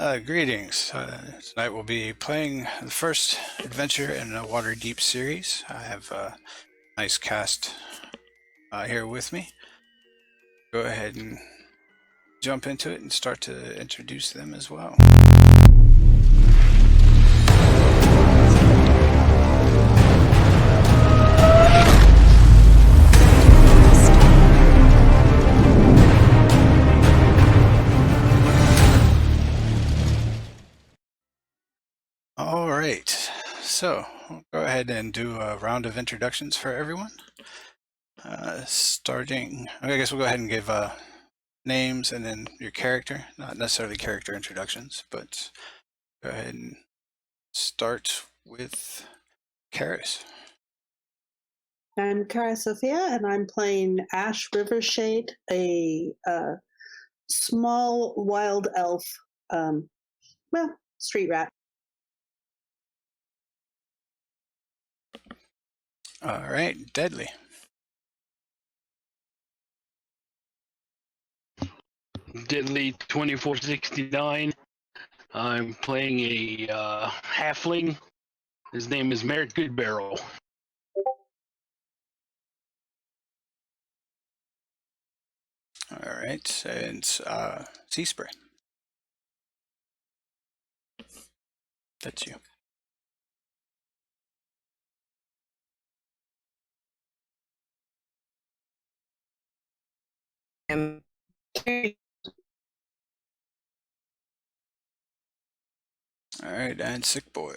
Greetings. Tonight we'll be playing the first adventure in the Waterdeep series. I have a nice cast here with me. Go ahead and jump into it and start to introduce them as well. All right, so we'll go ahead and do a round of introductions for everyone. Starting, I guess we'll go ahead and give names and then your character, not necessarily character introductions, but go ahead and start with Karis. I'm Cara Sophia, and I'm playing Ash Rivershade, a small wild elf, street rat. All right, Deadly. Deadly 2469. I'm playing a halfling. His name is Merrick Goodbarrel. All right, and Sea Spray. That's you. All right, and Sick Boy.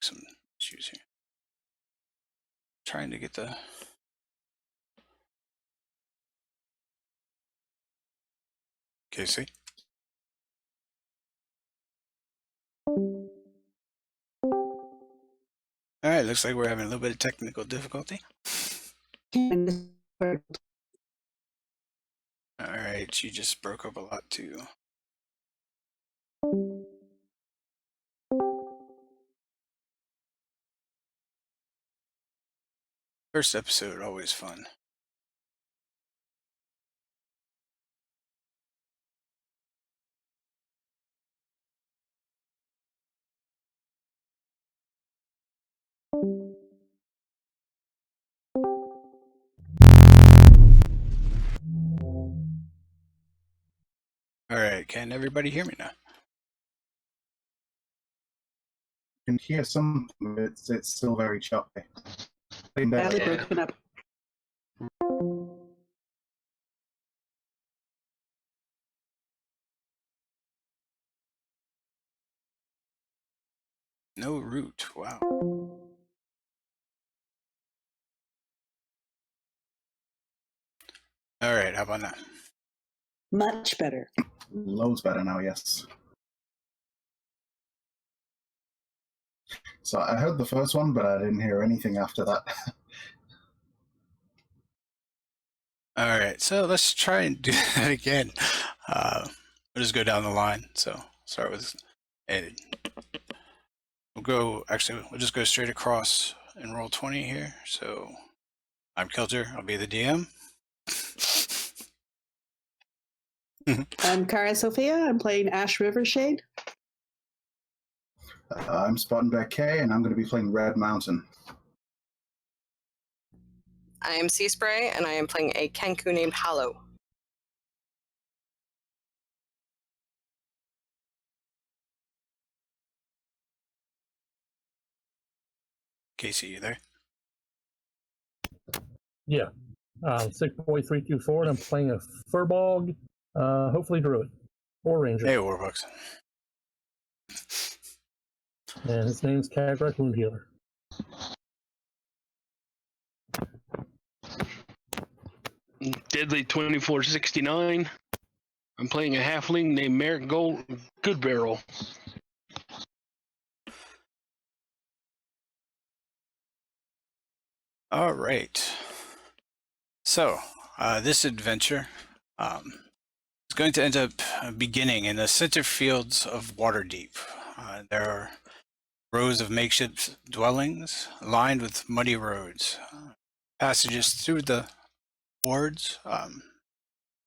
Some issues here. Trying to get the Casey. All right, looks like we're having a little bit of technical difficulty. All right, you just broke up a lot too. First episode, always fun. All right, can everybody hear me now? I can hear some, it's still very choppy. Badly broken up. No root, wow. All right, how about now? Much better. Loads better now, yes. So I heard the first one, but I didn't hear anything after that. All right, so let's try and do that again. We'll just go down the line. So start with Ed. We'll just go straight across and roll 20 here. So I'm Kilter, I'll be the DM. I'm Cara Sophia, I'm playing Ash Rivershade. I'm Spottenbeck K, and I'm going to be playing Red Mountain. I am Sea Spray, and I am playing a Kenku named Hollow. Casey, you there? Yeah. Sick Boy 324, and I'm playing a Furbog, hopefully Druid or Ranger. Hey, Warbucks. And his name's Kagrak Wound Healer. Deadly 2469. I'm playing a halfling named Merrick Goodbarrel. All right. So this adventure is going to end up beginning in the center fields of Waterdeep. There are rows of makeshift dwellings lined with muddy roads, passages through the wards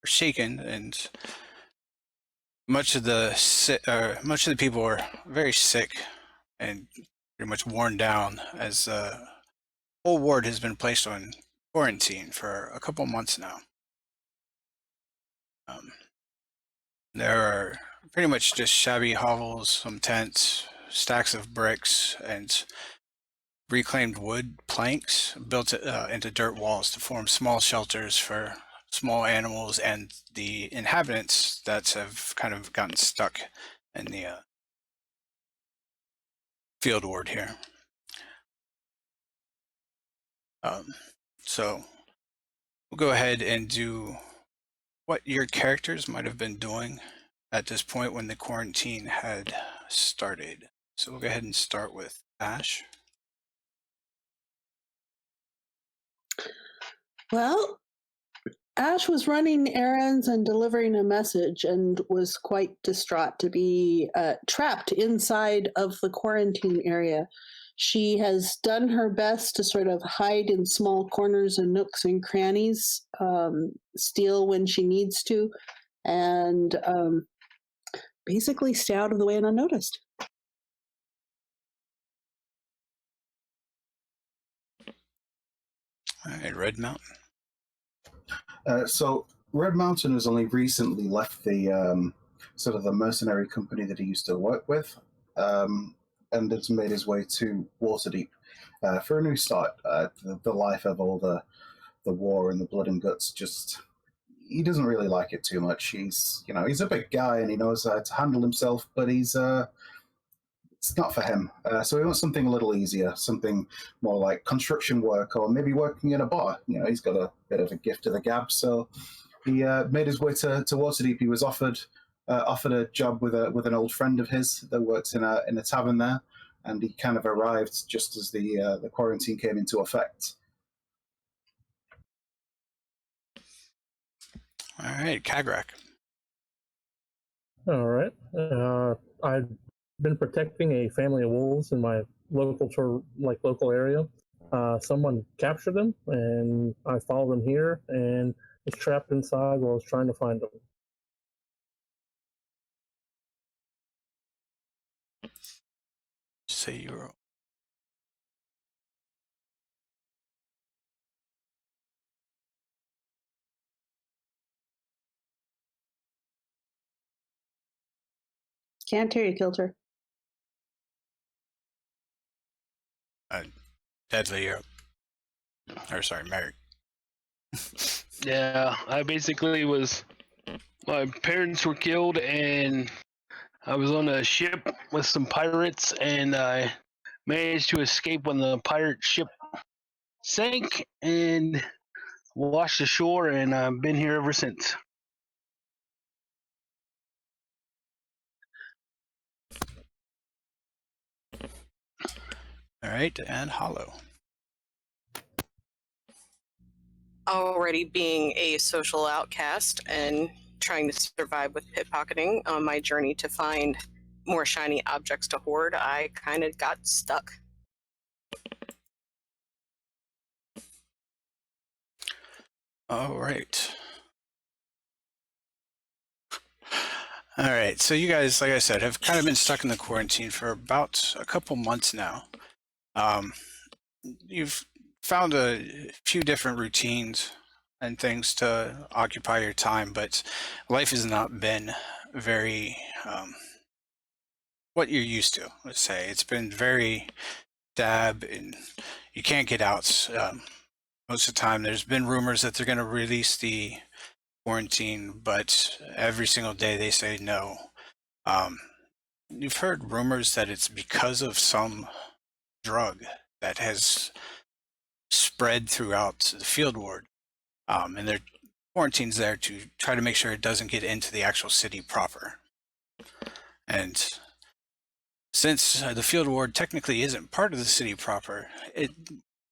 shaken, and much of the people are very sick and pretty much worn down, as the whole ward has been placed on quarantine for a couple months now. There are pretty much just shabby hovels, some tents, stacks of bricks, and reclaimed wood planks built into dirt walls to form small shelters for small animals and the inhabitants that have kind of gotten stuck in the field ward here. So we'll go ahead and do what your characters might have been doing at this point when the quarantine had started. So we'll go ahead and start with Ash. Well, Ash was running errands and delivering a message and was quite distraught to be trapped inside of the quarantine area. She has done her best to sort of hide in small corners and nooks and crannies, steal when she needs to, and basically stay out of the way and unnoticed. All right, Red Mountain. So Red Mountain has only recently left the sort of the mercenary company that he used to work with, and has made his way to Waterdeep for a new start. The life of all the war and the blood and guts, just he doesn't really like it too much. He's a big guy and he knows how to handle himself, but it's not for him. So he wants something a little easier, something more like construction work, or maybe working in a bar. He's got a bit of a gift of the gab, so he made his way to Waterdeep. He was offered a job with an old friend of his that works in a tavern there, and he kind of arrived just as the quarantine came into effect. All right, Kagrak. All right. I've been protecting a family of wolves in my local area. Someone captured them, and I followed them here, and was trapped inside while I was trying to find them. Say you're. Can't hear you, Kilter. Deadly, you're. Or sorry, Merrick. Yeah, I basically my parents were killed, and I was on a ship with some pirates, and I managed to escape when the pirate ship sank and washed ashore, and I've been here ever since. All right, and Hollow. Already being a social outcast and trying to survive with pickpocketing on my journey to find more shiny objects to hoard, I kind of got stuck. All right. All right, so you guys, like I said, have kind of been stuck in the quarantine for about a couple months now. You've found a few different routines and things to occupy your time, but life has not been very what you're used to, let's say. It's been very dab, and you can't get out. Most of the time, there's been rumors that they're going to release the quarantine, but every single day they say no. You've heard rumors that it's because of some drug that has spread throughout the field ward, and their quarantine's there to try to make sure it doesn't get into the actual city proper. And since the field ward technically isn't part of the city proper,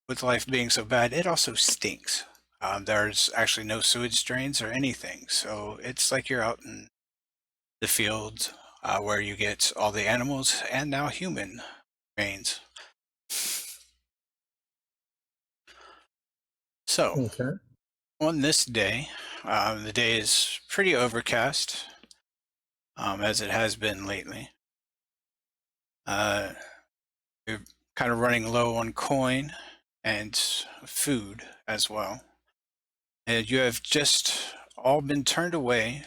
with life being so bad, it also stinks. There's actually no sewage drains or anything, so it's like you're out in the field where you get all the animals and now human remains. So, Okay. on this day, The day is pretty overcast, as it has been lately. You're kind of running low on coin and food as well. And you have just all been turned away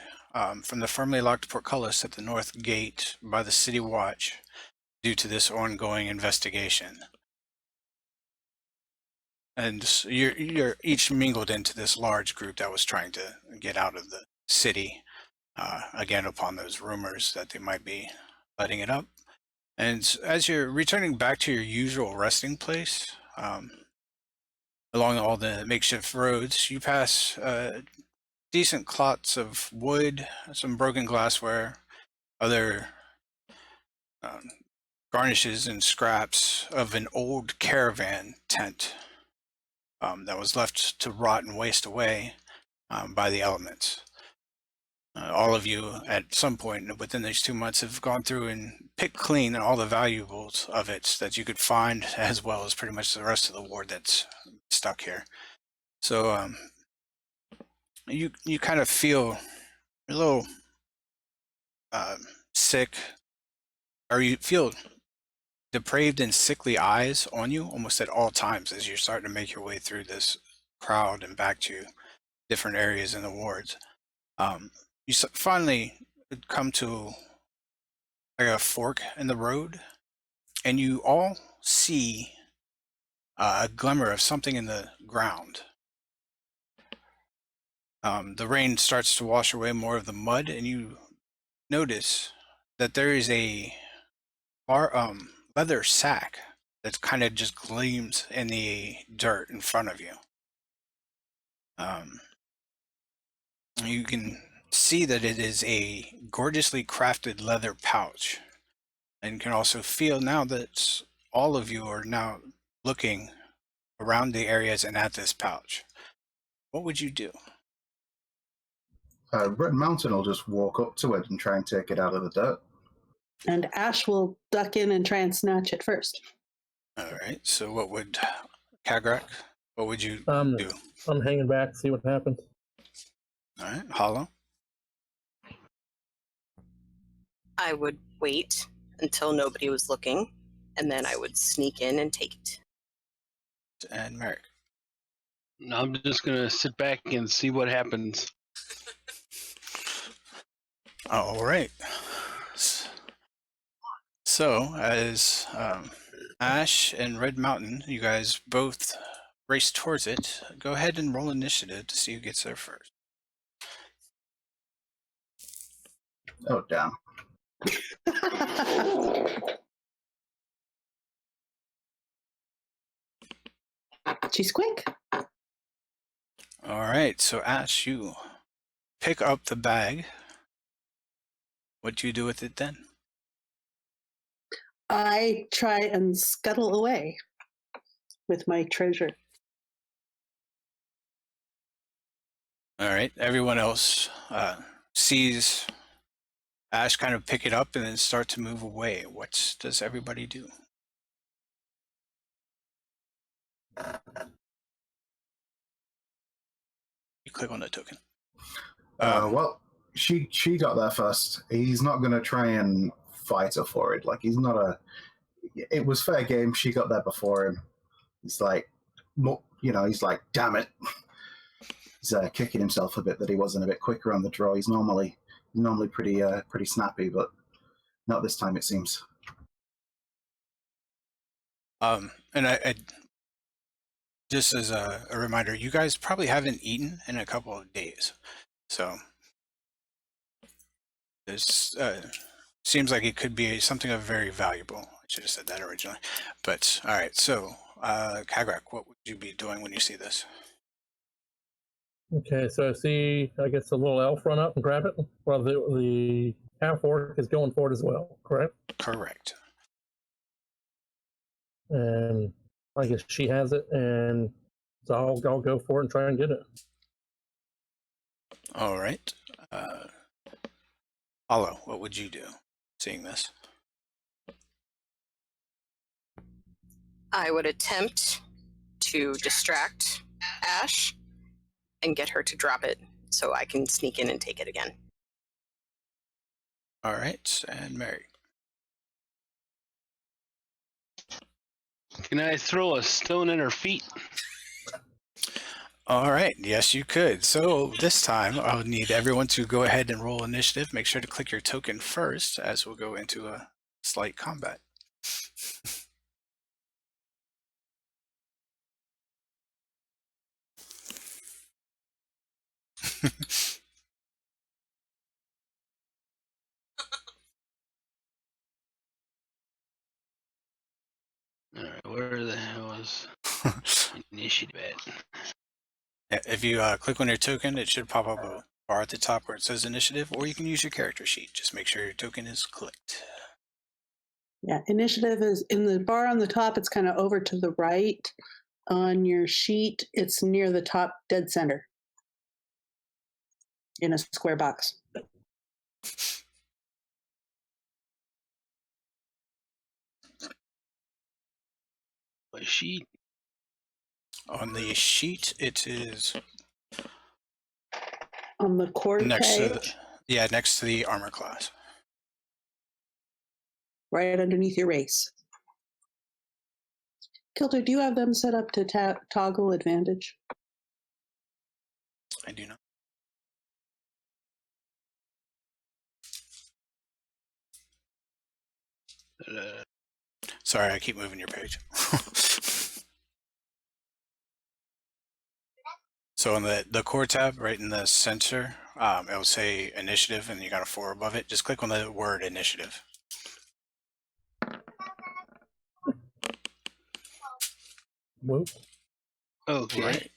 from the firmly locked portcullis at the north gate by the city watch due to this ongoing investigation. And you're each mingled into this large group that was trying to get out of the city, again upon those rumors that they might be letting it up. And as you're returning back to your usual resting place, along all the makeshift roads, you pass decent clots of wood, some broken glassware, other garnishes and scraps of an old caravan tent that was left to rot and waste away by the elements. All of you at some point within these 2 months have gone through and picked clean all the valuables of it that you could find, as well as pretty much the rest of the ward that's stuck here. So you kind of feel a little sick, or you feel depraved and sickly eyes on you almost at all times as you're starting to make your way through this crowd and back to different areas in the wards. You finally come to like a fork in the road, and you all see a glimmer of something in the ground. The rain starts to wash away more of the mud, and you notice that there is a leather sack that kind of just gleams in the dirt in front of you. You can see that it is a gorgeously crafted leather pouch, and can also feel now that all of you are now looking around the areas and at this pouch. What would you do? Red Mountain will just walk up to it and try and take it out of the dirt. And Ash will duck in and try and snatch it first. All right. So what would Kagrak? What would you do? I'm hanging back, see what happens. All right, Hollow. I would wait until nobody was looking, and then I would sneak in and take it. And Merrick. I'm just gonna sit back and see what happens. All right. So, as Ash and Red Mountain, you guys both race towards it, go ahead and roll initiative to see who gets there first. Oh, damn. She's quick. All right. So, Ash, you pick up the bag. What do you do with it then? I try and scuttle away with my treasure. All right. Everyone else sees Ash kind of pick it up and then start to move away. What does everybody do? You click on the token. Well, she got there first. He's not going to try and fight her for it. Like, he's not a... It was fair game. She got there before him. He's like, he's like, damn it. He's kicking himself a bit that he wasn't a bit quicker on the draw. He's normally pretty snappy, but not this time, it seems. And I just as a reminder, you guys probably haven't eaten in a couple of days, so this seems like it could be something of very valuable. I should have said that originally, but all right. So, Kagrak, what would you be doing when you see this? Okay, so I see, I guess, the little elf run up and grab it, while the half-orc is going for it as well, correct? Correct. And I guess she has it, and so I'll go for it and try and get it. All right. Hollow, what would you do seeing this? I would attempt to distract Ash and get her to drop it so I can sneak in and take it again. All right, and Mary. Can I throw a stone at her feet? All right, yes, you could. So this time I'll need everyone to go ahead and roll initiative. Make sure to click your token first, as we'll go into a slight combat. All right, where the hell is initiative at? If you click on your token, it should pop up a bar at the top where it says initiative, or you can use your character sheet. Just make sure your token is clicked. Yeah, initiative is in the bar on the top. It's kind of over to the right. On your sheet, it's near the top dead center in a square box. My sheet. On the sheet, it is On the core next to page, next to the armor class. right underneath your race. Kilter, do you have them set up to toggle advantage? I do not. Sorry, I keep moving your page. So on the core tab, right in the center, it'll say initiative, and you got a 4 above it. Just click on the word initiative. Whoop. Okay. Right.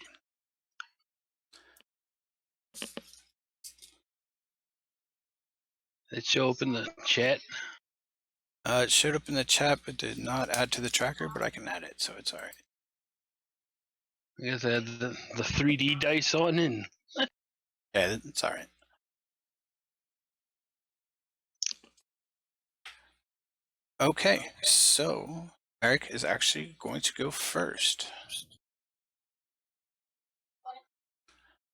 Let's show up in the chat. It showed up in the chat, but did not add to the tracker, but I can add it, so it's all right. I guess I had the 3D dice on and Yeah, it's all right. Okay, so Eric is actually going to go first.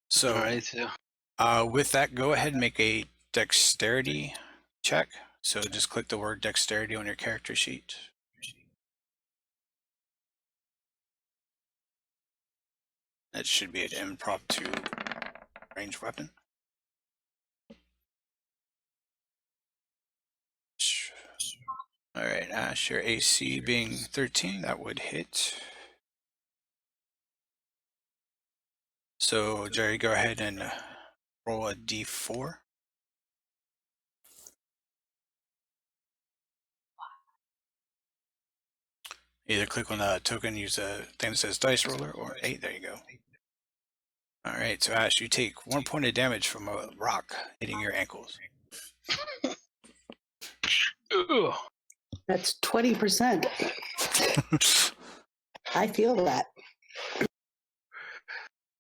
So, all right. So with that, go ahead and make a dexterity check. So just click the word dexterity on your character sheet. That should be an impromptu ranged weapon. All right, Ash, your AC being 13, that would hit. So Jerry, go ahead and roll a d4. Either click on the token, use a thing that says dice roller, or 8, there you go. All right, so Ash, you take 1 point of damage from a rock hitting your ankles. ugh. That's 20%. I feel that.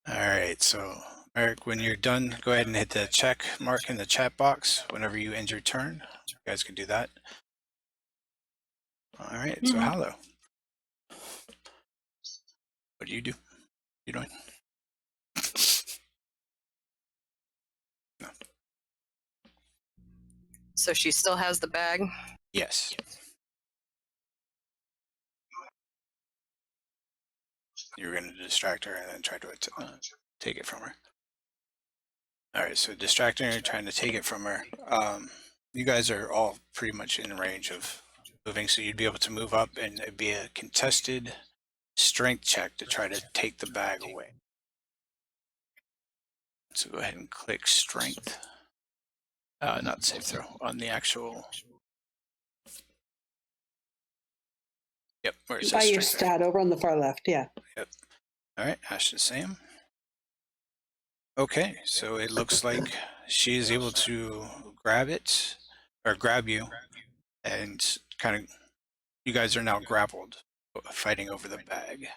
All right, so Eric, when you're done, go ahead and hit the check mark in the chat box whenever you end your turn. You guys can do that. All right, so Hallow. What do you do? You doing? No. So she still has the bag. Yes. You're going to distract her and then try to take it from her. All right, so distracting her, trying to take it from her. You guys are all pretty much in range of moving, so you'd be able to move up, and it'd be a contested strength check to try to take the bag away. So go ahead and click strength. Not save throw, on the actual. Yep, where it says By your strength there. stat over on the far left, yeah. Yep. All right, Ash the same. Okay, so it looks like she is able to grab it, or grab you, and kind of, you guys are now grappled, fighting over the bag.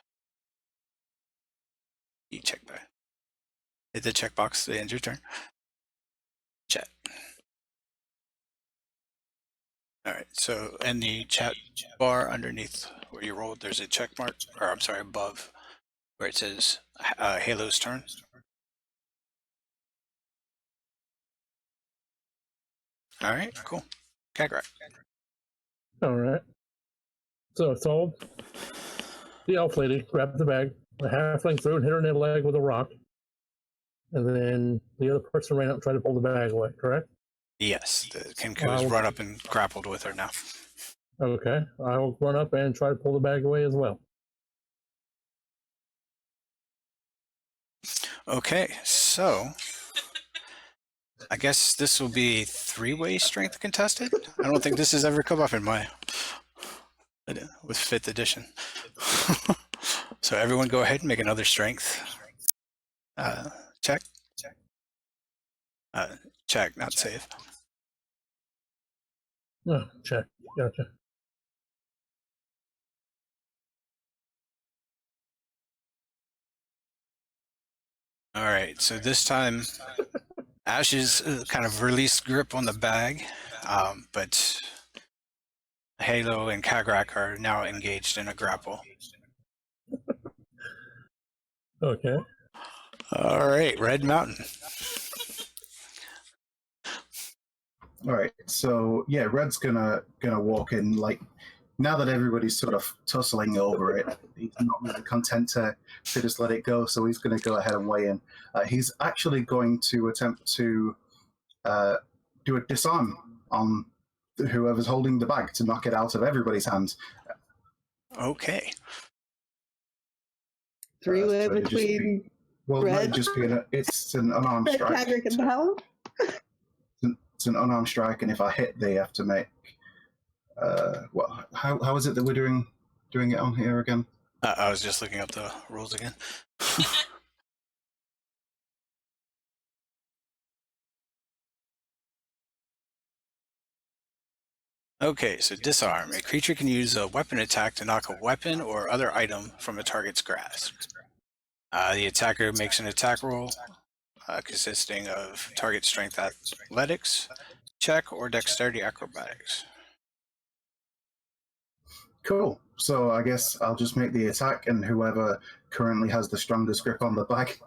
You check back. Hit the checkbox to end your turn. Chat. All right, so in the chat bar underneath where you rolled, there's a check mark, or I'm sorry, above, where it says Halo's turn. All right, cool. Kagrak. All right. So the elf lady grabbed the bag, the halfling threw it and hit her in the leg with a rock, and then the other person ran out and tried to pull the bag away, correct? Yes, the Kenku has run up and grappled with her now. Okay, I'll run up and try to pull the bag away as well. Okay, so I guess this will be three-way strength contested. I don't think this has ever come up in my with 5th edition. So everyone go ahead and make another strength check. Check, not save. Oh, check. Gotcha. All right, so this time Ash's kind of released grip on the bag, but Halo and Kagrak are now engaged in a grapple. Okay. All right, Red Mountain. All right, so yeah, Red's gonna walk in. Like, now that everybody's sort of tussling over it, he's not really content to just let it go. So he's going to go ahead and weigh in. He's actually going to attempt to do a disarm on whoever's holding the bag to knock it out of everybody's hands. Okay. Three-way so between well, Red, not just being it's an unarmed Red, strike. Kagrak, and Hound. It's an unarmed strike, and if I hit, they have to make. Well, how is it that we're doing it on here again? I was just looking up the rules again. Okay, so disarm. A creature can use a weapon attack to knock a weapon or other item from a target's grasp. The attacker makes an attack roll consisting of target strength athletics check or dexterity acrobatics. Cool. So I guess I'll just make the attack, and whoever currently has the strongest grip on the bag.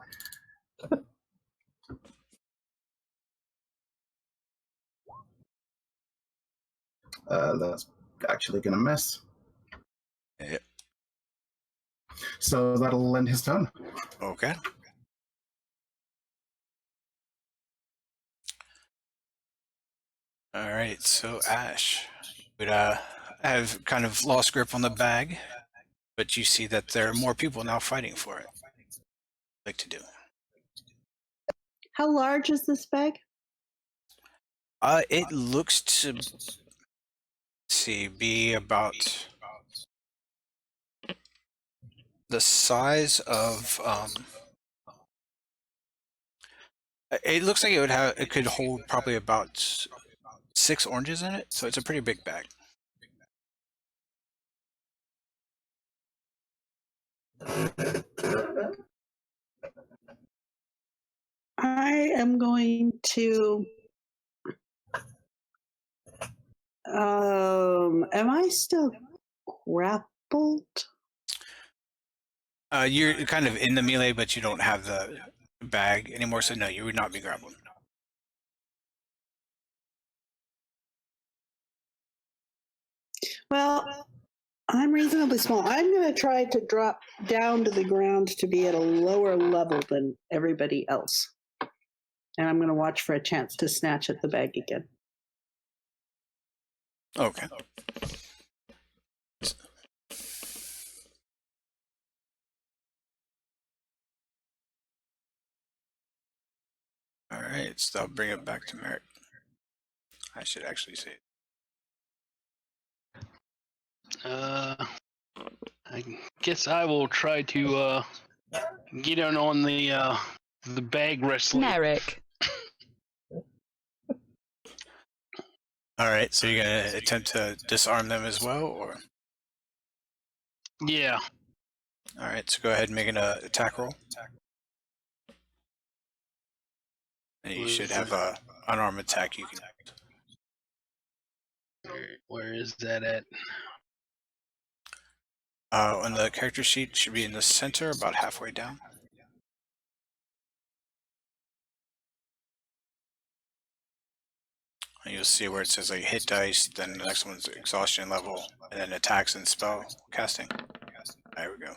That's actually going to miss. Yep. So that'll end his turn. Okay. All right, so Ash would have kind of lost grip on the bag, but you see that there are more people now fighting for it. Like to do. How large is this bag? It looks to be about the size of it looks like it could hold probably about 6 oranges in it, so it's a pretty big bag. I am going to. Am I still grappled? You're kind of in the melee, but you don't have the bag anymore, so no, you would not be grappled. Well, I'm reasonably small. I'm going to try to drop down to the ground to be at a lower level than everybody else. And I'm going to watch for a chance to snatch at the bag again. Okay. All right, so I'll bring it back to Merrick. I should actually say it. I guess I will try to get in on the bag wrestling. Merrick. All right, so you're gonna attempt to disarm them as well, or? Yeah. All right, so go ahead and make an attack roll. And you should have a unarmed attack you can. Where is that at? On the character sheet, it should be in the center, about halfway down. And you'll see where it says like hit dice, then the next one's exhaustion level, and then attacks and spell casting. There we go.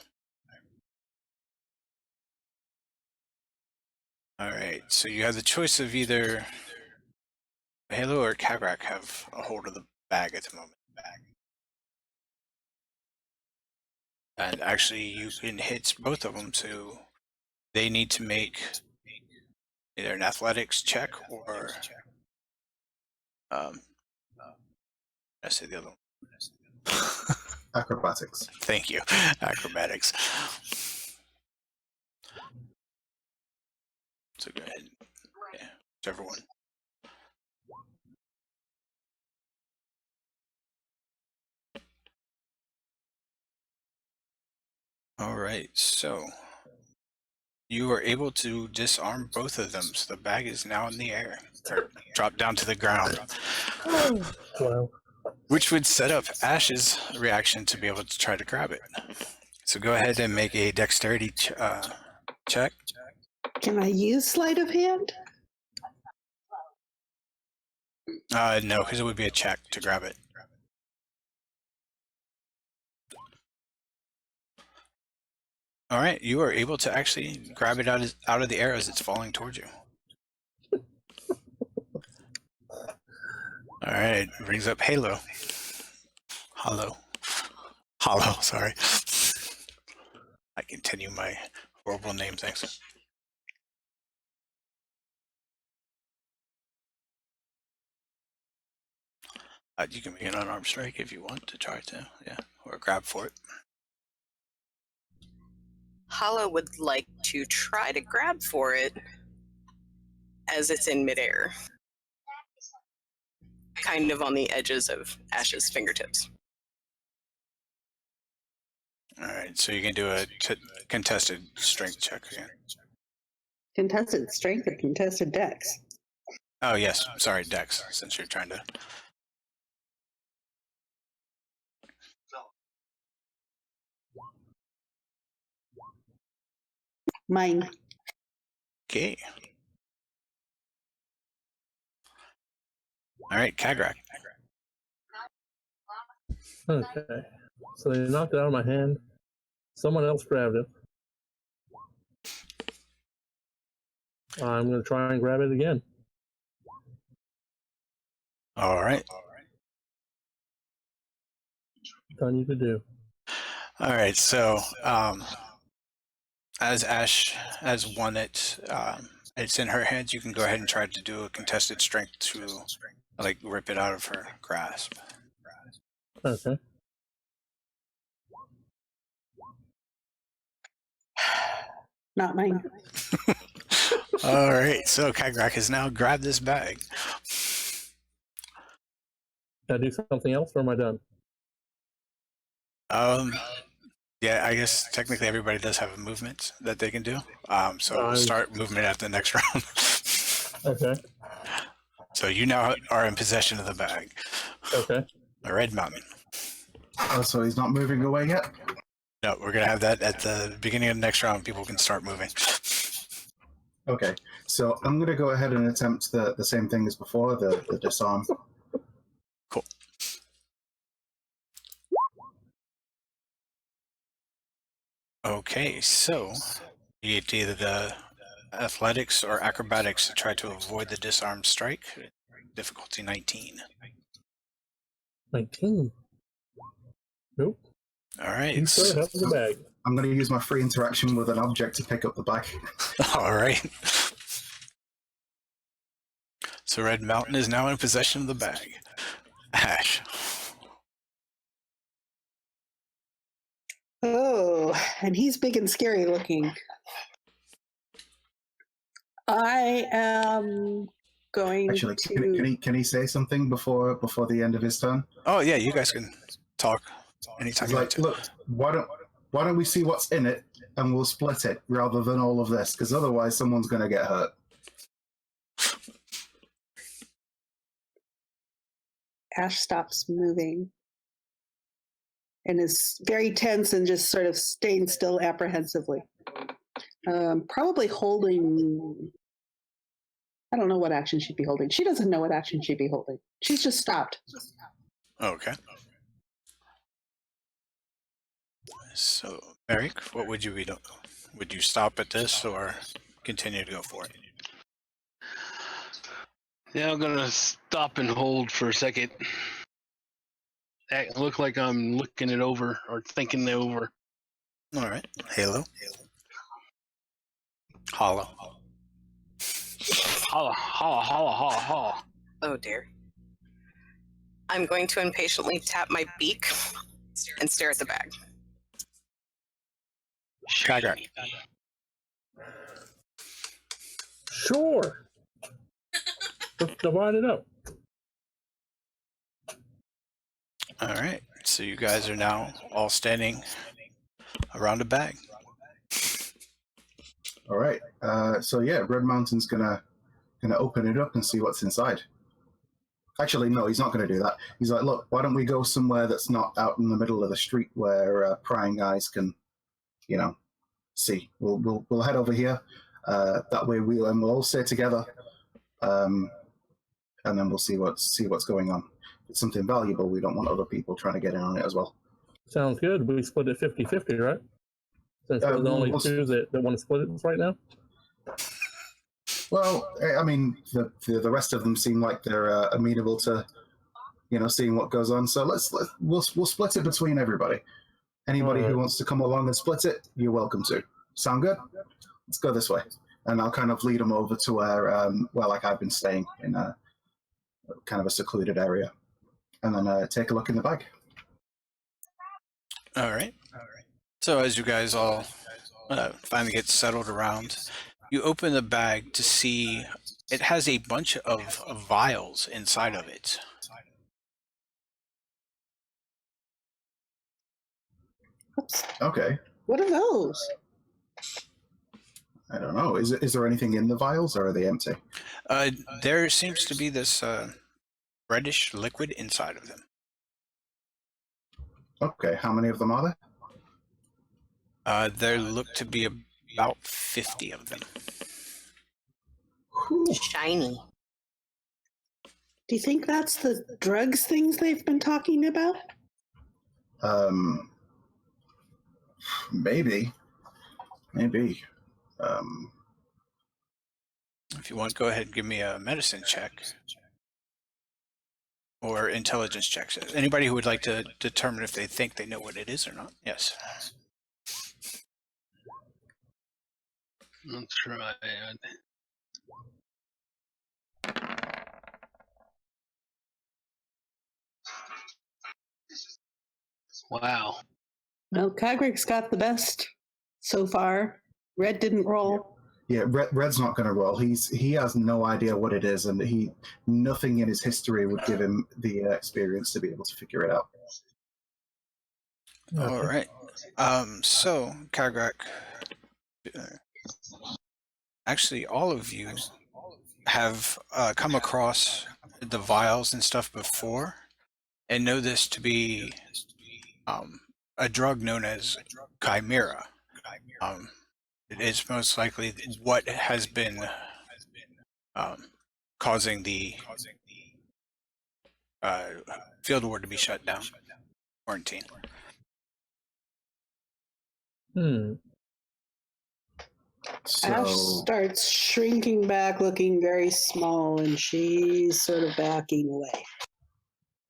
Alright, so you have the choice of either Halo or Kagrak have a hold of the bag at the moment. And actually, you can hit both of them, so they need to make either an athletics check or I say the other one. Acrobatics. Thank you, acrobatics. So go ahead, yeah, whichever one. All right, so you are able to disarm both of them, so the bag is now in the air, or drop down to the ground, Wow. which would set up Ash's reaction to be able to try to grab it. So go ahead and make a dexterity check. Can I use sleight of hand? No, because it would be a check to grab it. All right, you are able to actually grab it out of the air as it's falling towards you. All right, brings up Halo. Hollow, sorry. I continue my horrible name things. You can make an unarmed strike if you want to try to, yeah, or grab for it. Hollow would like to try to grab for it as it's in midair, kind of on the edges of Ash's fingertips. All right, so you can do a contested strength check again. Contested strength or contested dex? Oh yes, sorry, Dex, since you're trying to. Mine. Okay. All right, Kagrak. Okay. So they knocked it out of my hand. Someone else grabbed it. I'm going to try and grab it again. All right. What do I need to do? All right, so as Ash has won it, it's in her hands. You can go ahead and try to do a contested strength to like rip it out of her grasp. Okay. Not mine. All right, so Kagrak has now grabbed this bag. Can I do something else or am I done? Yeah, I guess technically everybody does have a movement that they can do. So we'll start movement at the next round. Okay. So you now are in possession of the bag. Okay. The Red Mountain. Oh, so he's not moving away yet? No, we're gonna have that at the beginning of the next round. People can start moving. Okay, so I'm going to go ahead and attempt the same thing as before, the disarm. Cool. Okay, so you get either the athletics or acrobatics to try to avoid the disarmed strike. Difficulty 19. 19. Nope. All right. You still have the bag. I'm going to use my free interaction with an object to pick up the bag. All right. So Red Mountain is now in possession of the bag. Ash. Oh, and he's big and scary looking. I am going Actually, to. can he say something before the end of his turn? Oh yeah, you guys can talk anytime He's you like, want to. look, why don't we see what's in it and we'll split it rather than all of this, because otherwise someone's going to get hurt. Ash stops moving and is very tense and just sort of staying still apprehensively. Probably holding I don't know what action she'd be holding. She doesn't know what action she'd be holding. She's just stopped. Okay. So, Eric, what would you be doing? Would you stop at this or continue to go for it? Yeah, I'm gonna stop and hold for a second. That look like I'm looking it over or thinking it over. All right. Halo. Hollow. Holla, holla, holla, holla, holla. Oh dear. I'm going to impatiently tap my beak and stare at the bag. Kagak. Sure. Let's divide it up. All right. So you guys are now all standing around a bag. All right. So yeah, Red Mountain's gonna open it up and see what's inside. Actually, no, he's not going to do that. He's like, look, why don't we go somewhere that's not out in the middle of the street where prying eyes can, see. We'll head over here. That way we'll all stay together, and then we'll see what's going on. If it's something valuable, we don't want other people trying to get in on it as well. Sounds good. We split it 50-50, right? Since we're the only two that want to split it right now. Well, I mean, the rest of them seem like they're amenable to, seeing what goes on. So we'll split it between everybody. Anybody who wants to come along and split it, you're welcome to. Sound good? Let's go this way, and I'll kind of lead them over to where, like I've been staying in a kind of a secluded area, and then take a look in the bag. All right. So as you guys all finally get settled around, you open the bag to see it has a bunch of vials inside of it. Okay. What are those? I don't know. Is there anything in the vials, or are they empty? There seems to be this reddish liquid inside of them. Okay. How many of them are there? There look to be about 50 of them. Whew. Shiny. Do you think that's the drugs things they've been talking about? Maybe. If you want, go ahead and give me a medicine check or intelligence check. Anybody who would like to determine if they think they know what it is or not? Yes. Let's try it. Wow. Well, Kagrick's got the best so far. Red didn't roll. Yeah, Red's not going to roll. He has no idea what it is, and nothing in his history would give him the experience to be able to figure it out. All right. So, Kagrak, actually, all of you have come across the vials and stuff before and know this to be a drug known as chimera. It is most likely what has been causing the field ward to be shut down, quarantine. Ash starts shrinking back, looking very small, and she's sort of backing away.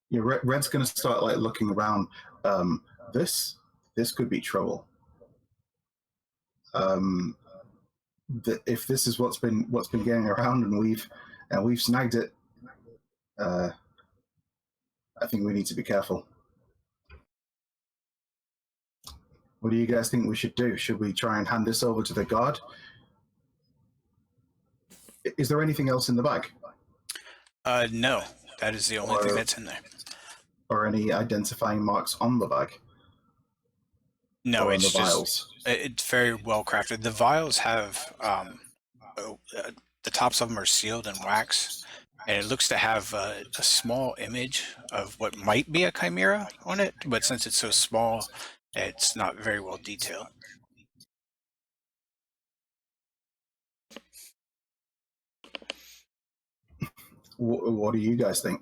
Yeah, Red's going to start looking around. This could be trouble. If this is what's been getting around, and we've snagged it, I think we need to be careful. What do you guys think we should do? Should we try and hand this over to the guard? Is there anything else in the bag? No, that is the only thing that's in there. Or any identifying marks on the bag? No, it's the just vials? It's very well crafted. The vials have the tops of them are sealed in wax, and it looks to have a small image of what might be a chimera on it, but since it's so small, it's not very well detailed. What do you guys think?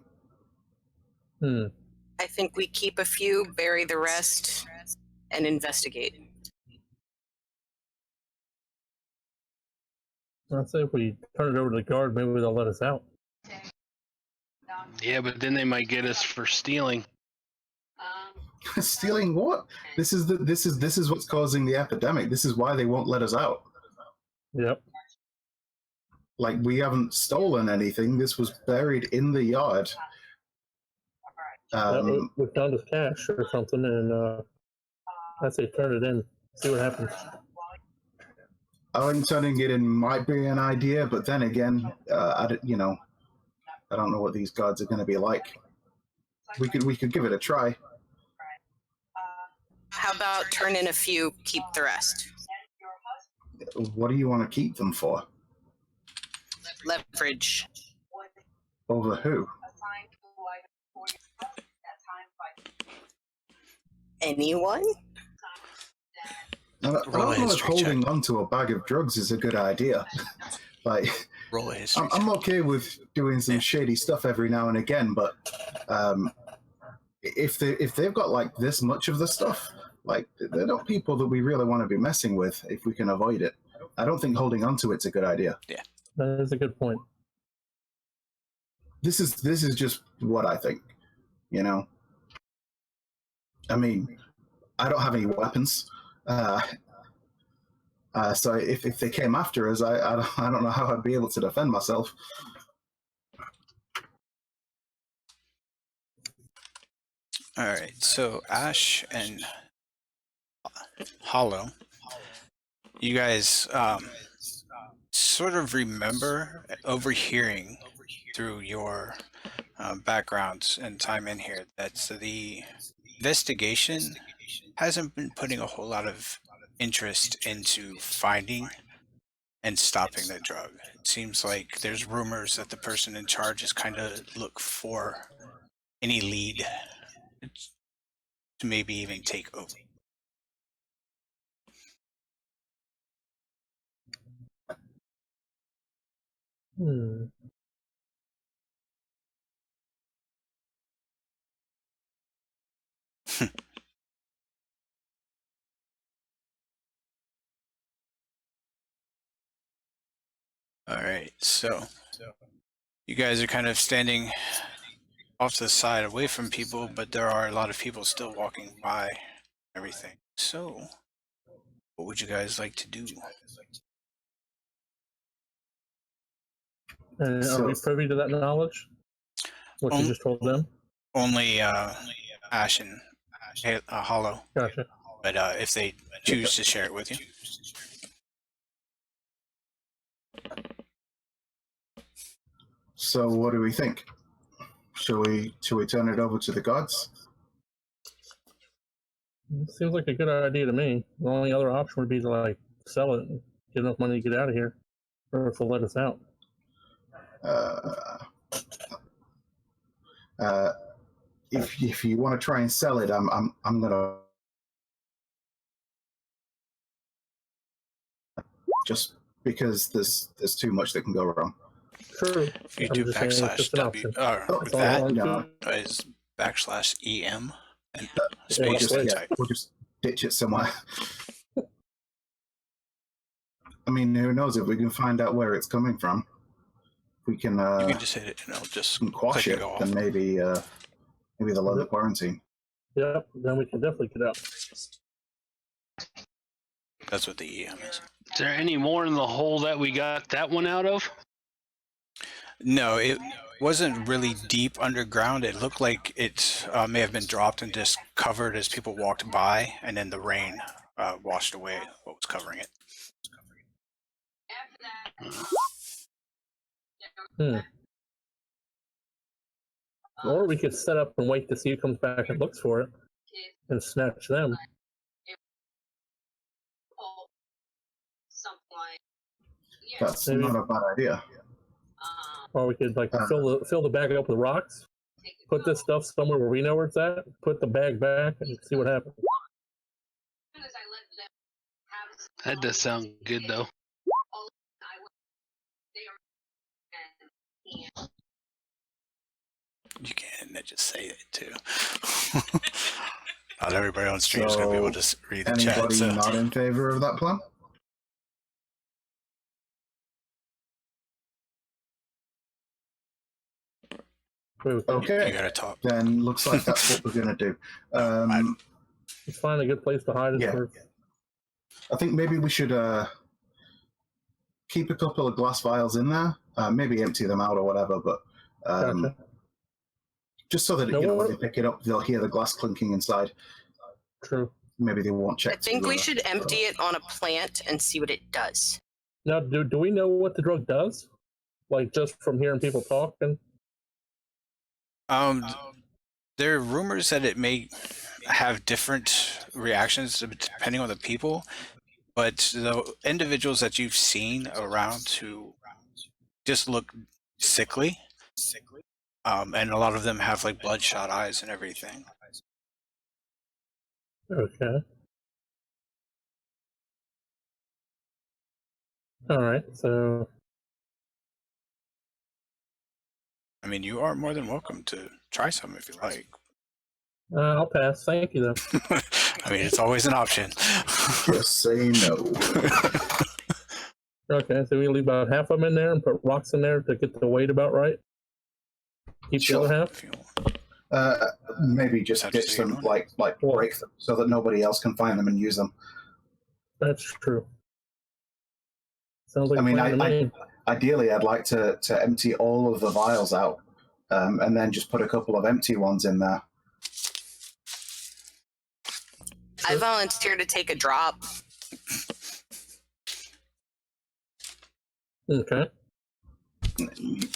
I think we keep a few, bury the rest, and investigate. I'd say if we turn it over to the guard, maybe they'll let us out. Yeah, but then they might get us for stealing. Stealing what? This is what's causing the epidemic. This is why they won't let us out. Yep. Like, we haven't stolen anything. This was buried in the yard. We found his cash or something, and I'd say turn it in, see what happens. I think turning it in might be an idea, but then again, I don't know what these guards are going to be like. We could give it a try. How about turn in a few, keep the rest? What do you want to keep them for? Leverage. Over who? Anyone? I don't know if holding onto a bag of drugs is a good idea. Like, Roll a history I'm okay with doing some shady stuff every now and again, but if they've got like this much of the stuff, like, they're not people that we really want to be messing with if we can avoid it. I don't think holding onto it's a good idea. Yeah, that is a good point. This is just what I think. You know, I mean, I don't have any weapons. So if they came after us, I don't know how I'd be able to defend myself. All right, so Ash and Hollow, you guys sort of remember overhearing through your backgrounds and time in here that the investigation hasn't been putting a whole lot of interest into finding and stopping the drug. It seems like there's rumors that the person in charge is kind of look for any lead to maybe even take over. All right, so you guys are kind of standing off to the side away from people, but there are a lot of people still walking by everything. So what would you guys like to do? And are we privy to that knowledge? What you just told them? Only Ash and Hollow. Gotcha. But if they choose to share it with you. So what do we think? Shall we turn it over to the gods? Seems like a good idea to me. The only other option would be to like sell it and get enough money to get out of here, or if they'll let us out. If you want to try and sell it, I'm gonna just because there's too much that can go wrong. True. If you do backslash W, is backslash EM and space type. We'll just ditch it somewhere. I mean, who knows if we can find out where it's coming from? If we can. You can just hit it and it'll just quash it, then maybe they'll lower the quarantine. Yep, then we can definitely get out. That's what the EM is. Is there any more in the hole that we got that one out of? No, it wasn't really deep underground. It looked like it may have been dropped and just covered as people walked by, and then the rain washed away what was covering it. Or we could set up and wait to see who comes back and looks for it and snatch them. That's not a bad idea. Or we could like fill the bag up with rocks, put this stuff somewhere where we know where it's at, put the bag back, and see what happens. That does sound good, though. You can just say it too. Not everybody on stream is going to be able to read the chat. Anybody So. not in favor of that plan? Okay. You got to talk. Then looks like that's what we're going to do. Let's find a good place to hide it Yeah. first. I think maybe we should keep a couple of glass vials in there, maybe empty them out or whatever, but Gotcha. just so that when they pick it up, they'll hear the glass clinking inside. True. Maybe they won't check. I think we should empty it on a plant and see what it does. Now, do we know what the drug does? Like, just from hearing people talk? And there are rumors that it may have different reactions depending on the people, but the individuals that you've seen around who just look sickly, and a lot of them have like bloodshot eyes and everything. okay. All right. So, I mean, you are more than welcome to try some if you like. I'll pass. Thank you, though. I mean, it's always an option. Just say no. Okay, so we leave about half of them in there and put rocks in there to get the weight about right. Keep the other half. If you want. Maybe just That's get just some, you. like break them so that nobody else can find them and use them. That's true. Sounds like I a mean, plan to me. Ideally, I'd like to empty all of the vials out, and then just put a couple of empty ones in there. I volunteer to take a drop. Okay.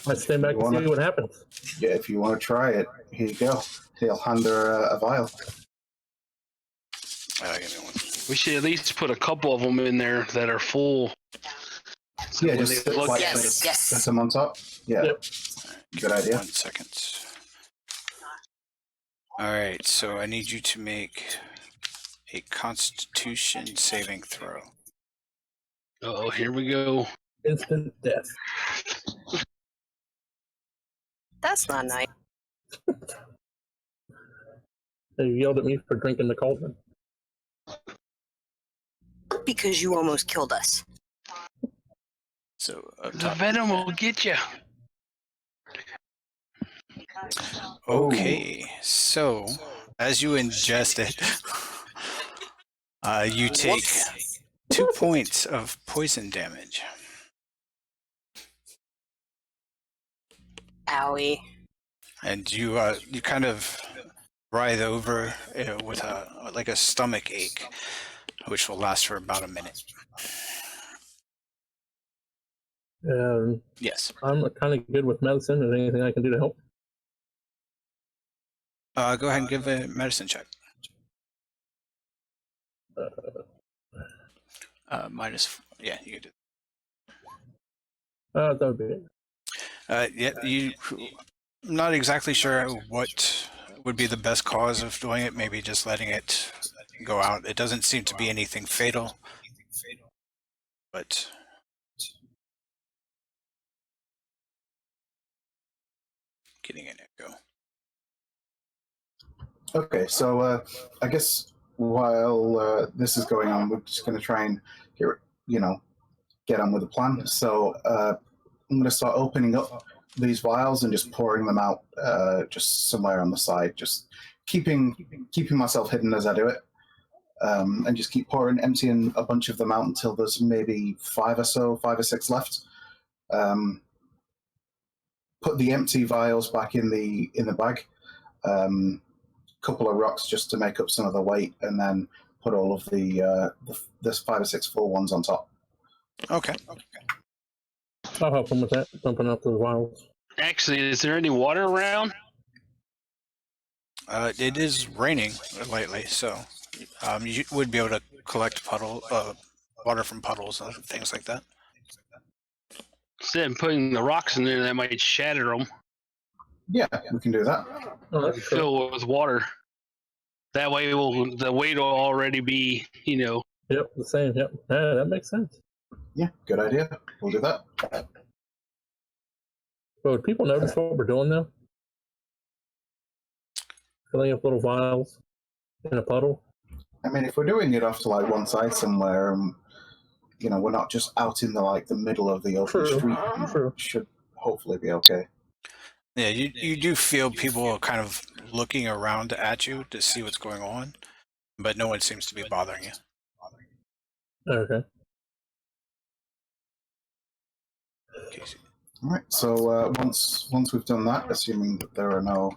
Let's stand back and see what happens. Yeah, if you want to try it, here you go. He'll hand her a vial. Give me one. We should at least put a couple of them in there that are full. So Yeah, when just they look like at Yes, it, yes. set them on top. Yeah, Yep. good idea. 1 second. All right, so I need you to make a Constitution saving throw. oh, here we go. Instant death. That's not nice. They yelled at me for drinking the cauldron. Because you almost killed us. So up The top. venom will get you. Okay, so as you ingest it, you take 2 points of poison damage. Owie. And you kind of writhe over with a stomach ache, which will last for about a minute. Yes. I'm kind of good with medicine. Is there anything I can do to help? Go ahead and give a medicine check. Yeah, you can do. That would be it. Yeah, I'm not exactly sure what would be the best cause of doing it. Maybe just letting it go out. It doesn't seem to be anything fatal, but getting an echo. Okay, so I guess while this is going on, we're just going to try and get on with the plan. So I'm going to start opening up these vials and just pouring them out just somewhere on the side, just keeping myself hidden as I do it, and just keep emptying a bunch of them out until there's maybe 5 or 6 left. Put the empty vials back in the bag. Couple of rocks just to make up some of the weight, and then put all of the 5 or 6 full ones on top. Okay. I'll help them with that, dumping up those vials. Actually, is there any water around? It is raining lightly, so you would be able to collect water from puddles and things like that. Instead of putting the rocks in there, that might shatter them. Yeah, we can do that. Oh, that's true. Fill with water. That way, the weight will already be, Yep, the same. Yep, yeah, that makes sense. Yeah, good idea. We'll do that. But would people notice what we're doing now? filling up little vials in a puddle. I mean, if we're doing it off to like one side somewhere, we're not just out in the middle of the open street. True. Should hopefully be okay. Yeah, you do feel people kind of looking around at you to see what's going on, but no one seems to be bothering you. Okay. Casey. All right. So once we've done that, assuming that there are no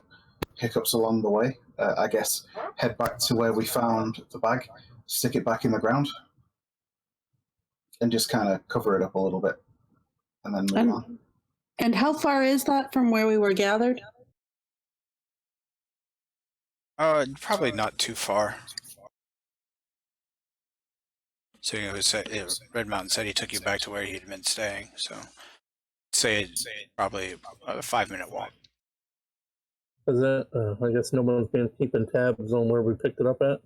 hiccups along the way, I guess head back to where we found the bag, stick it back in the ground, and just kind of cover it up a little bit, and then move on. And how far is that from where we were gathered? Probably not too far. So Red Mountain said he took you back to where he'd been staying. So say it's probably a 5-minute walk. Is that? I guess no one's been keeping tabs on where we picked it up at.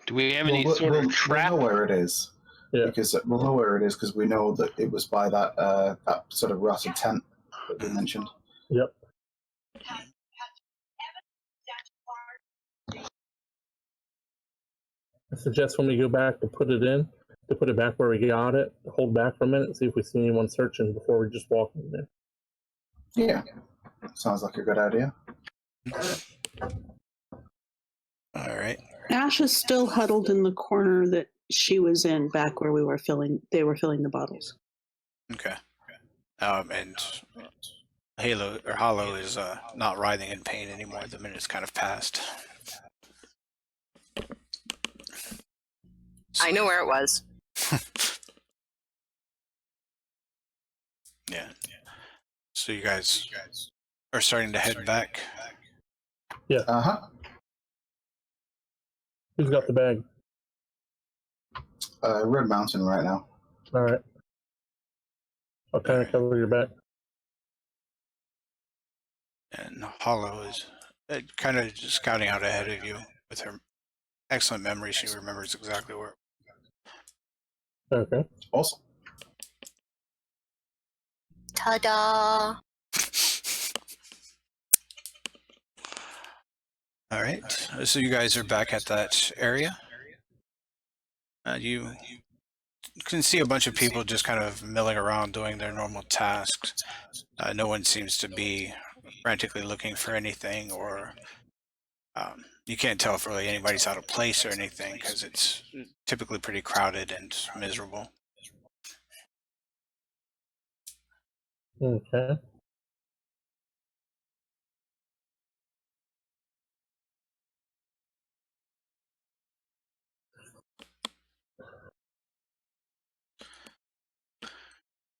Do we have any sort of trap? We'll know where it is. Yeah. Because we'll know where it is because we know that it was by that sort of rotted tent that we mentioned. Yep. I suggest when we go back to put it back where we got it, hold back for a minute and see if we see anyone searching before we just walk in there. Yeah. Sounds like a good idea. All right. Ash is still huddled in the corner that she was in back where they were filling the bottles. Okay. And Hollow is not writhing in pain anymore. The minute's kind of passed. I know where it was. Yeah. So you guys are starting to head back. Yeah. Uh-huh. Who's got the bag? Red Mountain right now. All right. I'll kind of cover your back. And Hollow is kind of just scouting out ahead of you with her excellent memory. She remembers exactly where. Okay. Awesome. Ta-da! All right. So you guys are back at that area. You can see a bunch of people just kind of milling around doing their normal tasks. No one seems to be frantically looking for anything, or you can't tell if really anybody's out of place or anything because it's typically pretty crowded and miserable. Okay.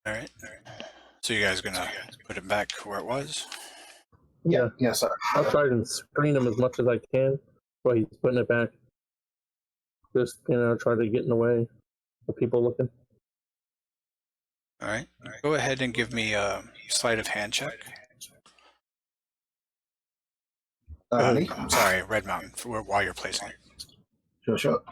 All right. So you guys gonna put it back where it was? Yeah. Yes, sir. I'll try and screen him as much as I can while he's putting it back. Just, try to get in the way of people looking. All right. Go ahead and give me a sleight of hand check. Honey? I'm sorry, Red Mountain, while you're placing it. Sure.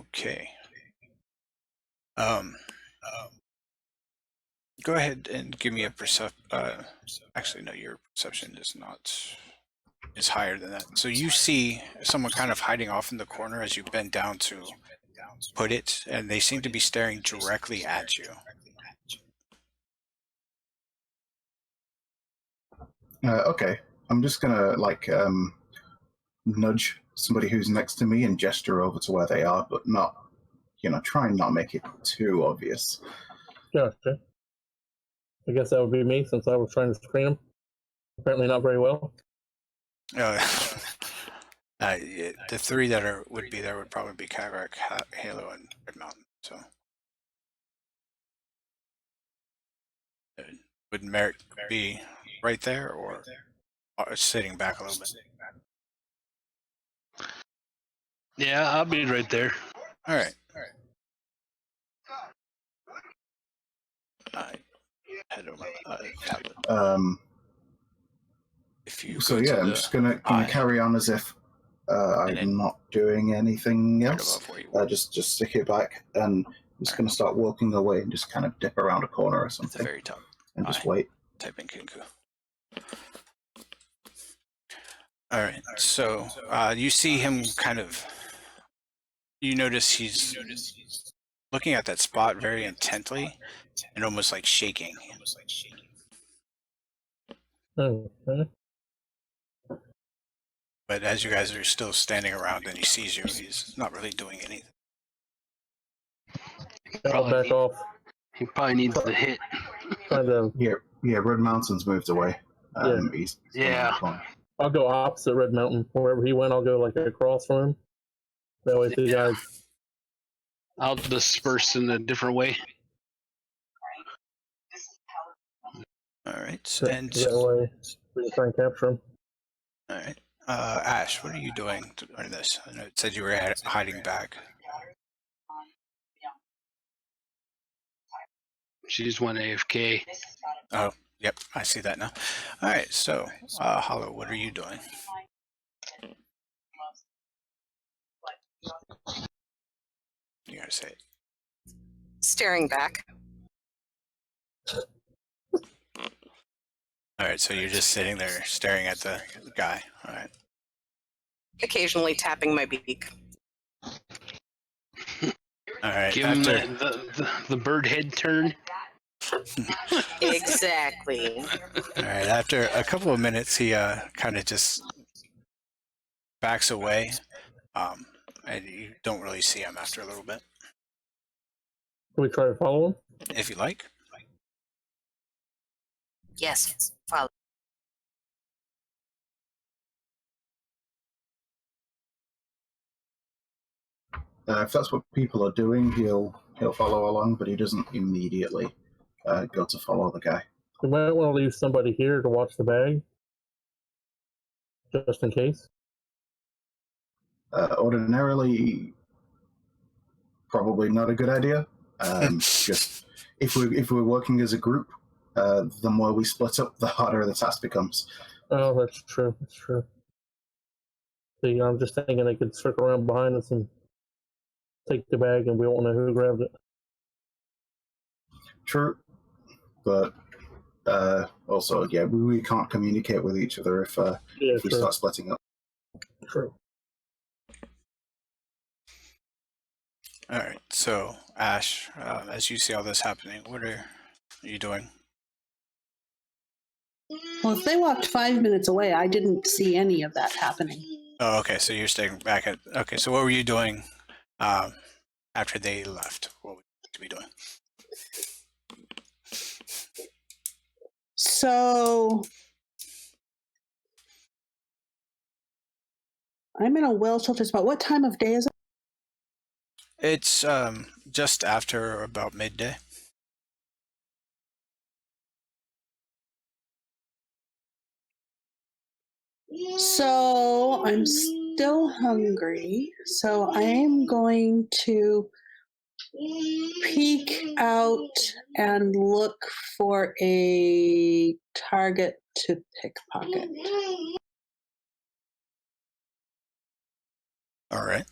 Okay. Go ahead and give me a actually, no, your perception is higher than that. So you see someone kind of hiding off in the corner as you bend down to put it, and they seem to be staring directly at you. Okay. I'm just gonna nudge somebody who's next to me and gesture over to where they are, but not, try and not make it too obvious. Gotcha. I guess that would be me since I was trying to screen him. Apparently not very well. The three that would be there would probably be Kagrak, Halo, and Red Mountain. So would Merrick be right there or sitting back a little bit? Yeah, I'll be right there. All right. head of tablet. If you So go to I'm the just gonna carry on as if and I'm not doing anything right else. above where you were, Just stick it back, and I'm just gonna start walking away and just kind of dip around a corner or at the something, very top. and just wait. Type in Kinku. All right. So you see him kind of. You notice he's looking at that spot very intently and almost like shaking. Okay. But as you guys are still standing around and he sees you, he's not really doing anything. I'll back off. He probably needs the hit. Kind of. Yeah. Red Mountain's moved away. He's Yeah. on the corner. I'll go opposite Red Mountain. Wherever he went, I'll go like across from him. That way, if you guys. I'll disperse in a different way. All right. That way, we can try and capture him. All right. Ash, what are you doing during this? I know it said you were hiding back. She just went AFK. Oh, yep. I see that now. All right. So, Hollow, what are you doing? You gotta say it. Staring back. All right. So you're just sitting there staring at the guy. All right. Occasionally tapping my beak. All right. Give him the bird head turn. Exactly. All right. After a couple of minutes, he kind of just backs away, and you don't really see him after a little bit. Can we try to follow him? If you like. Yes. Follow. If that's what people are doing, he'll follow along, but he doesn't immediately go to follow the guy. We might want to leave somebody here to watch the bag, just in case. Ordinarily, probably not a good idea. Just if we're working as a group, the more we split up, the harder the task becomes. Oh, that's true. That's true. See, I'm just thinking they could circle around behind us and take the bag, and we won't know who grabbed it. True, but also, yeah, we can't communicate with each other if we start splitting up. True. All right. So, Ash, as you see all this happening, what are you doing? Well, if they walked 5 minutes away, I didn't see any of that happening. Oh, okay. So you're staying back at. Okay. So what were you doing after they left? What would you be doing? So I'm in a well-sheltered spot. What time of day is it? It's just after about midday. So I'm still hungry. So I am going to peek out and look for a target to pickpocket. All right.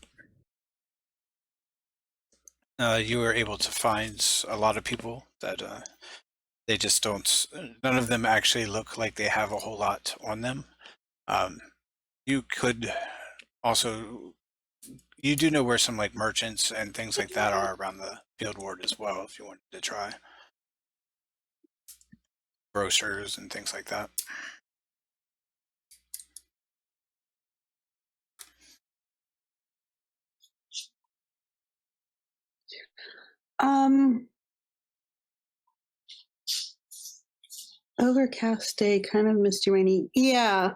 You were able to find a lot of people that they just don't. None of them actually look like they have a whole lot on them. You could also. You do know where some like merchants and things like that are around the field ward as well, if you wanted to try. Grocers and things like that. Overcast day, kind of misty rainy. Yeah,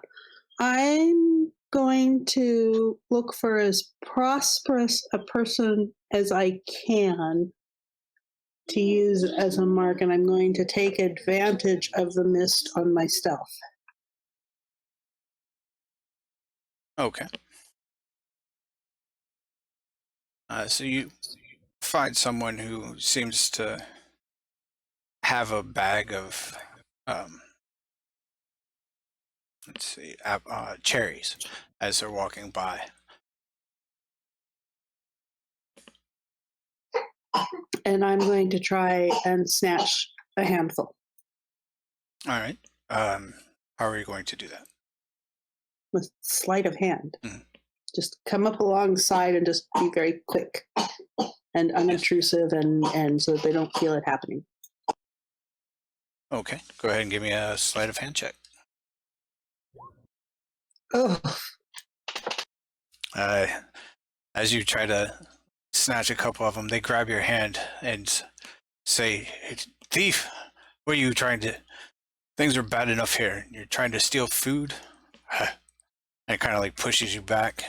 I'm going to look for as prosperous a person as I can to use as a mark, and I'm going to take advantage of the mist on my stealth. Okay. So you find someone who seems to have a bag of let's see, cherries as they're walking by. And I'm going to try and snatch a handful All right. How are you going to do that? with sleight of hand. Mhm. Just come up alongside and just be very quick and unobtrusive, and so that they don't feel it happening. Okay. Go ahead and give me a sleight of hand check. Oh, As you try to snatch a couple of them, they grab your hand and say, "Hey, thief, what are you trying to? Things are bad enough here. You're trying to steal food?" And it kind of like pushes you back.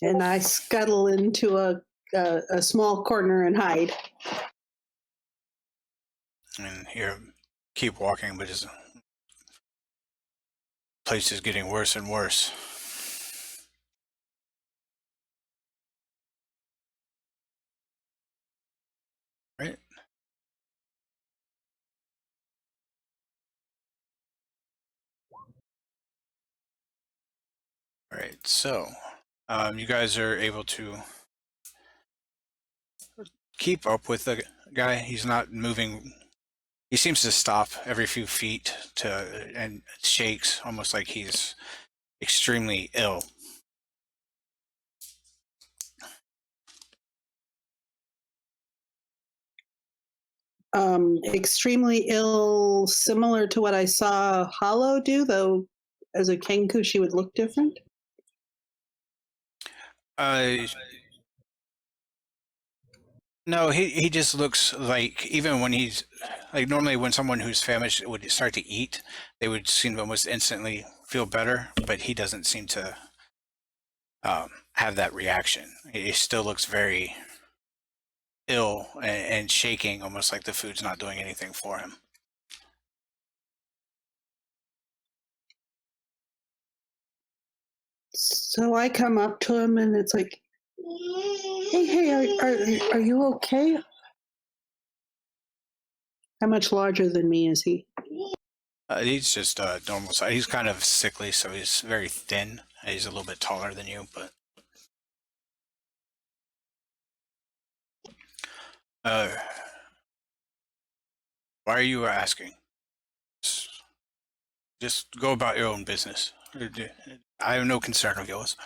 and I scuttle into a small corner and hide. And you keep walking, but the place is getting worse and worse. Right? All right. So, you guys are able to keep up with the guy. He's not moving. He seems to stop every few feet and shakes, almost like he's extremely ill. Extremely ill, similar to what I saw Hollow do, though as a Kenku, she would look different. No, he just looks like, even when he's like, normally when someone who's famished would start to eat, they would seem to almost instantly feel better, but he doesn't seem to have that reaction. He still looks very ill and shaking, almost like the food's not doing anything for him. So I come up to him and it's like, hey, are you okay? How much larger than me is he? He's just normal size. He's kind of sickly, so he's very thin. He's a little bit taller than you, but why are you asking? Just go about your own business. I have no concern of yours.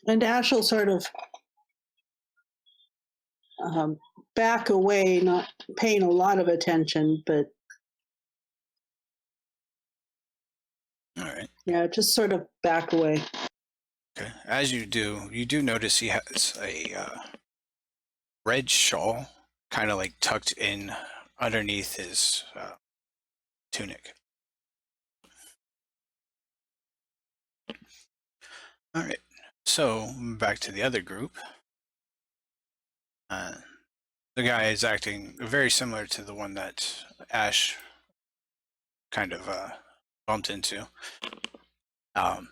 And Ash will sort of back away, not paying a lot of attention, but All right. yeah, just sort of back away. Okay. As you do notice he has a red shawl, kind of like tucked in underneath his tunic. All right. So back to the other group. The guy is acting very similar to the one that Ash kind of bumped into.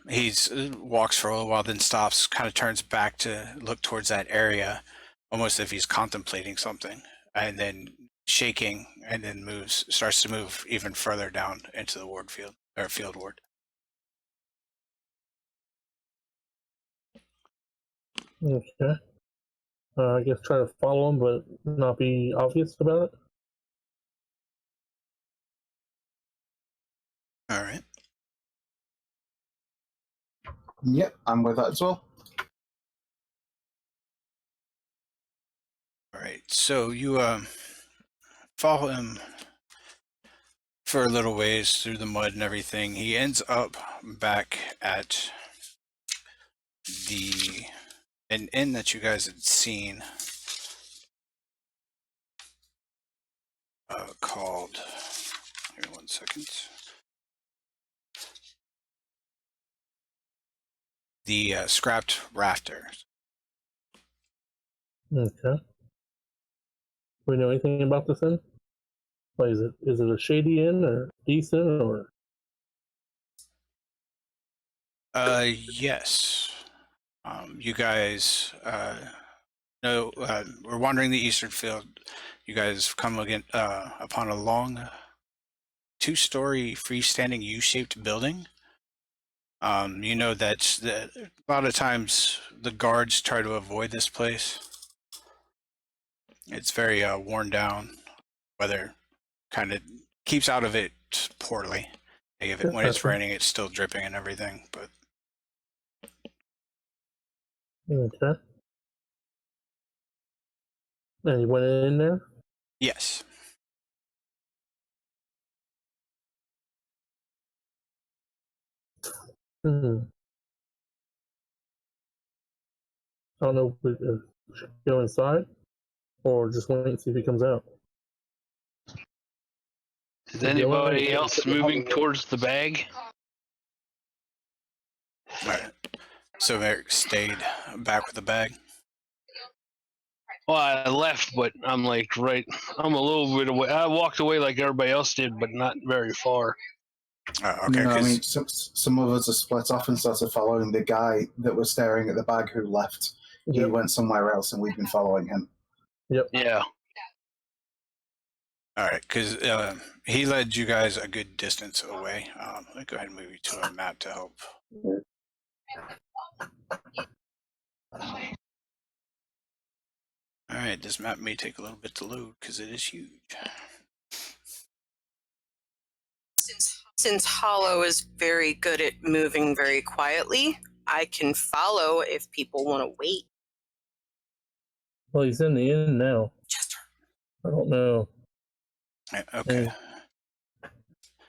He's walks for a little while, then stops, kind of turns back to look towards that area, almost as if he's contemplating something, and then shaking, and then starts to move even further down into the ward field or field ward. Okay. I guess try to follow him, but not be obvious about it. All right. Yep, I'm with that as well. All right. So you follow him for a little ways through the mud and everything. He ends up back at an inn that you guys had seen, called, here, 1 second. The Scrapped Rafters. Okay. We know anything about this inn? Like, is it a shady inn or decent or? Yes. You guys know we're wandering the eastern field. You guys come again upon a long, two-story freestanding U-shaped building. You know that a lot of times the guards try to avoid this place. It's very worn down. Weather kind of keeps out of it poorly. When it's raining, it's still dripping and everything. But Okay. And you went in there? yes. I don't know if we should go inside or just wait and see if he comes out. Is anybody else moving towards the bag? All right. So Eric stayed back with the bag. Well, I left, but I'm like I'm a little bit away. I walked away like everybody else did, but not very far. Okay. No, I mean, some of us are split off and started following the guy that was staring at the bag who left. He went somewhere else, and we've been following him. Yep. Yeah. All right, because he led you guys a good distance away. Let me go ahead and move you to a map to help. All right, this map may take a little bit to load because it is huge. Since Hollow is very good at moving very quietly, I can follow if people want to wait. Well, he's in the inn now. I don't know. Okay.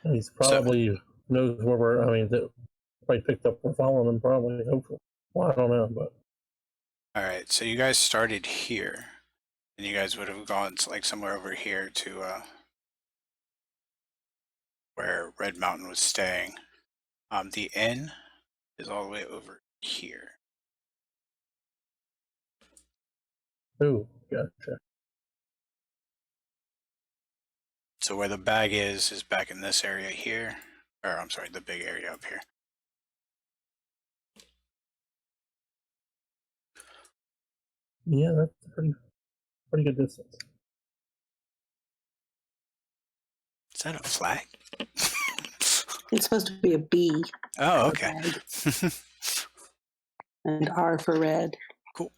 He's probably knows where we're. I mean, probably picked up. We're following him. Probably. Hopefully. Well, I don't know, but. All right, so you guys started here, and you guys would have gone to, like somewhere over here to where Red Mountain was staying. The inn is all the way over here. Oh, gotcha. So where the bag is back in this area here. Or I'm sorry, the big area up here. Yeah, that's a pretty good distance. Is that a flag? It's supposed to be a B. Oh, okay. And R for red. Cool.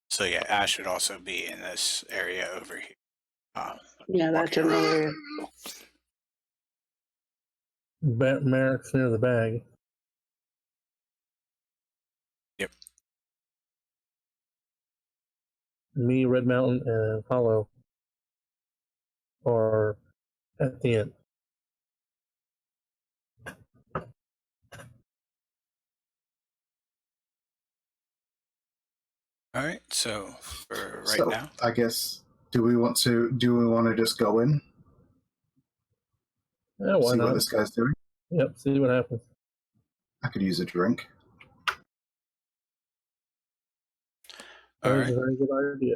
So yeah, Ash would also be in this area over here. Yeah, that general area. Merrick's near the bag. Yep. Me, Red Mountain, and Hollow are at the end. All right. So for right So, now, I guess do we want to just go in? Yeah, why See not? what this guy's doing. Yep. See what happens. I could use a drink. all That right. is a very good idea.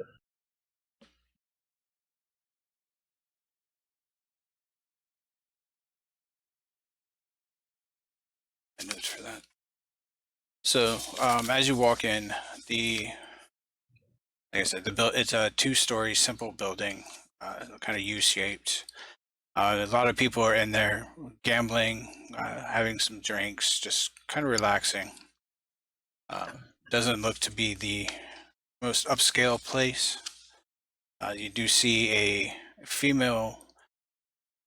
Notes for that. So as you walk in, like I said, it's a two-story simple building, kind of U-shaped. A lot of people are in there gambling, having some drinks, just kind of relaxing. Doesn't look to be the most upscale place. You do see a female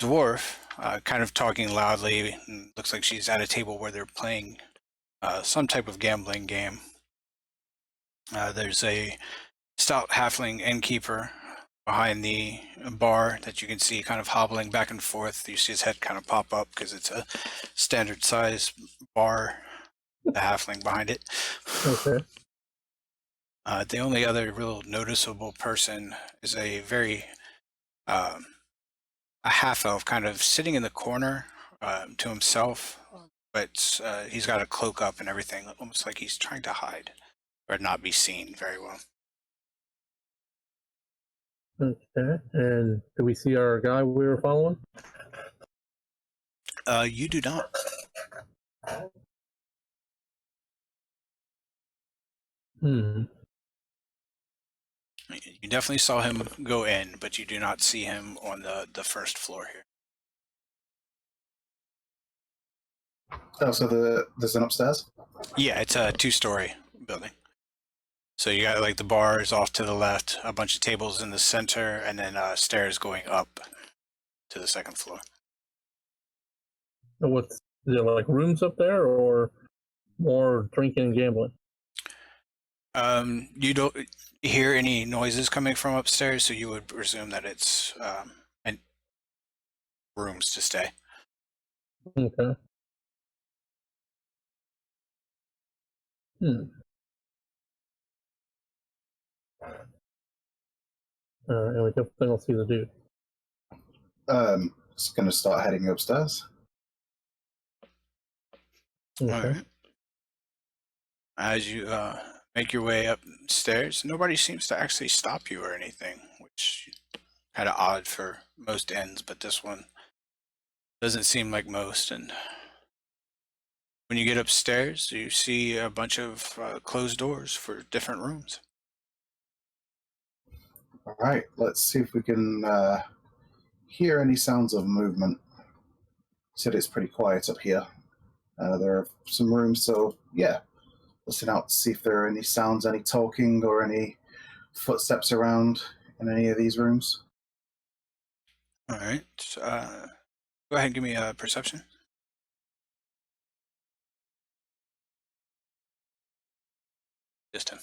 dwarf kind of talking loudly. And looks like she's at a table where they're playing some type of gambling game. There's a stout halfling innkeeper behind the bar that you can see kind of hobbling back and forth. You see his head kind of pop up because it's a standard size bar, the halfling behind it. Okay. The only other real noticeable person is a very a half elf kind of sitting in the corner to himself, but he's got a cloak up and everything, almost like he's trying to hide or not be seen very well. Okay. And do we see our guy we were following? You do not. Hmm. You definitely saw him go in, but you do not see him on the first floor here. Oh, so there's an upstairs? Yeah, it's a 2-story building. So you got like the bars off to the left, a bunch of tables in the center, and then stairs going up to the second floor. What's, is there like rooms up there or more drinking and gambling? You don't hear any noises coming from upstairs, so you would presume that it's and rooms to stay. Okay. Hmm. And we definitely don't see the dude. Just gonna start heading upstairs. Okay. All right. As you make your way upstairs, nobody seems to actually stop you or anything, which kind of odd for most inns, but this one doesn't seem like most. And when you get upstairs, you see a bunch of closed doors for different rooms. All right, let's see if we can hear any sounds of movement. Said it's pretty quiet up here. There are some rooms, so yeah, listen out to see if there are any sounds, any talking, or any footsteps around in any of these rooms. All right. Go ahead and give me a perception. Just 10.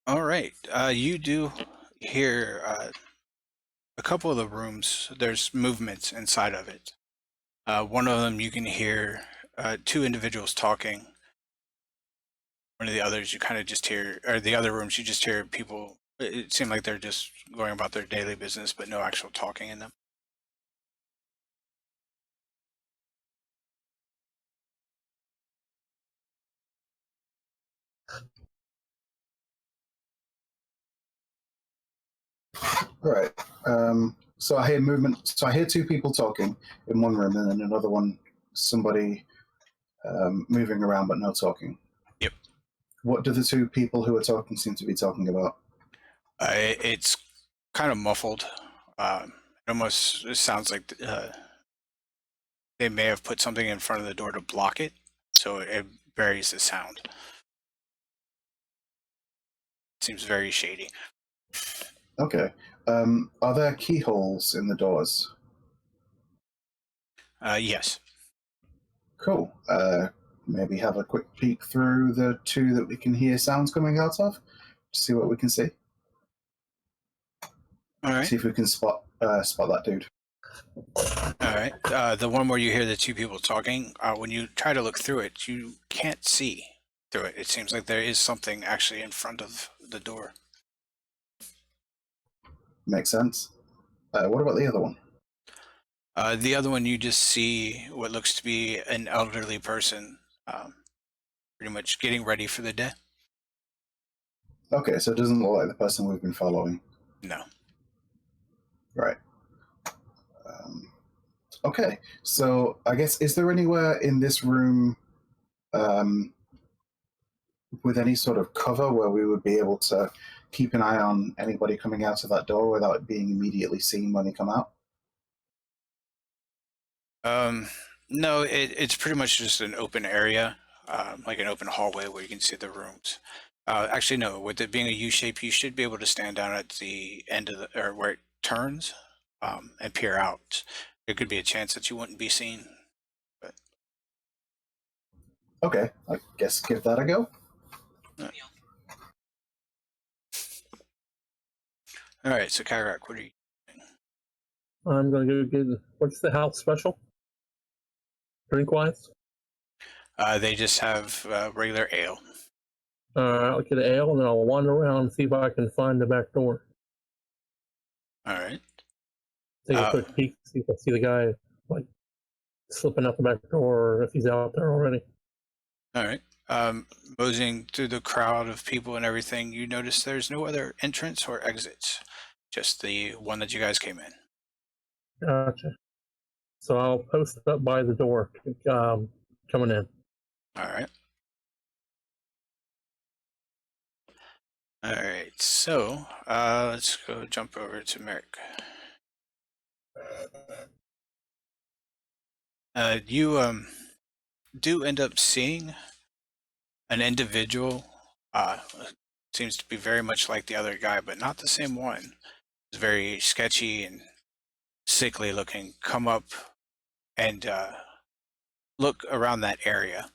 All right. You do hear a couple of the rooms. There's movements inside of it. One of them you can hear 2 individuals talking. One of the others you kind of just hear, or the other rooms you just hear people. It seemed like they're just going about their daily business, but no actual talking in them. Right. So I hear movement. So I hear 2 people talking in one room, and then another one, somebody moving around but no talking. Yep. What do the 2 people who are talking seem to be talking about? It's kind of muffled. It almost sounds like they may have put something in front of the door to block it, so it varies the sound. Seems very shady. Okay. Are there keyholes in the doors? Yes. Cool. Maybe have a quick peek through the 2 that we can hear sounds coming out of. See what we can see. All right. See if we can spot that dude. All right. The one where you hear the 2 people talking, when you try to look through it, you can't see through it. It seems like there is something actually in front of the door. Makes sense. What about the other one? The other one, you just see what looks to be an elderly person, pretty much getting ready for the day. Okay, so it doesn't look like the person we've been following. No. Right. Okay, so I guess, is there anywhere in this room with any sort of cover where we would be able to keep an eye on anybody coming out of that door without it being immediately seen when they come out? No, it's pretty much just an open area, like an open hallway where you can see the rooms. Actually, no, with it being a U shape, you should be able to stand down at the end of or where it turns, and peer out. There could be a chance that you wouldn't be seen. But Okay, I guess give that a go. all right, so Kyrak, what are you? I'm going to go get, what's the house special? Drink wise? They just have regular ale. I'll get an ale and then I'll wander around and see if I can find the back door. All right. Take a quick peek, see if I see the guy like slipping out the back door or if he's out there already. All right. Moseying through the crowd of people and everything, you notice there's no other entrance or exits, just the one that you guys came in. Gotcha. So I'll post up by the door coming in. All right. All right. So let's go jump over to Merrick. You do end up seeing an individual. Seems to be very much like the other guy, but not the same one. It's very sketchy and sickly looking. Come up and look around that area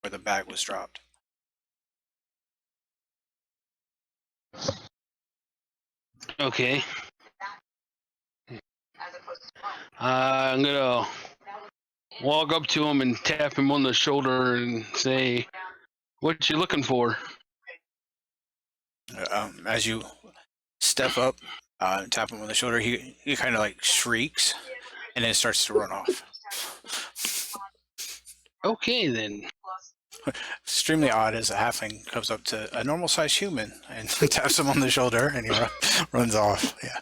where the bag was dropped. Okay. I'm gonna walk up to him and tap him on the shoulder and say, "What you looking for?" As you step up, tap him on the shoulder, he kind of like shrieks and then starts to run off. Okay, then. Extremely odd as a halfling comes up to a normal sized human and taps him on the shoulder and he runs off. Yeah.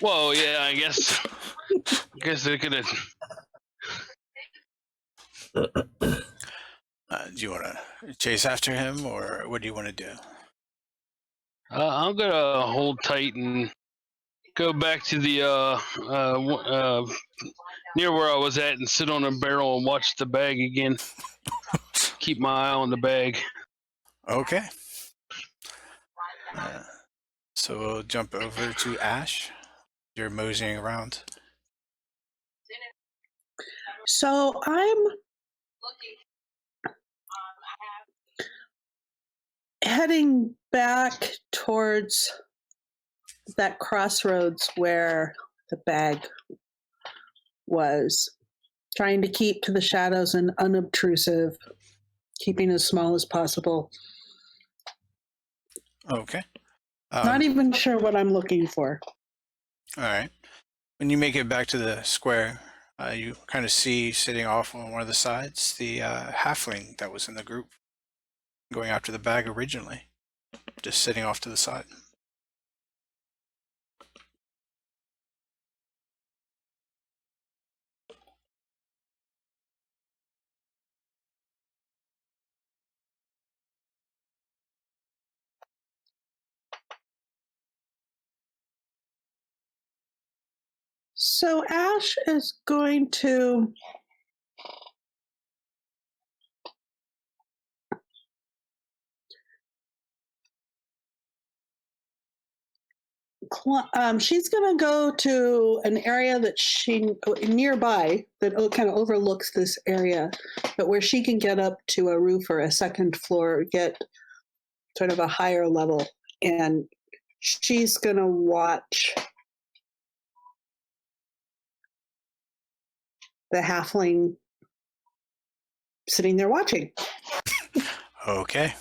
Well, yeah, I guess they could have. Do you want to chase after him or what do you want to do? I'm gonna hold tight and go back to the near where I was at and sit on a barrel and watch the bag again. Keep my eye on the bag. Okay. So we'll jump over to Ash. You're moseying around. So I'm heading back towards that crossroads where the bag was, trying to keep to the shadows and unobtrusive, keeping as small as possible. Okay. Not even sure what I'm looking for. All right. When you make it back to the square, you kind of see sitting off on one of the sides the halfling that was in the group going after the bag originally, just sitting off to the side. So Ash is going to she's going to go to an area that she nearby that kind of overlooks this area, but where she can get up to a roof or a second floor, get sort of a higher level, and she's going to watch the halfling sitting there watching. Okay.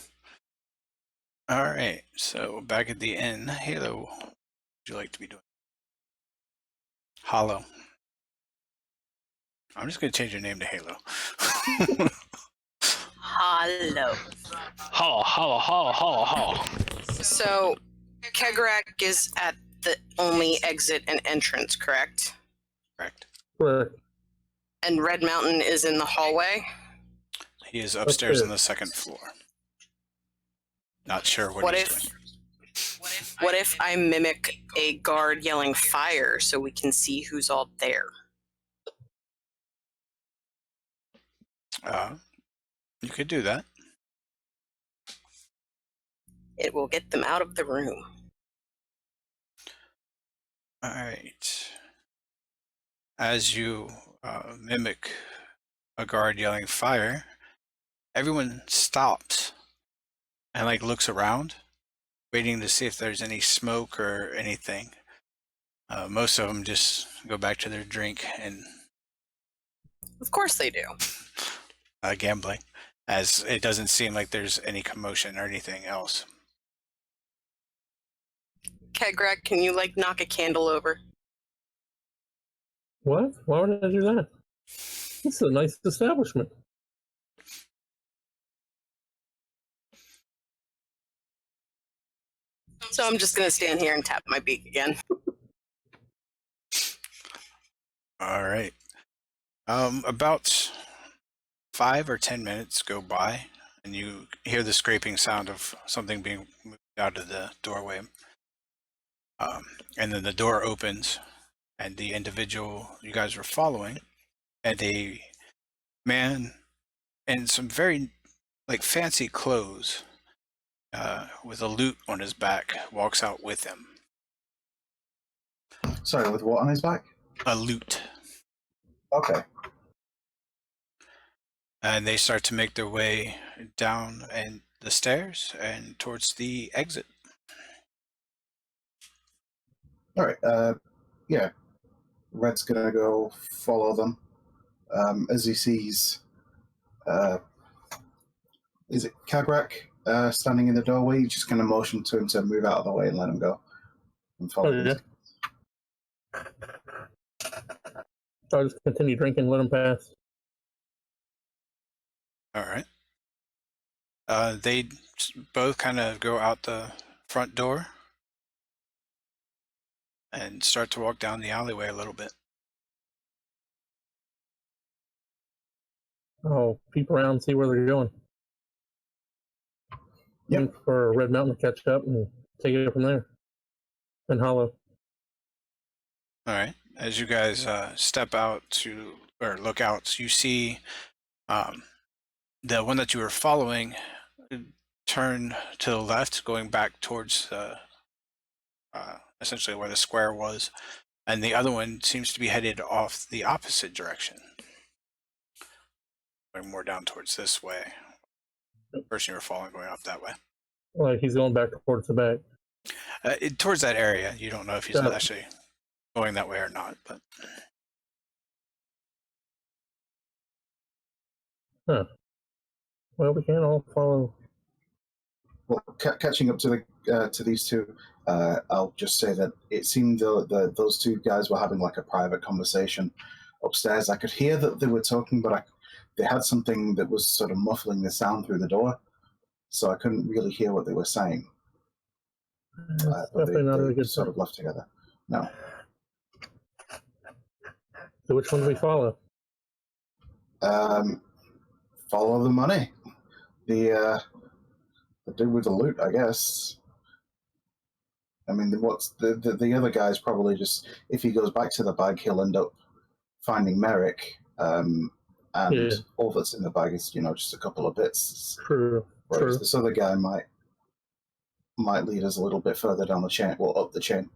All right. So back at the inn, Halo, what would you like to be doing? Hollow. I'm just going to change your name to Halo. Hello. Ha. So, Kegrak is at the only exit and entrance, correct? Correct. Correct. And Red Mountain is in the hallway? He is upstairs on the second floor. Not sure what he's doing. What if I mimic a guard yelling fire so we can see who's all there? You could do that. It will get them out of the room. All right. As you mimic a guard yelling fire, everyone stops and like looks around, waiting to see if there's any smoke or anything. Most of them just go back to their drink and Of course they do. gambling, as it doesn't seem like there's any commotion or anything else. Kegrak, can you knock a candle over? What? Why would I do that? This is a nice establishment. So I'm just going to stand here and tap my beak again. All right. About 5 or 10 minutes go by, and you hear the scraping sound of something being moved out of the doorway. And then the door opens, and the individual you guys were following, and a man in some very fancy clothes, with a lute on his back, walks out with him. Sorry, with what on his back? A lute. Okay. And they start to make their way down and the stairs and towards the exit. All right. Yeah. Red's gonna go follow them. As he sees, is it Kagrak standing in the doorway? He's just gonna motion to him to move out of the way and let him go. And follow him. So I'll just continue drinking, let him pass. All right. They both kind of go out the front door and start to walk down the alleyway a little bit. I'll peep around, see where they're going. Yep. Wait for Red Mountain to catch up and take it from there. And Hollow. All right. As you guys step out or look out, you see the one that you were following turn to the left, going back towards essentially where the square was, and the other one seems to be headed off the opposite direction, going more down towards this way. The person you were following going off that way. Like he's going back towards the back. Towards that area. You don't know if he's actually going that way or not, but. Huh. Well, we can't all follow. Well, catching up to these two, I'll just say that it seemed those two guys were having like a private conversation upstairs. I could hear that they were talking, but they had something that was sort of muffling the sound through the door, so I couldn't really hear what they were saying. Definitely not a good sort of left together. No. So which one do we follow? Follow the money. The dude with the loot, I guess. I mean, what's the other guy's probably just, if he goes back to the bag, he'll end up finding Merrick, and all that's in the bag is, just a couple of bits. True. Whereas this other guy might lead us a little bit further down the chain, well, up the chain.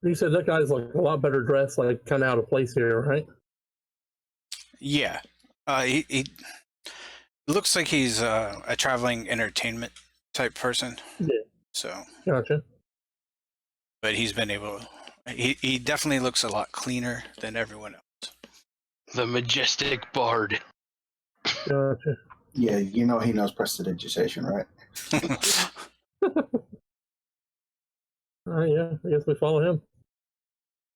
You said that guy's like a lot better dressed, like kind of out of place here, right? Yeah. He looks like he's a traveling entertainment type person. Yeah. So. Gotcha. But he's been able. He definitely looks a lot cleaner than everyone else. The majestic bard. Gotcha. Yeah, he knows prestidigitation, right? Yeah, I guess we follow him.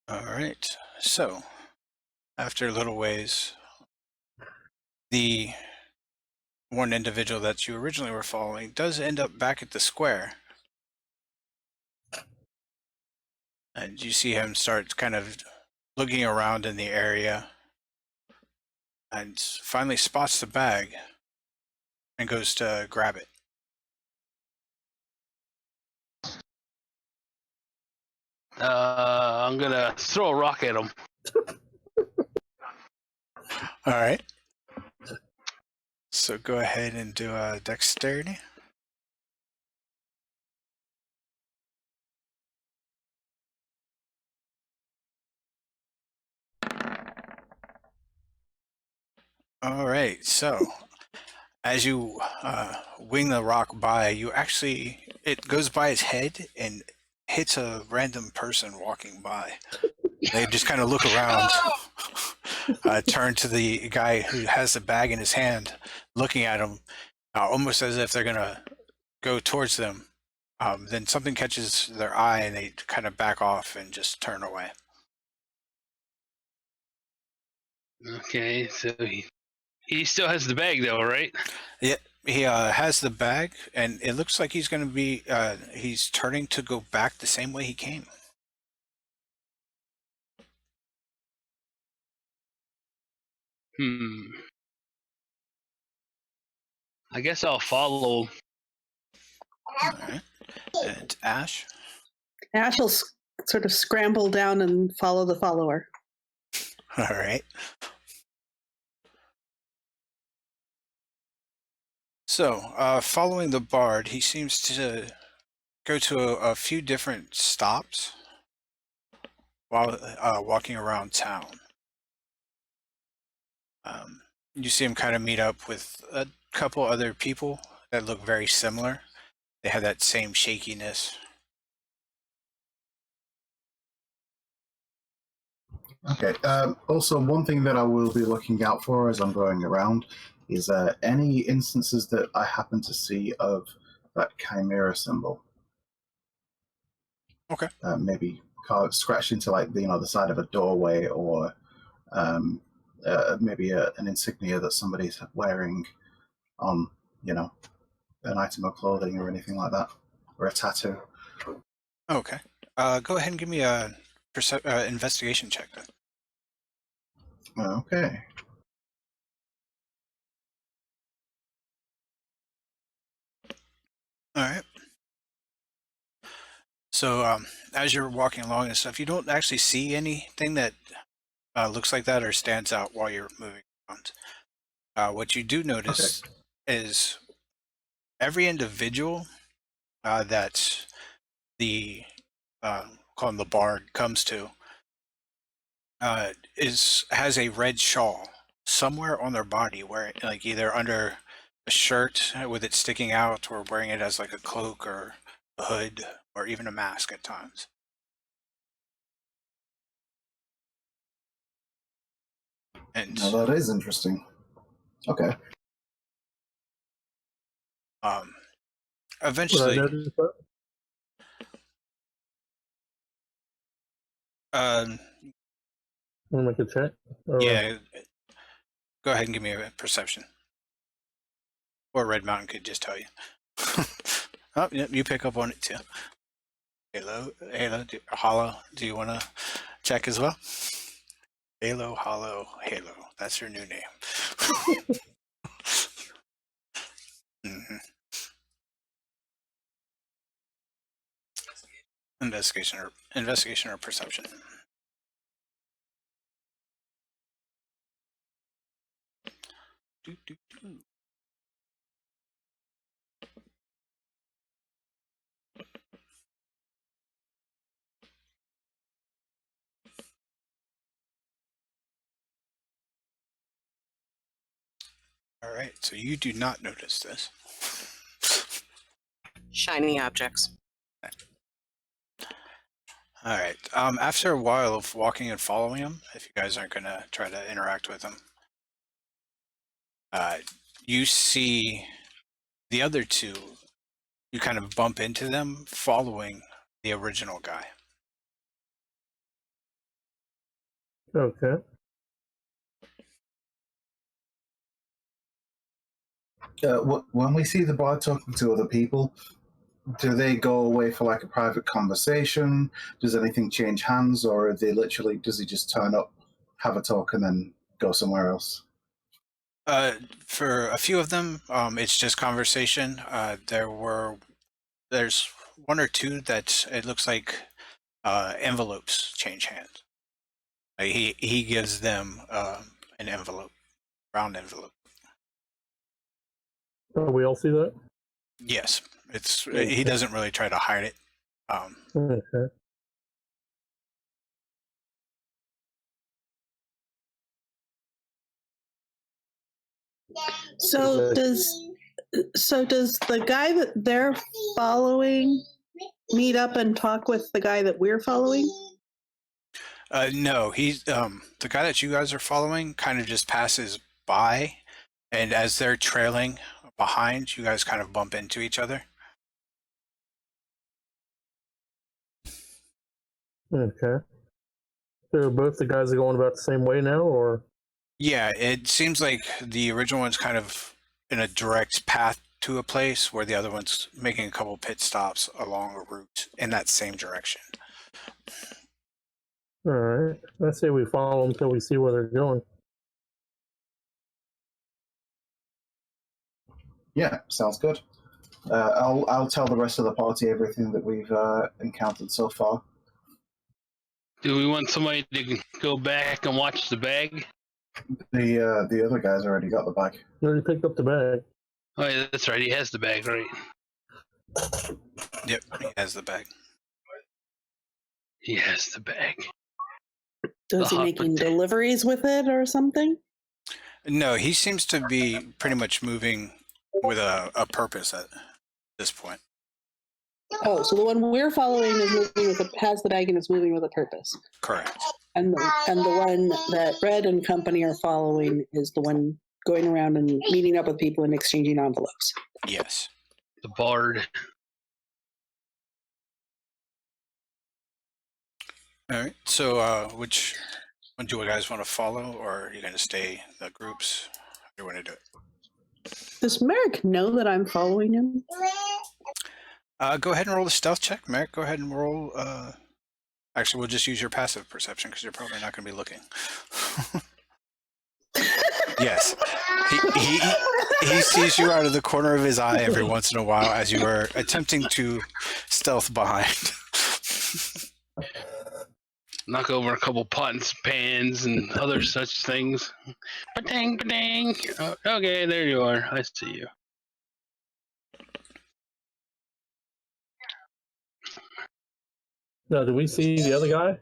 All right. So, after a little ways, the one individual that you originally were following does end up back at the square. And you see him start kind of looking around in the area and finally spots the bag and goes to grab it. I'm gonna throw a rock at him. All right. So go ahead and do a dexterity. All right. So as you wing the rock by, it goes by his head and hits a random person walking by. They just kind of look around, turn to the guy who has the bag in his hand, looking at him, almost as if they're going to go towards them. Then something catches their eye and they kind of back off and just turn away. Okay, so he still has the bag though, right? Yeah, he has the bag, and it looks like he's going to be. He's turning to go back the same way he came. I guess I'll follow. All right. And Ash. Ash will sort of scramble down and follow the follower. All right. So, following the bard, he seems to go to a few different stops while walking around town. You see him kind of meet up with a couple other people that look very similar. They have that same shakiness. Okay. Also, one thing that I will be looking out for as I'm going around is any instances that I happen to see of that chimera symbol. Okay. Maybe scratched into like the side of a doorway, or maybe an insignia that somebody's wearing on an item of clothing or anything like that, or a tattoo. Okay. Go ahead and give me a investigation check then. Okay. All right. So as you're walking along and stuff, you don't actually see anything that looks like that or stands out while you're moving around. What you do notice is every individual that the call him the bard comes to has a red shawl somewhere on their body, where like either under a shirt with it sticking out, or wearing it as like a cloak or a hood or even a mask at times. And Now that is interesting. Okay. Eventually, Would I notice that? Want to make a check? Or... yeah, go ahead and give me a perception. Or Red Mountain could just tell you. Oh, yep, you pick up on it too. Halo, Hollow, do you want to check as well? Halo, Hollow, Halo. That's your new name. Mm-hmm. Investigation or perception. All right, so you do not notice this. Shiny objects. All right. After a while of walking and following him, if you guys aren't going to try to interact with him, you see the other two. You kind of bump into them following the original guy. Okay. When we see the bard talking to other people, do they go away for like a private conversation? Does anything change hands, or does he just turn up, have a talk, and then go somewhere else? For a few of them, it's just conversation. There's one or two that it looks like envelopes change hands. He gives them an envelope, round envelope. Oh, we all see that? Yes, he doesn't really try to hide it. Okay. So does the guy that they're following meet up and talk with the guy that we're following? No, he's the guy that you guys are following kind of just passes by, and as they're trailing behind, you guys kind of bump into each other. Okay. So both the guys are going about the same way now, or? Yeah, it seems like the original one's kind of in a direct path to a place where the other one's making a couple pit stops along a route in that same direction. All right. Let's say we follow them until we see where they're going. Yeah, sounds good. I'll tell the rest of the party everything that we've encountered so far. Do we want somebody to go back and watch the bag? The other guys already got the bag. You already picked up the bag. Oh, yeah, that's right. He has the bag, right? Yep, he has the bag. He has the bag. Is he hot making potato. deliveries with it or something? No, he seems to be pretty much moving with a purpose at this point. Oh, so the one we're following is moving with has the bag and is moving with a purpose. Correct. And the one that Red and company are following is the one going around and meeting up with people and exchanging envelopes. Yes. The bard. All right. So, which one do you guys want to follow, or are you going to stay the groups? How do you want to do it? Does Merrick know that I'm following him? Go ahead and roll a stealth check, Merrick. Go ahead and roll. Actually, we'll just use your passive perception because you're probably not going to be looking. Yes, he sees you out of the corner of his eye every once in a while as you are attempting to stealth behind. Knock over a couple pots, pans, and other such things. Ba-dang, ba-dang. Oh, okay, there you are. I see you. Now, do we see the other guy?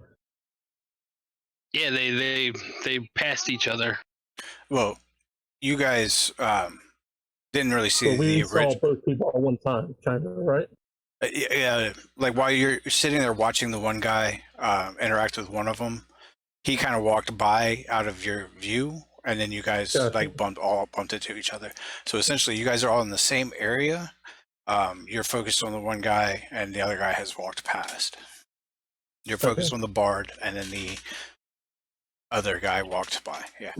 Yeah, they passed each other. Well, you guys didn't really see So we the saw original. both people at one time, kind of, right? Yeah, like while you're sitting there watching the one guy interact with one of them, he kind of walked by out of your view, and then you guys Gotcha. like bumped into each other. So essentially, you guys are all in the same area. You're focused on the one guy, and the other guy has walked past. You're focused on the bard, and then the other guy walked by. Yeah.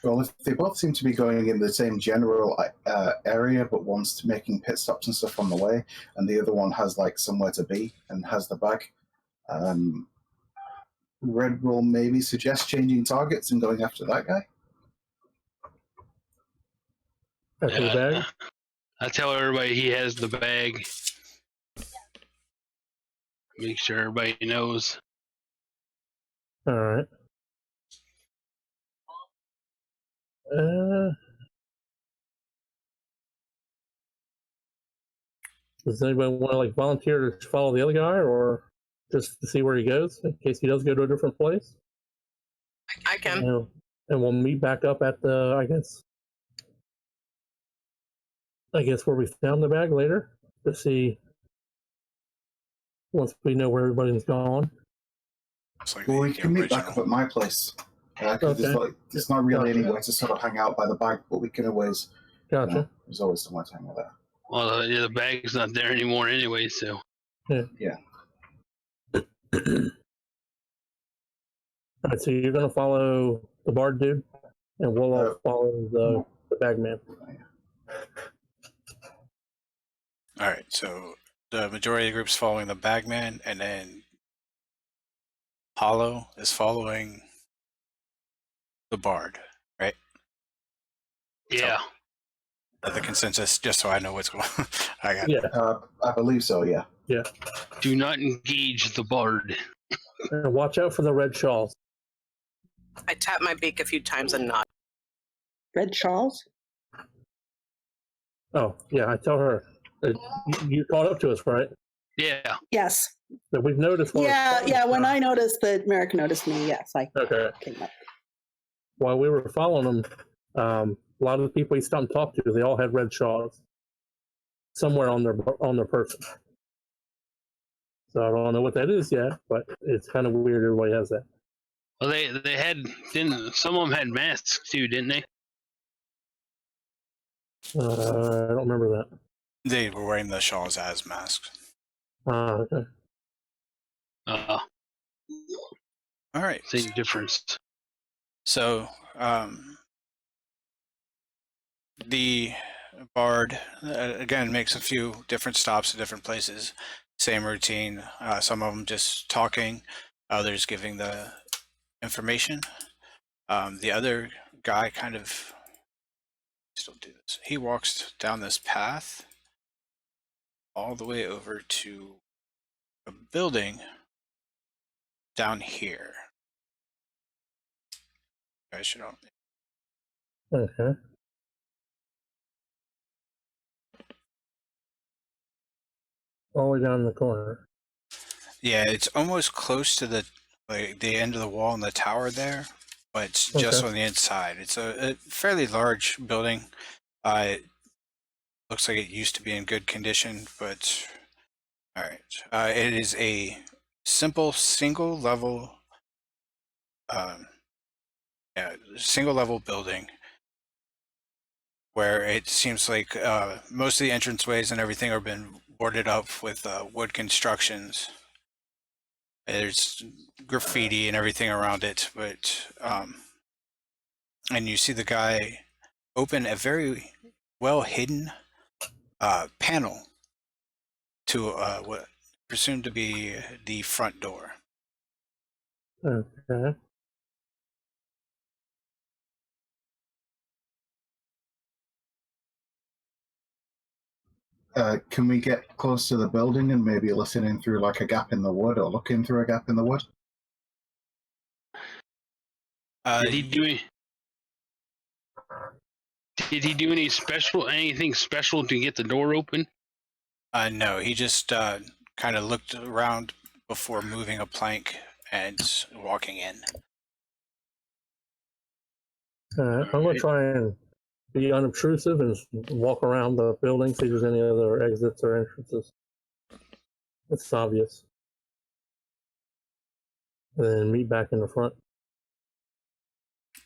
Well, if they both seem to be going in the same general area, but one's making pit stops and stuff on the way, and the other one has like somewhere to be and has the bag, Red will maybe suggest changing targets and going after that guy. After the bag? I tell everybody he has the bag. Make sure everybody knows. All right. Does anybody want to like volunteer to follow the other guy, or just to see where he goes in case he does go to a different place? I can. And we'll meet back up at the, I guess where we found the bag later to see once we know where everybody's gone. It's like Well, the we can meet back original. up at my place. Okay. There's not really anywhere to sort of hang out by the bag, but we can always. Gotcha. There's always somewhere to hang out there. Well, the bag's not there anymore anyway, so. Yeah. All right, so you're gonna follow the bard dude, and we'll all follow the bag man. All right, so the majority of the group's following the bagman, and then Hollow is following the bard, right? Yeah. So, the consensus, just so I know what's going on. I got it. Yeah. I believe so. Yeah. Do not engage the bard. And watch out for the red shawls. I tap my beak a few times and nod. Red shawls? Oh, yeah, I tell her. You caught up to us, right? Yeah. Yes. That we've noticed. Yeah. When I noticed that Merrick noticed me, yes, I Okay. came up. While we were following them, a lot of the people we stopped and talked to, they all had red shawls somewhere on their person. So I don't know what that is yet, but it's kind of weird. Everybody has that. Well, they had, didn't some of them had masks too, didn't they? I don't remember that. They were wearing the shawls as masks. Okay. All right. Same difference. So The bard again makes a few different stops at different places. Same routine. Some of them just talking, others giving the information. The other guy kind of still do this. He walks down this path all the way over to a building down here. You guys should all. Okay. All the way down in the corner. Yeah, it's almost close to the end of the wall in the tower there, but it's just Okay. on the inside. It's a fairly large building. It looks like it used to be in good condition, but all right. It is a simple single level, single level building where it seems like most of the entranceways and everything are been boarded up with wood constructions. There's graffiti and everything around it, but and you see the guy open a very well hidden panel to what presumed to be the front door. Okay. Can we get close to the building and maybe listen in through like a gap in the wood or look in through a gap in the wood? Did he do anything special to get the door open? No, he just kind of looked around before moving a plank and walking in. I'm going to try and be unobtrusive and walk around the building, see if there's any other exits or entrances. It's obvious. And then meet back in the front.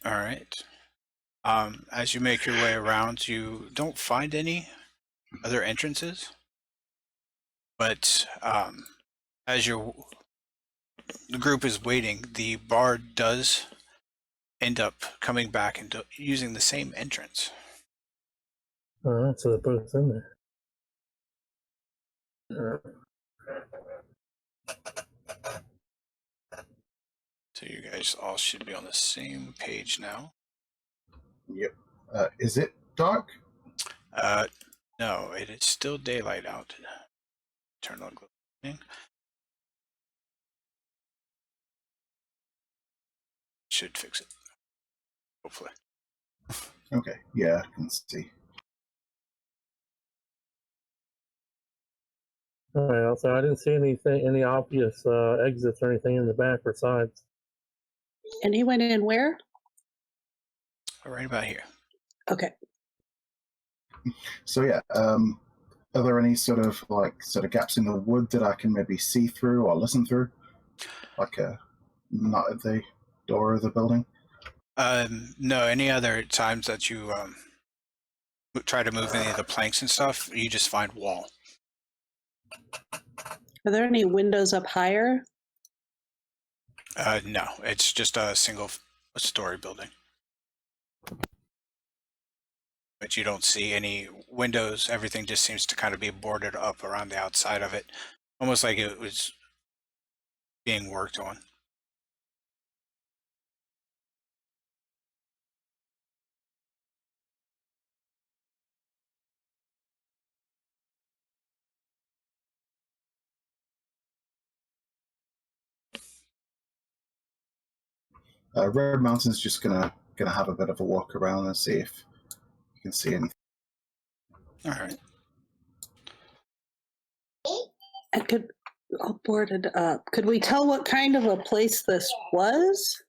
All right. As you make your way around, you don't find any other entrances, but as the group is waiting, the bard does end up coming back and using the same entrance. All right, so they're both in there. So you guys all should be on the same page now. Yep. Is it dark? No, it is still daylight out. Turn on glow. Should fix it. Hopefully. Okay. Yeah, I can see. All right, also, I didn't see any obvious exits or anything in the back or sides. And he went in where? Right about here. Okay. So yeah, are there any sort of gaps in the wood that I can maybe see through or listen through, like not at the door of the building? No. Any other times that you try to move any of the planks and stuff, you just find wall. Are there any windows up higher? No, it's just a single story building. But you don't see any windows. Everything just seems to kind of be boarded up around the outside of it, almost like it was being worked on. Red Mountain's just gonna have a bit of a walk around and see if you can see anything. All right. I'll board it up. Could we tell what kind of a place this was?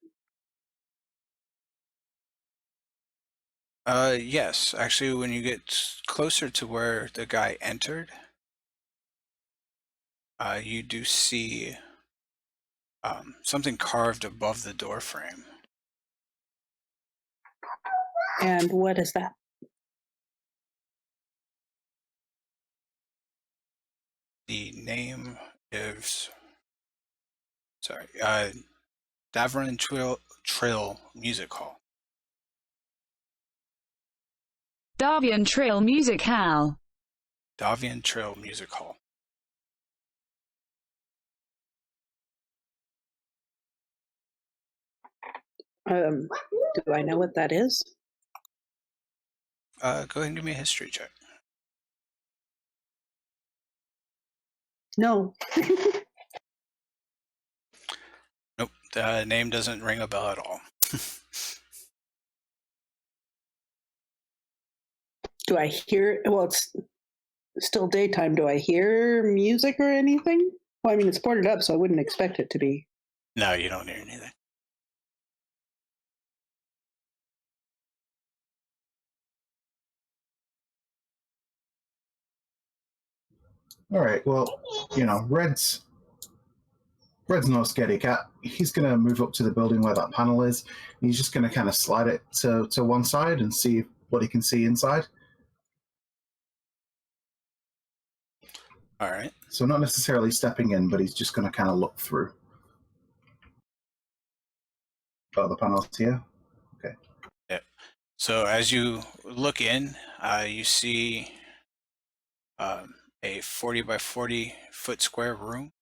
Yes, actually, when you get closer to where the guy entered, you do see something carved above the door frame. And what is that? The name is Davern Trill Music Hall. Davian Trail Music Hall. Davian Trail Music Hall. Do I know what that is? Go ahead and give me a history check. No. Nope, the name doesn't ring a bell at all. Do I hear? Well, it's still daytime. Do I hear music or anything? Well, I mean, it's boarded up, so I wouldn't expect it to be. No, you don't hear anything. All right. Well, Red's no scaredy cat. He's going to move up to the building where that panel is. He's just going to kind of slide it to one side and see what he can see inside. All right. So not necessarily stepping in, but he's just going to kind of look through. Oh, the panel's here. Okay. Yeah. So as you look in, you see a 40 by 40 foot square room.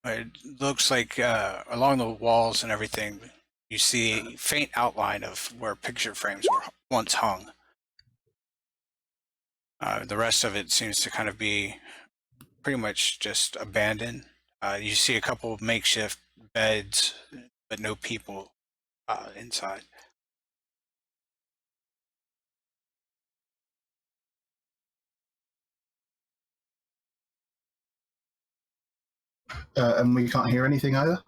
It looks like along the walls and everything, you see a faint outline of where picture frames were once hung. The rest of it seems to kind of be pretty much just abandoned. You see a couple of makeshift beds, but no people inside. And we can't hear anything either?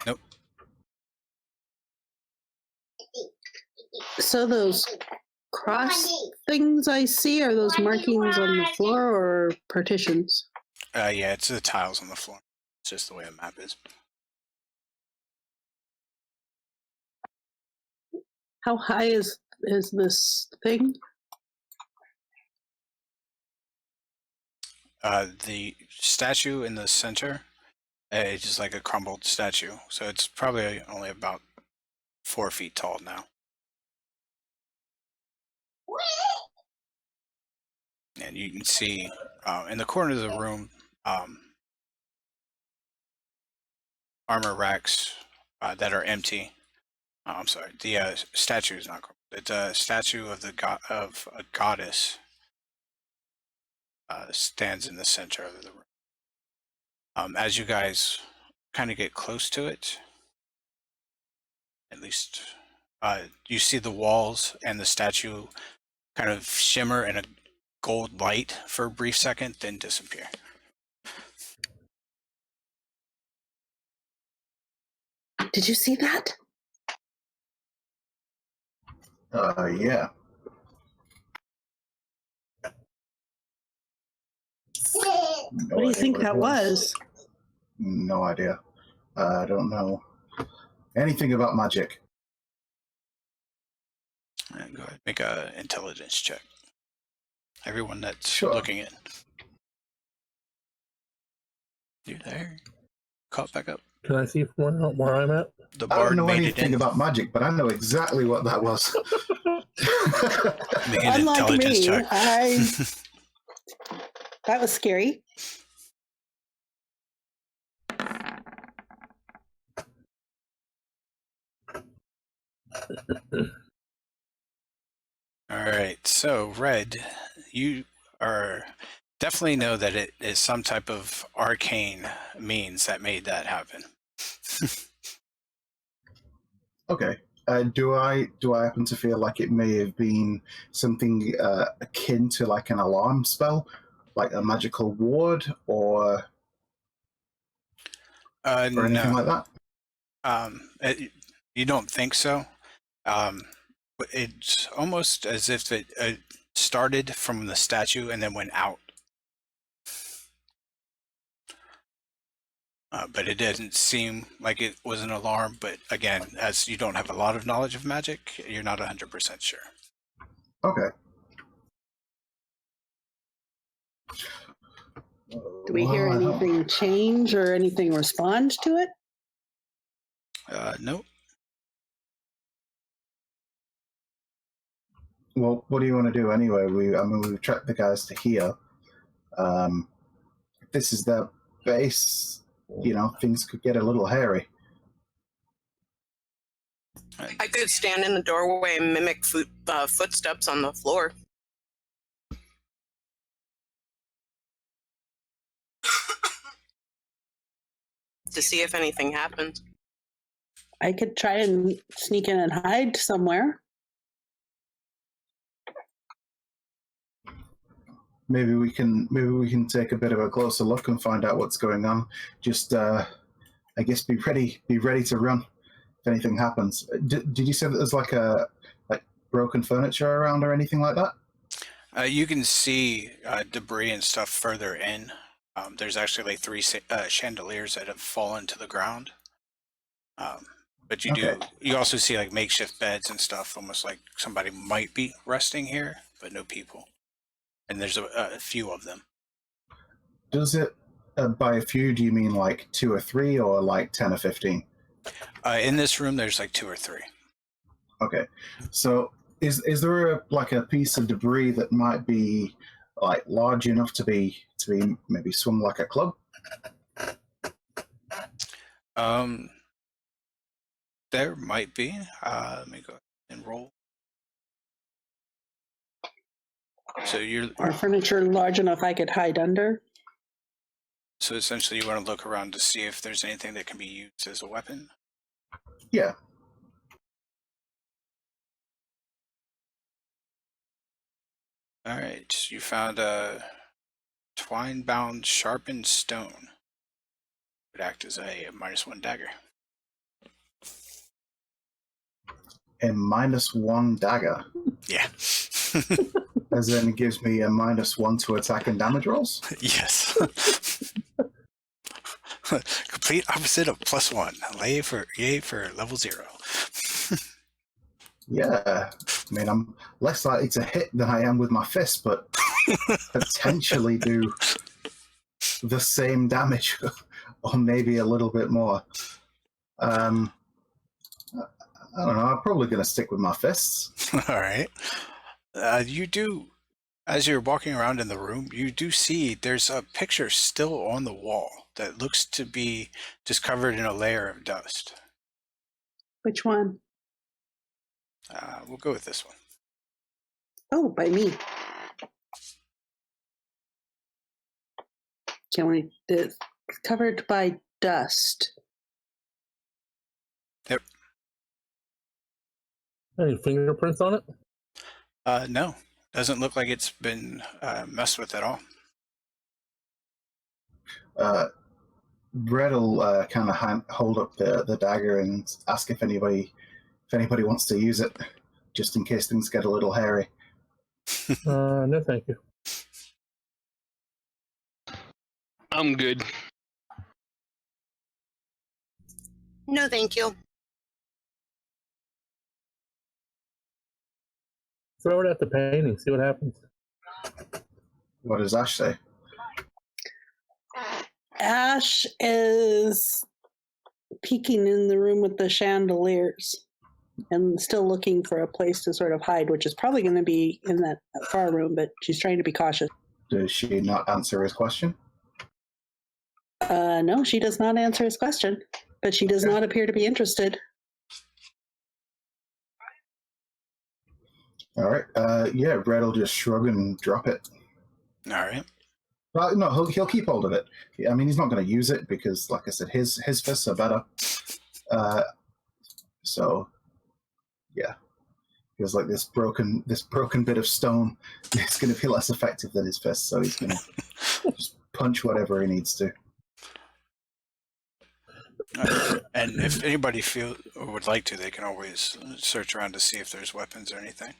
Nope. So those cross things I see, are those markings on the floor or partitions? Yeah, it's the tiles on the floor. It's just the way the map is. How high is this thing? The statue in the center, it's just like a crumbled statue. So it's probably only about 4 feet tall now. And you can see in the corner of the room, armor racks that are empty. I'm sorry, the statue is not crumbled. It's a statue of of a goddess. Stands in the center of the room. As you guys kind of get close to it, at least you see the walls and the statue kind of shimmer in a gold light for a brief second, then disappear. Did you see that? Yeah. What do you think that was? No idea. I don't know anything about magic. And go ahead, make an intelligence check. Everyone that's Sure. looking in. You there? Caught back up. Can I see from where I'm at? The I don't bard know made it anything in. about magic, but I know exactly what that was. Make an Unlike intelligence me, check. that was scary. All right, so Red, you are definitely know that it is some type of arcane means that made that happen. Okay. Do I happen to feel like it may have been something akin to like an alarm spell, like a magical ward, or anything No, like that? you don't think so. It's almost as if it started from the statue and then went out. But it doesn't seem like it was an alarm. But again, as you don't have a lot of knowledge of magic, you're not 100% sure. Okay. Do we hear Well, I don't- anything change or anything respond to it? Nope. Well, what do you want to do anyway? We've tracked the guys to here. If this is their base, things could get a little hairy. I could stand in the doorway and mimic footsteps on the floor. To see if anything happens. I could try and sneak in and hide somewhere. Maybe we can take a bit of a closer look and find out what's going on. Just, I guess, be ready to run if anything happens. Did you say that there's like broken furniture around or anything like that? You can see debris and stuff further in. There's actually like 3 chandeliers that have fallen to the ground. But you also see like makeshift beds and stuff, almost like somebody might be resting here, but no people. And there's a few of them. Does it, by a few, do you mean like 2 or 3 or like 10 or 15? In this room, there's like 2 or 3. Okay. So is there a piece of debris that might be like large enough to be maybe swung like a club? There might be. Let me go and roll. So Or furniture large enough I could hide under? So essentially you want to look around to see if there's anything that can be used as a weapon? Yeah. All right, you found a twine-bound sharpened stone. Would act as a -1 dagger. A -1 dagger? Yeah. As in it gives me a -1 to attack and damage rolls? Yes. Complete opposite of +1. Yay for level 0. Yeah. I mean, I'm less likely to hit than I am with my fist, but potentially do the same damage or maybe a little bit more. I don't know. I'm probably going to stick with my fists. All right. You do, as you're walking around in the room, you do see there's a picture still on the wall that looks to be just covered in a layer of dust. Which one? We'll go with this one. Oh, by me. It's covered by dust. Yep. Any fingerprints on it? No, doesn't look like it's been messed with at all. Brett will kind of hold up the dagger and ask if anybody wants to use it, just in case things get a little hairy. No, thank you. I'm good. No, thank you. Throw it at the painting, see what happens. What does Ash say? Ash is peeking in the room with the chandeliers and still looking for a place to sort of hide, which is probably going to be in that far room, but she's trying to be cautious. Does she not answer his question? No, she does not answer his question, but she does not appear to be interested. All right. Yeah, Brett will just shrug and drop it. All right. Well, no, he'll keep hold of it. I mean, he's not going to use it because, like I said, his fists are better. So, yeah, feels like this broken bit of stone is going to be less effective than his fist. So he's going to just punch whatever he needs to. And if anybody feel or would like to, they can always search around to see if there's weapons or anything.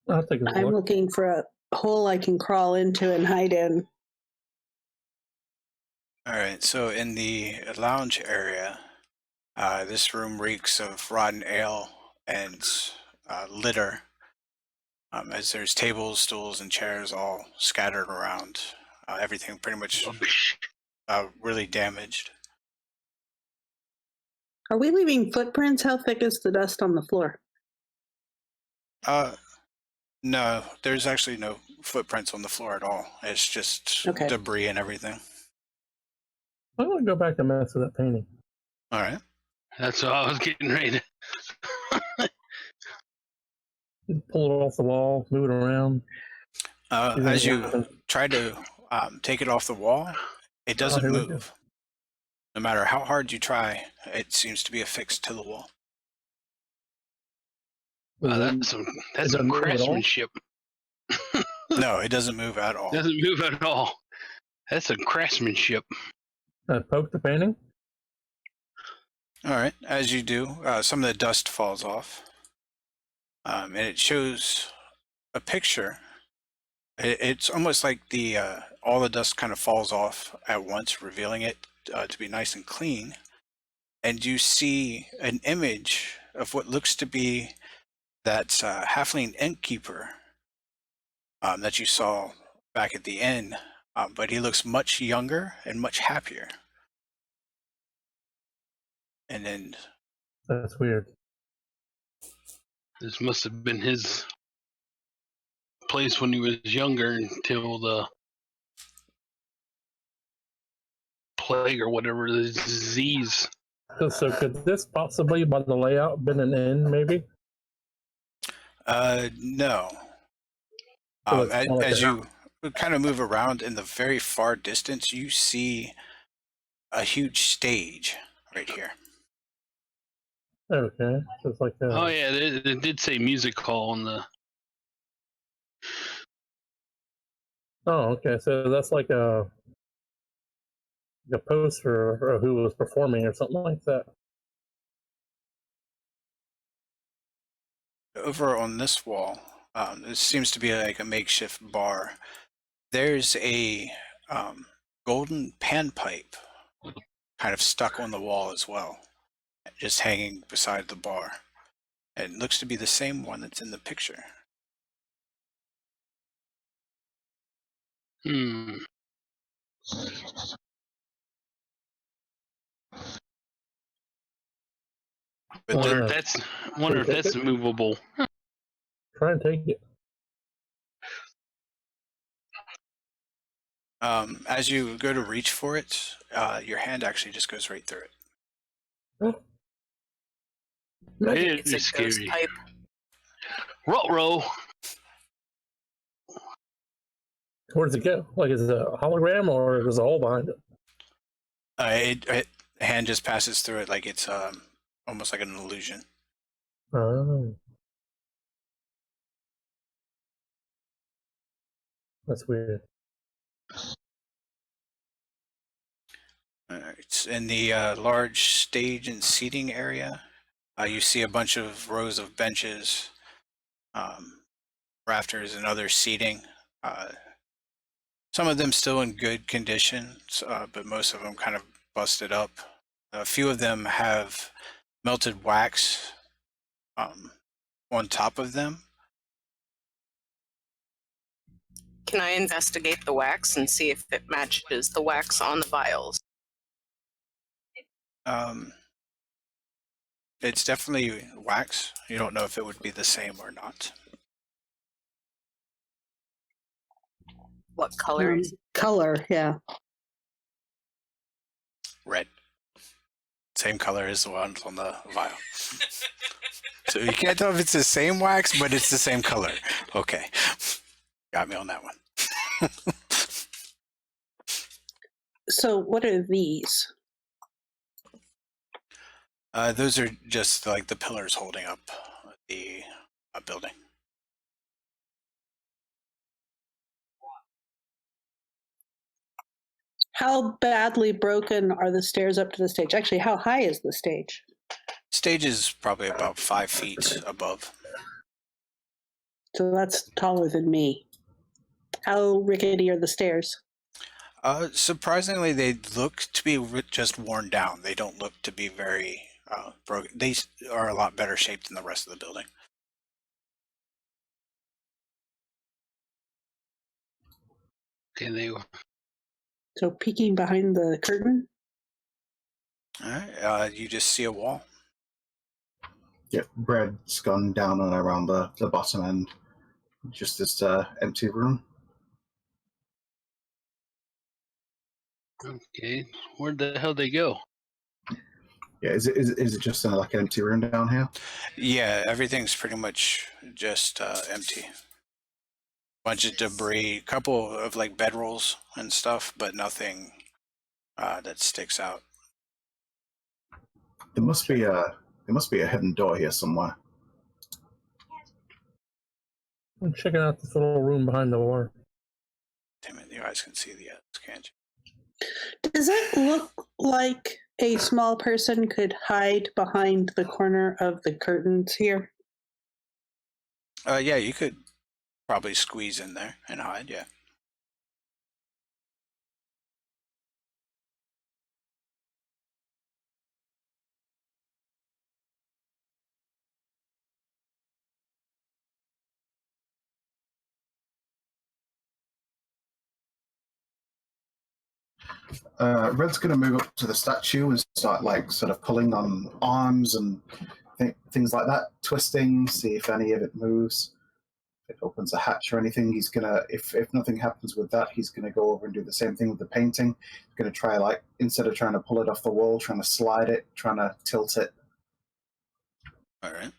I'll take a look. I'm looking for a hole I can crawl into and hide in. All right, so in the lounge area, this room reeks of rotten ale and litter, as there's tables, stools, and chairs all scattered around. Everything pretty much really damaged. Are we leaving footprints? How thick is the dust on the floor? No, there's actually no footprints on the floor at all. It's just Okay. debris and everything. I'm gonna go back and mess with that painting. All right. That's what I was getting ready to. Pull it off the wall, move it around. As you try to take it off the wall, it doesn't here we go. move. No matter how hard you try, it seems to be affixed to the wall. That's some doesn't move at all? craftsmanship. No, it doesn't move at all. Doesn't move at all. That's some craftsmanship. Poke the painting. All right. As you do, some of the dust falls off, and it shows a picture. It's almost like the all the dust kind of falls off at once, revealing it to be nice and clean. And you see an image of what looks to be that halfling innkeeper that you saw back at the inn, but he looks much younger and much happier. And then That's weird. This must have been his place when he was younger until the plague or whatever, the disease. So could this possibly, by the layout, been an inn? Maybe. no. So it's more like As a- you kind of move around in the very far distance, you see a huge stage right here. Okay, so it's like a, Oh yeah, it did say music hall on the. Oh, okay. So that's like a poster of who was performing or something like that. Over on this wall, this seems to be like a makeshift bar. There's a golden panpipe kind of stuck on the wall as well, just hanging beside the bar. It looks to be the same one that's in the picture. Hmm. But Wonder the- if that's movable. Try and take it. as you go to reach for it, your hand actually just goes right through it. It'd It's be a ghost scary. pipe. Ruh-roh. Where does it go? Like, is it a hologram or there's a hole behind it? Hand just passes through it like it's almost like an illusion. Oh, that's weird. It's in the large stage and seating area. You see a bunch of rows of benches, rafters, and other seating. Some of them still in good condition, but most of them kind of busted up. A few of them have melted wax on top of them. Can I investigate the wax and see if it matches the wax on the vials? It's definitely wax. You don't know if it would be the same or not. What color is it? Color, yeah. Red. Same color as the one on the vial. So you can't tell if it's the same wax, but it's the same color. Okay. Got me on that one. So what are these? Those are just like the pillars holding up the building. How badly broken are the stairs up to the stage? Actually, how high is the stage? Stage is probably about 5 feet above. So that's taller than me. How rickety are the stairs? Surprisingly, they look to be just worn down. They don't look to be very broken. They are a lot better shaped than the rest of the building. Okay, they So peeking behind the curtain? All right. You just see a wall. Yeah, bread's gone down and around the bottom end. Just this empty room. Okay, where'd the hell they go? Yeah, is it just like an empty room down here? Yeah, everything's pretty much just empty. Bunch of debris, couple of like bedrolls and stuff, but nothing that sticks out. There must be a hidden door here somewhere. I'm checking out this little room behind the door. Damn it, you guys can see the edge, can't you? Does it look like a small person could hide behind the corner of the curtains here? Yeah, you could probably squeeze in there and hide, yeah. Red's going to move up to the statue and start like sort of pulling on arms and things like that, twisting, see if any of it moves. If it opens a hatch or anything, he's gonna. If nothing happens with that, he's gonna go over and do the same thing with the painting. He's gonna try, like, instead of trying to pull it off the wall, trying to slide it, trying to tilt it. All right.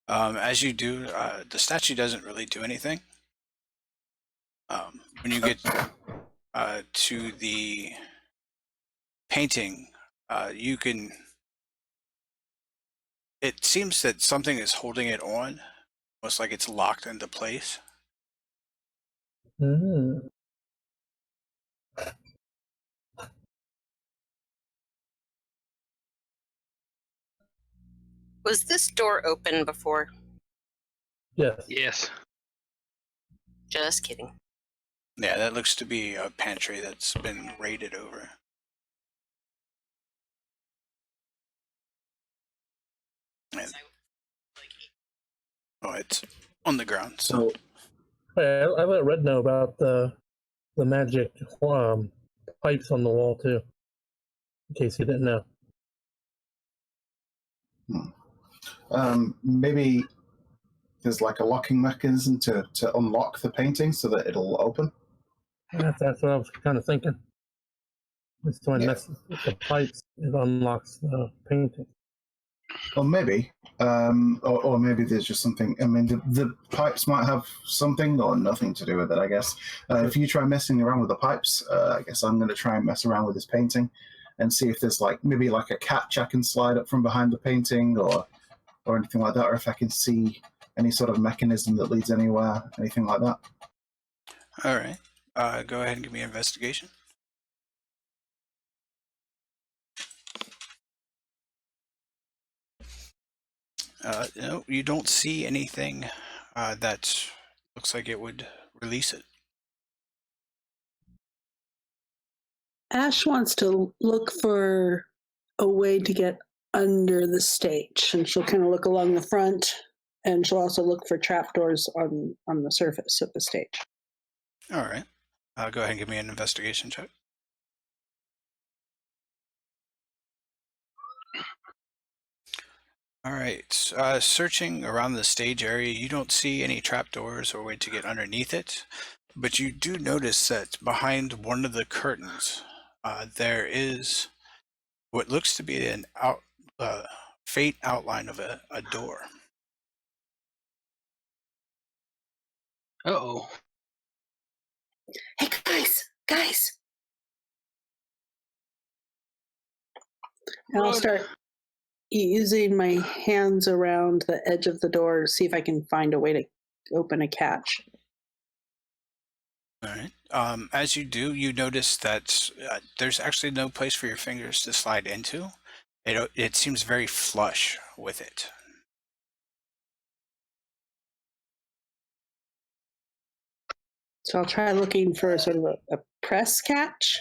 As you do, the statue doesn't really do anything. When you get to the painting, you can. It seems that something is holding it on, almost like it's locked into place. Mm. Was this door open before? Yes. Yes. Just kidding. Yeah, that looks to be a pantry that's been raided over. And, oh, it's on the ground. So Hey, I let Red know about the magic pipes on the wall too, in case he didn't know. maybe there's like a locking mechanism to unlock the painting so that it'll open. That's what I was kind of thinking. It's when Yeah. messes with the pipes, it unlocks the painting. Or maybe, or maybe there's just something. I mean, the pipes might have something or nothing to do with it, I guess. If you try messing around with the pipes, I guess I'm going to try and mess around with this painting and see if there's maybe a catch I can slide up from behind the painting or anything like that, or if I can see any sort of mechanism that leads anywhere, anything like that. All right. Go ahead and give me an investigation. No, you don't see anything that looks like it would release it. Ash wants to look for a way to get under the stage, and she'll kind of look along the front, and she'll also look for trapdoors on the surface of the stage. All right. Go ahead and give me an investigation check. All right. Searching around the stage area, you don't see any trapdoors or way to get underneath it, but you do notice that behind one of the curtains, there is what looks to be an faint outline of a door. Uh-oh. Hey, guys! And I'll Run. start using my hands around the edge of the door to see if I can find a way to open a catch. All right. As you do, you notice that there's actually no place for your fingers to slide into. It seems very flush with it. So I'll try looking for sort of a press catch.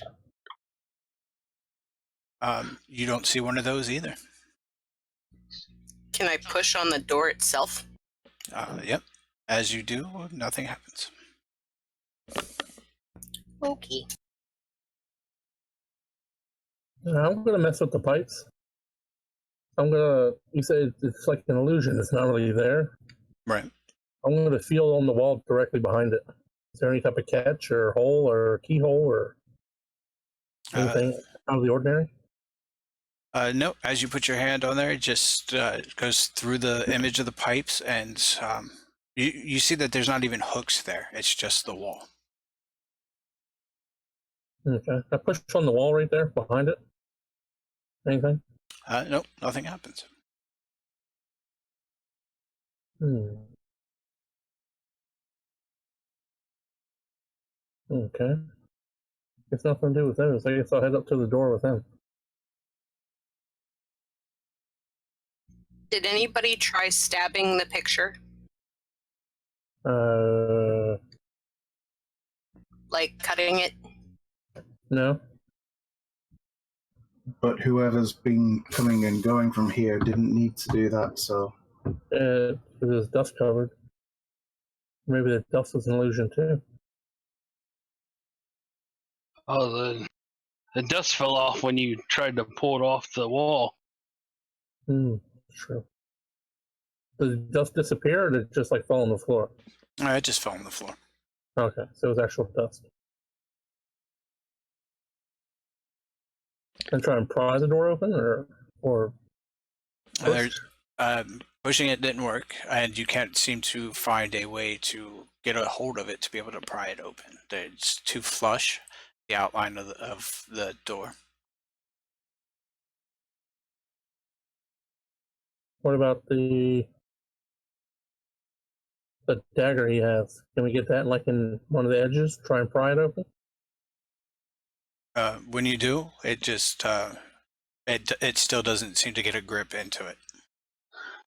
You don't see one of those either. Can I push on the door itself? Yep. As you do, nothing happens. Okay. I'm going to mess with the pipes. You say it's like an illusion. It's not really there. Right. I'm going to feel on the wall directly behind it. Is there any type of catch or hole or keyhole or anything out of the ordinary? No, as you put your hand on there, it just goes through the image of the pipes, and you see that there's not even hooks there. It's just the wall. Okay. I push on the wall right there behind it. Anything? Nope, nothing happens. Okay. It's nothing to do with those. I guess I'll head up to the door with him. Did anybody try stabbing the picture? Like cutting it? No. But whoever's been coming and going from here didn't need to do that, so... It was dust covered. Maybe the dust was an illusion too. Oh, the dust fell off when you tried to pull it off the wall. True. Did the dust disappear, or did it just like fall on the floor? It just fell on the floor. Okay, so it was actual dust. And try and pry the door open, or pushing it didn't work, and you can't seem to find a way to get a hold of it to be able to pry it open. It's too flush, the outline of the door. What about the dagger he has? Can we get that like in one of the edges? Try and pry it open? When you do, it just it still doesn't seem to get a grip into it.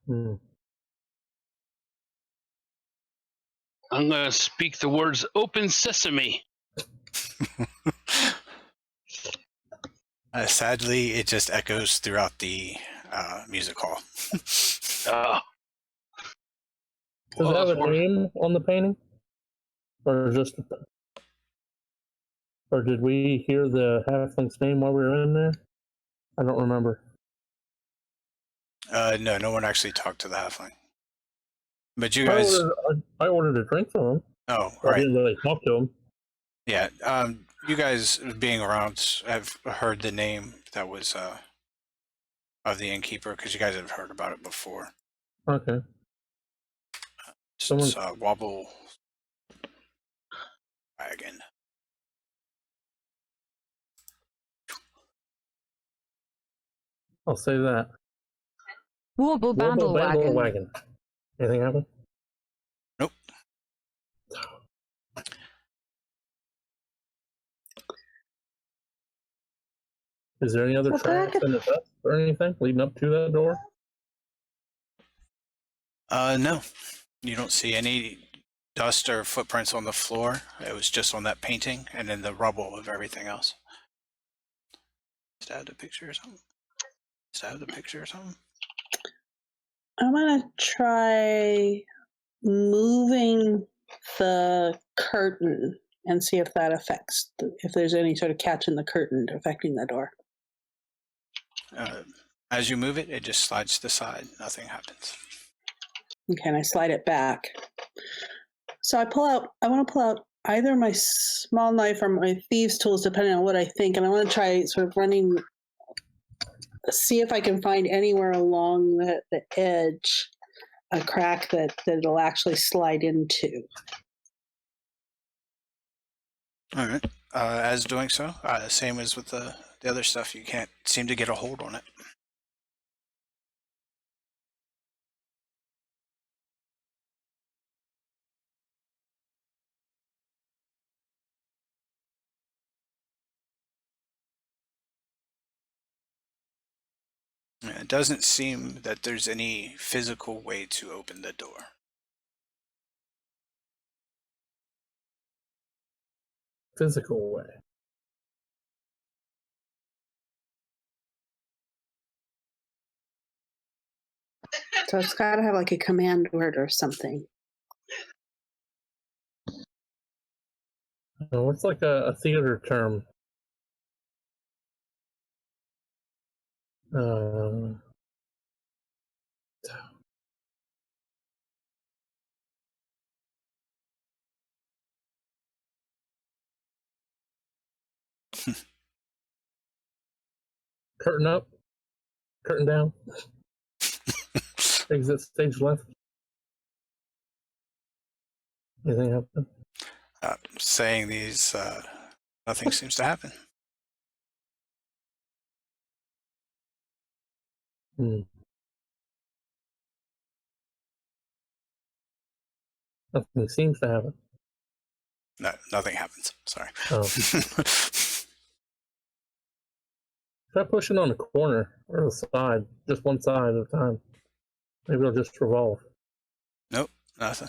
I'm going to speak the words "Open Sesame." Sadly, it just echoes throughout the music hall. Does it have a name on the painting? Or did we hear the halfling's name while we were in there? I don't remember. No one actually talked to the halfling. But you guys... I ordered a drink from him. Oh, right. I didn't really talk to him. Yeah, you guys being around have heard the name that was of the innkeeper, because you guys have heard about it before. Okay. It's Wobble Wagon. I'll say that. Warble Bandle Wagon. Anything happen? Nope. Is there any other tracks in the dust or anything leading up to that door? No. You don't see any dust or footprints on the floor. It was just on that painting and then the rubble of everything else. Stab the picture or something? I'm going to try moving the curtain and see if that affects, if there's any sort of catch in the curtain affecting the door. As you move it, it just slides to the side. Nothing happens. Okay, and I slide it back. So I want to pull out either my small knife or my thieves' tools, depending on what I think, and I want to try sort of see if I can find anywhere along the edge a crack that it'll actually slide into. All right. As doing so, same as with the other stuff, you can't seem to get a hold on it. It doesn't seem that there's any physical way to open the door. Physical way. So it's got to have like a command word or something. What's like a theater term? Curtain up. Curtain down. Exit stage left. Anything happen? Saying these, nothing seems to happen. Nothing seems to happen. No, nothing happens. Sorry. Oh. Try pushing on the corner or the side, just one side at a time. Maybe it'll just revolve. Nope, nothing.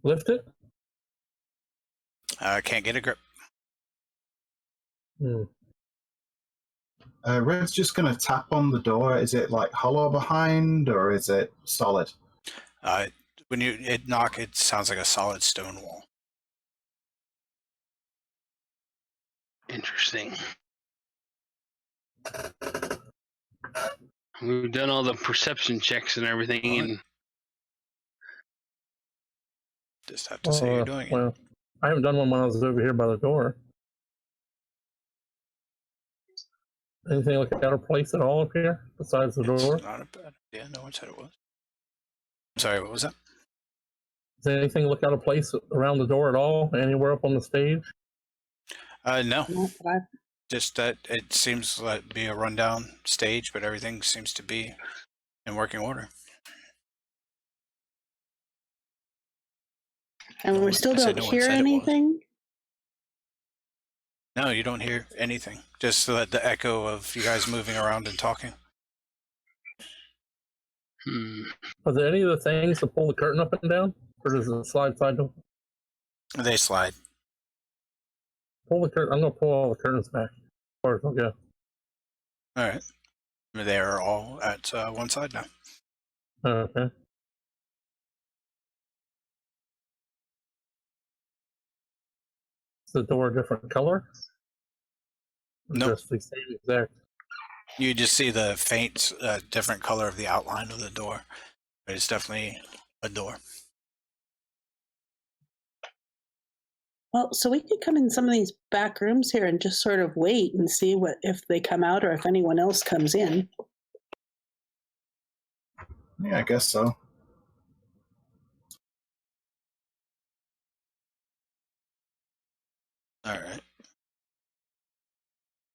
Lift it. Can't get a grip. Red's just going to tap on the door. Is it like hollow behind, or is it solid? When you knock, it sounds like a solid stone wall. Interesting. We've done all the perception checks and everything, and just have to say you're doing it. Well, I haven't done one when I was over here by the door. Anything look out of place at all up here besides the door? It's not a bad idea. No one said it was. I'm sorry, what was that? Does anything look out of place around the door at all? Anywhere up on the stage? No. Not that I've Just that it seems to be a rundown stage, but everything seems to be in working order. And we still don't hear anything? No, you don't hear anything. Just the echo of you guys moving around and talking. Are there any of the things to pull the curtain up and down? Or does it slide side to? They slide. Pull the curtain. I'm going to pull all the curtains back as far as I'll go. All right. They are all at one side now. Okay. Is the door a different color? No. Just the same exact. You just see the faint, different color of the outline of the door. But it's definitely a door. Well, so we could come in some of these back rooms here and just sort of wait and see what if they come out or if anyone else comes in. Yeah, I guess so. All right.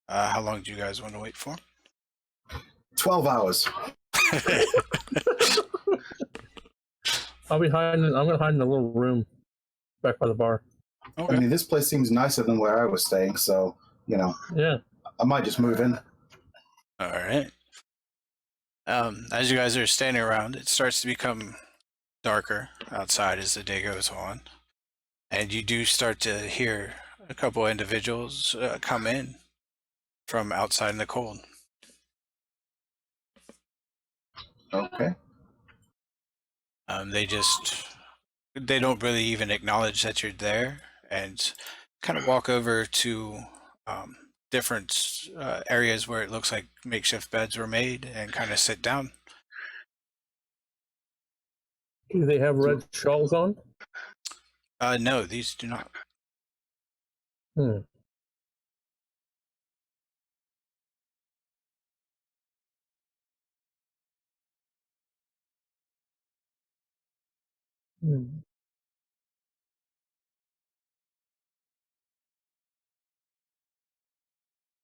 How long do you guys want to wait for? 12 hours. I'll be hiding. I'm going to hide in a little room back by the bar. Okay. I mean, this place seems nicer than where I was staying, so, Yeah. I might just move in. All right. As you guys are standing around, it starts to become darker outside as the day goes on. And you do start to hear a couple individuals come in from outside in the cold. Okay. They don't really even acknowledge that you're there and kind of walk over to different areas where it looks like makeshift beds were made and kind of sit down. Do they have red shawls on? No, these do not.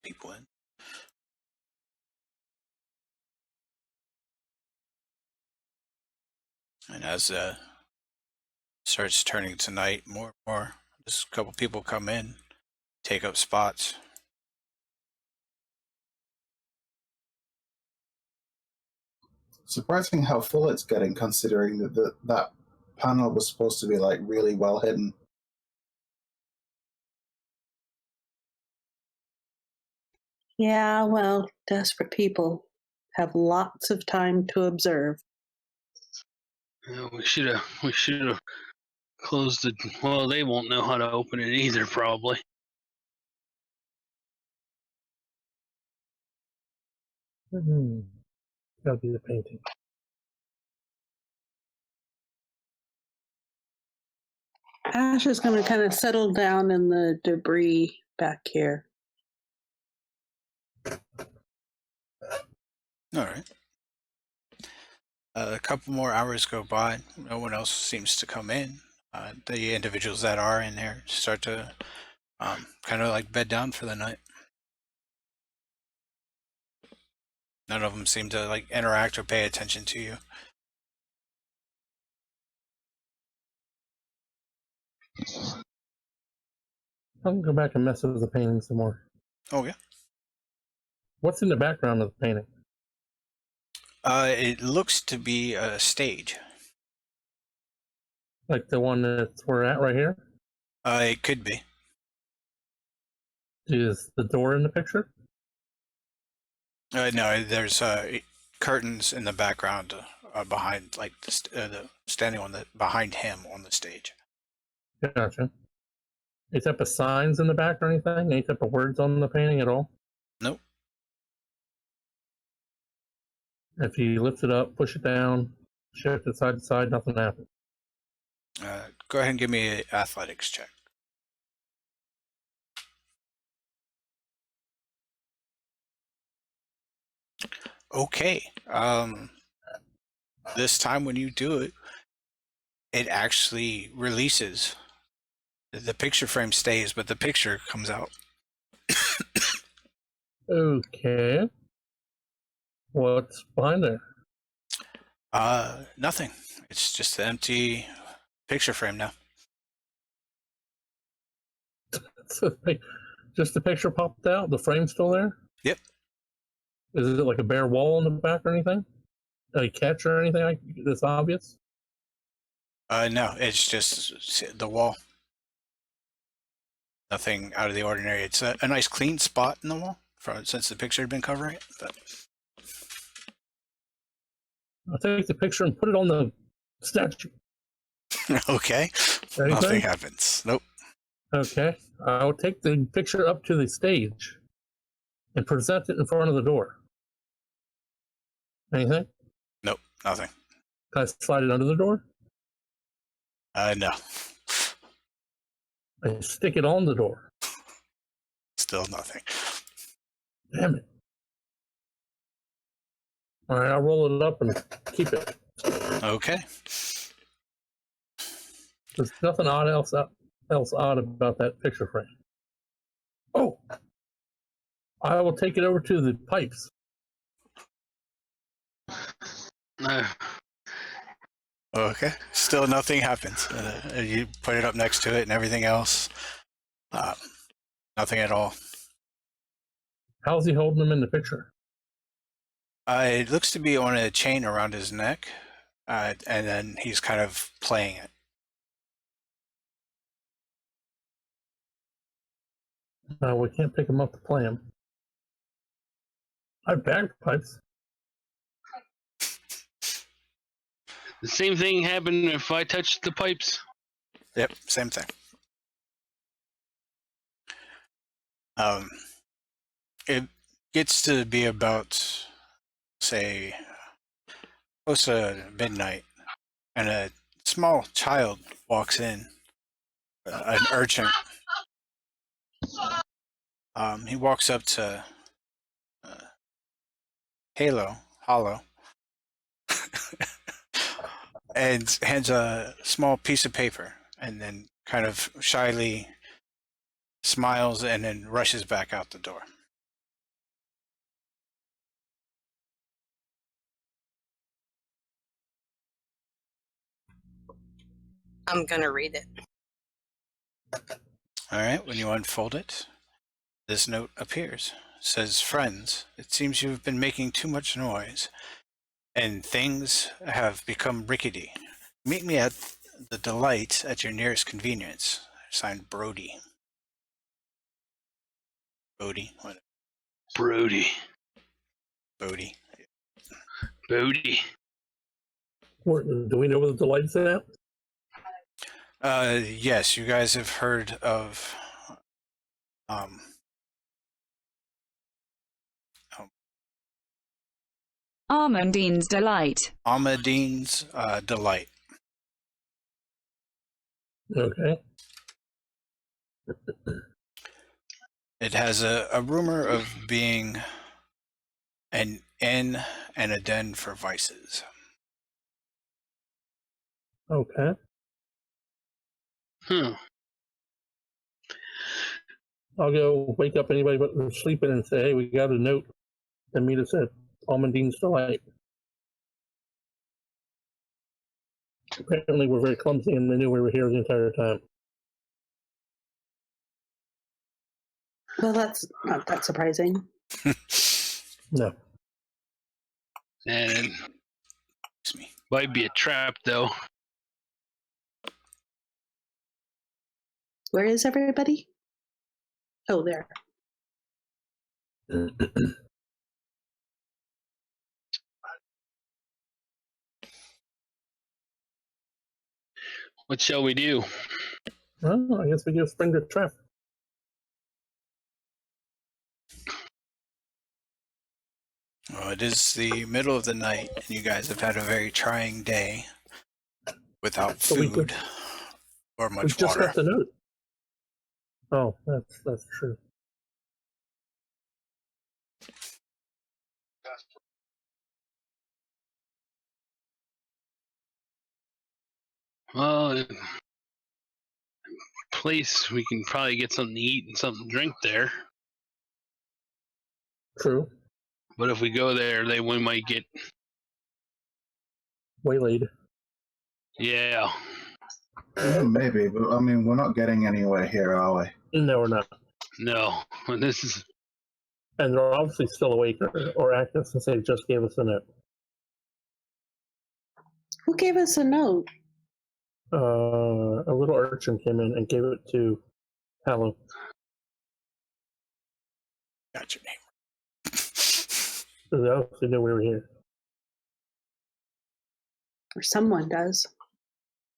People in. And as starts turning to night, more and more, just a couple people come in, take up spots. Surprising how full it's getting, considering that panel was supposed to be like really well hidden. Yeah, well, desperate people have lots of time to observe. Yeah, we should have closed the. Well, they won't know how to open it either, probably. That'll be the painting. Ash is going to kind of settle down in the debris back here. All right. A couple more hours go by. No one else seems to come in. The individuals that are in there start to kind of like bed down for the night. None of them seem to like interact or pay attention to you. I can go back and mess with the painting some more. Oh yeah. What's in the background of the painting? It looks to be a stage. Like the one that we're at right here? It could be. Is the door in the picture? No, there's curtains in the background behind, like standing on the behind him on the stage. Gotcha. Any type of signs in the back or anything? Any type of words on the painting at all? Nope. If you lift it up, push it down, shift it side to side, nothing happens. Go ahead and give me an athletics check. Okay. This time when you do it, it actually releases. The picture frame stays, but the picture comes out. Okay. What's behind there? Nothing. It's just the empty picture frame now. Just the picture popped out? The frame's still there? Yep. Is it like a bare wall in the back or anything? A catch or anything like that's obvious? No, it's just the wall. Nothing out of the ordinary. It's a nice clean spot in the wall since the picture had been covering it. But I'll take the picture and put it on the statue. okay, Anything? Nothing happens. Nope. Okay, I'll take the picture up to the stage and present it in front of the door. Anything? Nope, nothing. Can I slide it under the door? No. I stick it on the door. Still nothing. Damn it. All right, I'll roll it up and keep it. Okay. There's nothing else odd about that picture frame. Oh, I will take it over to the pipes. No. Okay. Still nothing happens. You put it up next to it and everything else. Nothing at all. How's he holding them in the picture? It looks to be on a chain around his neck, and then he's kind of playing it. No, we can't pick him up to play him. I have bagpipes. The same thing happened if I touched the pipes. Yep, same thing. It gets to be about, say, close to midnight, and a small child walks in, an urchin. He walks up to Hollow, and hands a small piece of paper, and then kind of shyly smiles and then rushes back out the door. I'm gonna read it. All right, when you unfold it, this note appears. It says, "Friends, it seems you have been making too much noise, and things have become rickety. Meet me at the Delight at your nearest convenience." Signed, Brody. Bodie. What? Brody. Bodie. Bodie. Do we know where the Delight's at? Yes, you guys have heard of Armandine's Delight. Ahmadine's Delight. Okay. It has a rumor of being an inn and a den for vices. Okay. Hmm. I'll go wake up anybody but they're sleeping and say, hey, we got a note to meet us at Almondine's Delight. Apparently, we're very clumsy and they knew we were here the entire time. Well, that's not that surprising. No. And Excuse me. might be a trap, though. Where is everybody? Oh, there. What shall we do? Well, I guess we just spring the trap. Well, it is the middle of the night, and you guys have had a very trying day without But we food or We much just water. got the note. Oh, that's true. Well, place we can probably get something to eat and something to drink there. True. But if we go there, we might get Waylaid. yeah. Maybe, but I mean, we're not getting anywhere here, are we? No, we're not. No, this is And they're obviously still awake or active since they just gave us a note. Who gave us a note? A little urchin came in and gave it to Hallow. Got your name. So they obviously knew we were here. Or someone does.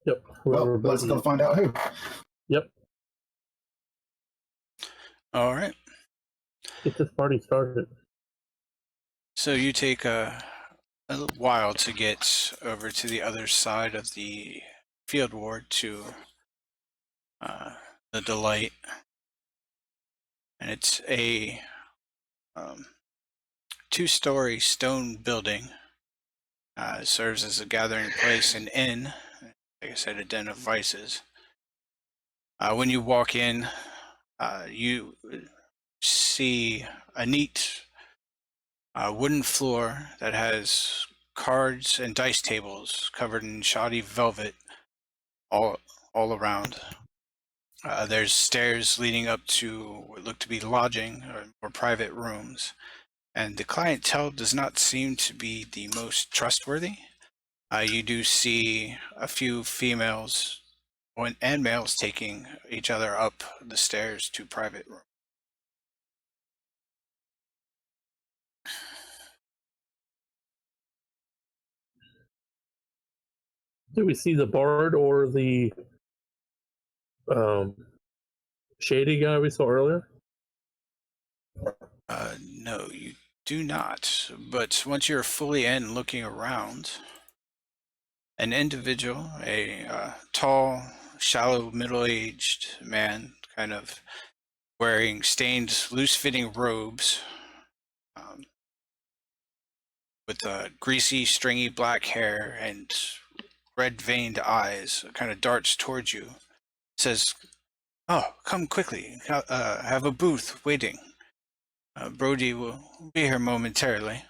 Yep. Well, Whoever let's voted go it. find out who. Yep. All right. Get this party started. So you take a little while to get over to the other side of the field ward to the Delight, and it's a 2-story stone building. It serves as a gathering place, an inn, like I said, a den of vices. When you walk in, you see a neat wooden floor that has cards and dice tables covered in shoddy velvet all around. There's stairs leading up to what look to be lodging or private rooms, and the clientele does not seem to be the most trustworthy. You do see a few females and males taking each other up the stairs to private rooms. Do we see the bard or the shady guy we saw earlier? No, you do not. But once you're fully in looking around, an individual, a tall, shallow, middle-aged man, kind of wearing stained, loose-fitting robes, with greasy, stringy black hair and red-veined eyes, kind of darts towards you, says, "Oh, come quickly. Have a booth waiting. Brody will be here momentarily."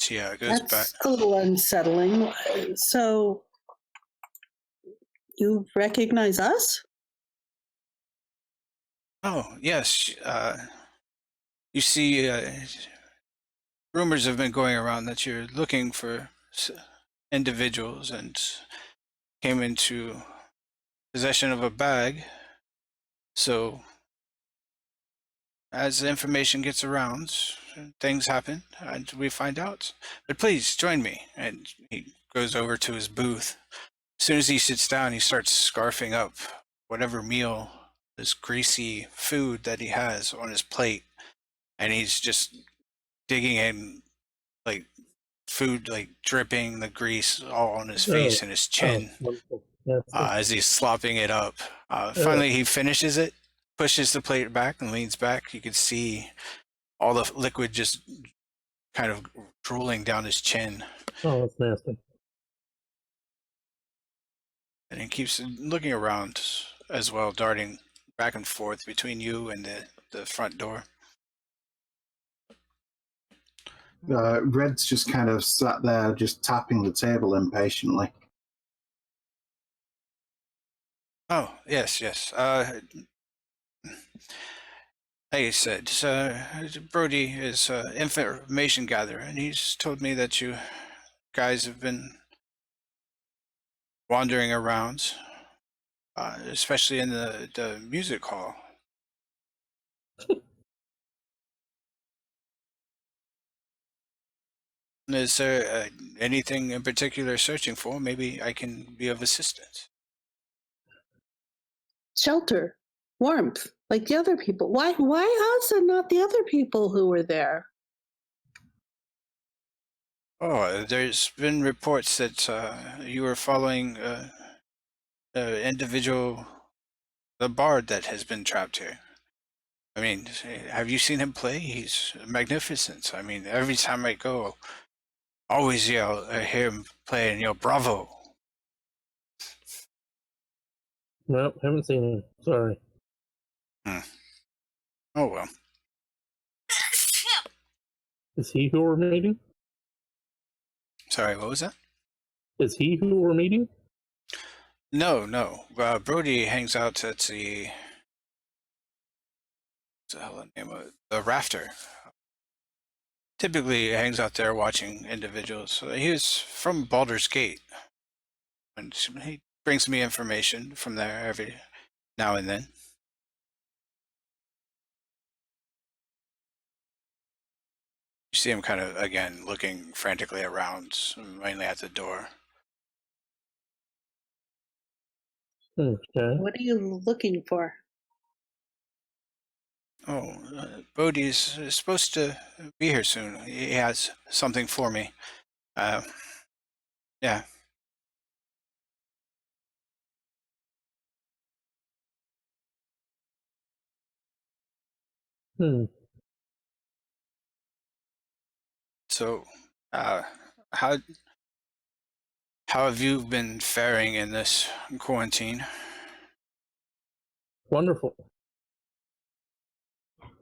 She goes back. That's a little unsettling. So, you recognize us? Oh, yes. You see, rumors have been going around that you're looking for individuals and came into possession of a bag. So, as the information gets around, things happen and we find out. But please join me. And he goes over to his booth. As soon as he sits down, he starts scarfing up whatever meal, this greasy food that he has on his plate. And he's just digging in, like food like dripping, the grease all on his face and his chin Wonderful. Yes. as he's slopping it up. Finally, he finishes it, pushes the plate back, and leans back. You can see all the liquid just kind of drooling down his chin. Oh, that's nasty. And he keeps looking around as well, darting back and forth between you and the front door. Red's just kind of sat there, just tapping the table impatiently. Oh, yes. Like I said, Brody is information gatherer, and he's told me that you guys have been wandering around, especially in the music hall. Is there anything in particular searching for? Maybe I can be of assistance. Shelter, warmth, like the other people. Why us and not the other people who were there? Oh, there's been reports that you were following the individual, the bard that has been trapped here. I mean, have you seen him play? He's magnificent. I mean, every time I go, always yell, I hear him play and yell, "Bravo!" Nope, haven't seen him. Sorry. Oh well. Is he who we're meeting? Sorry, what was that? Is he who we're meeting? No. Brody hangs out at the what's the hell the name of it? The rafter. Typically hangs out there watching individuals. He was from Baldur's Gate, and he brings me information from there every now and then. You see him kind of again looking frantically around, mainly at the door. Okay. What are you looking for? Oh, Bodhi's supposed to be here soon. He has something for me. Yeah. So, how have you been faring in this quarantine? Wonderful.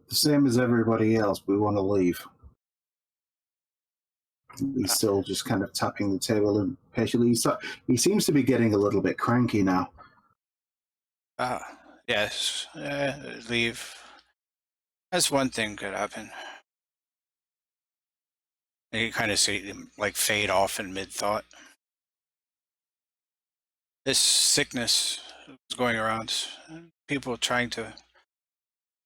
The same as everybody else, we want to leave. He's still just kind of tapping the table impatiently. He seems to be getting a little bit cranky now. Yes, leave. That's one thing could happen. And you kind of see him like fade off in mid-thought. This sickness is going around. People trying to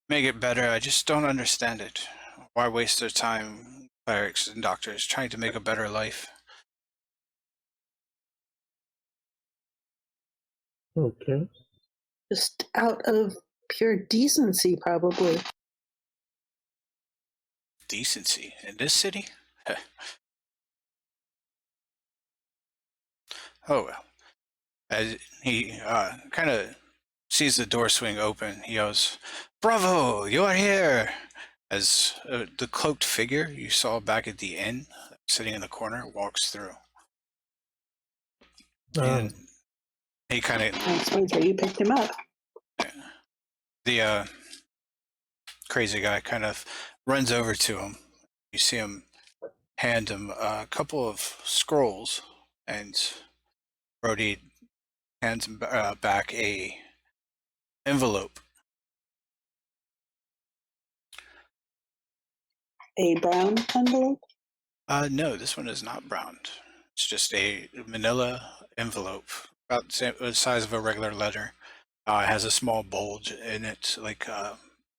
make it better. I just don't understand it. Why waste their time, clerics and doctors, trying to make a better life? Okay. Just out of pure decency, probably. Decency in this city? Oh well. As he kind of sees the door swing open, he yells, "Bravo! You are here!" As the cloaked figure you saw back at the inn, sitting in the corner, walks through. And he kind of... I suppose where you picked him up. The crazy guy kind of runs over to him. You see him hand him a couple of scrolls, and Brody hands him back a envelope. A brown envelope? No, this one is not brown. It's just a manila envelope, about the size of a regular letter. It has a small bulge in it, like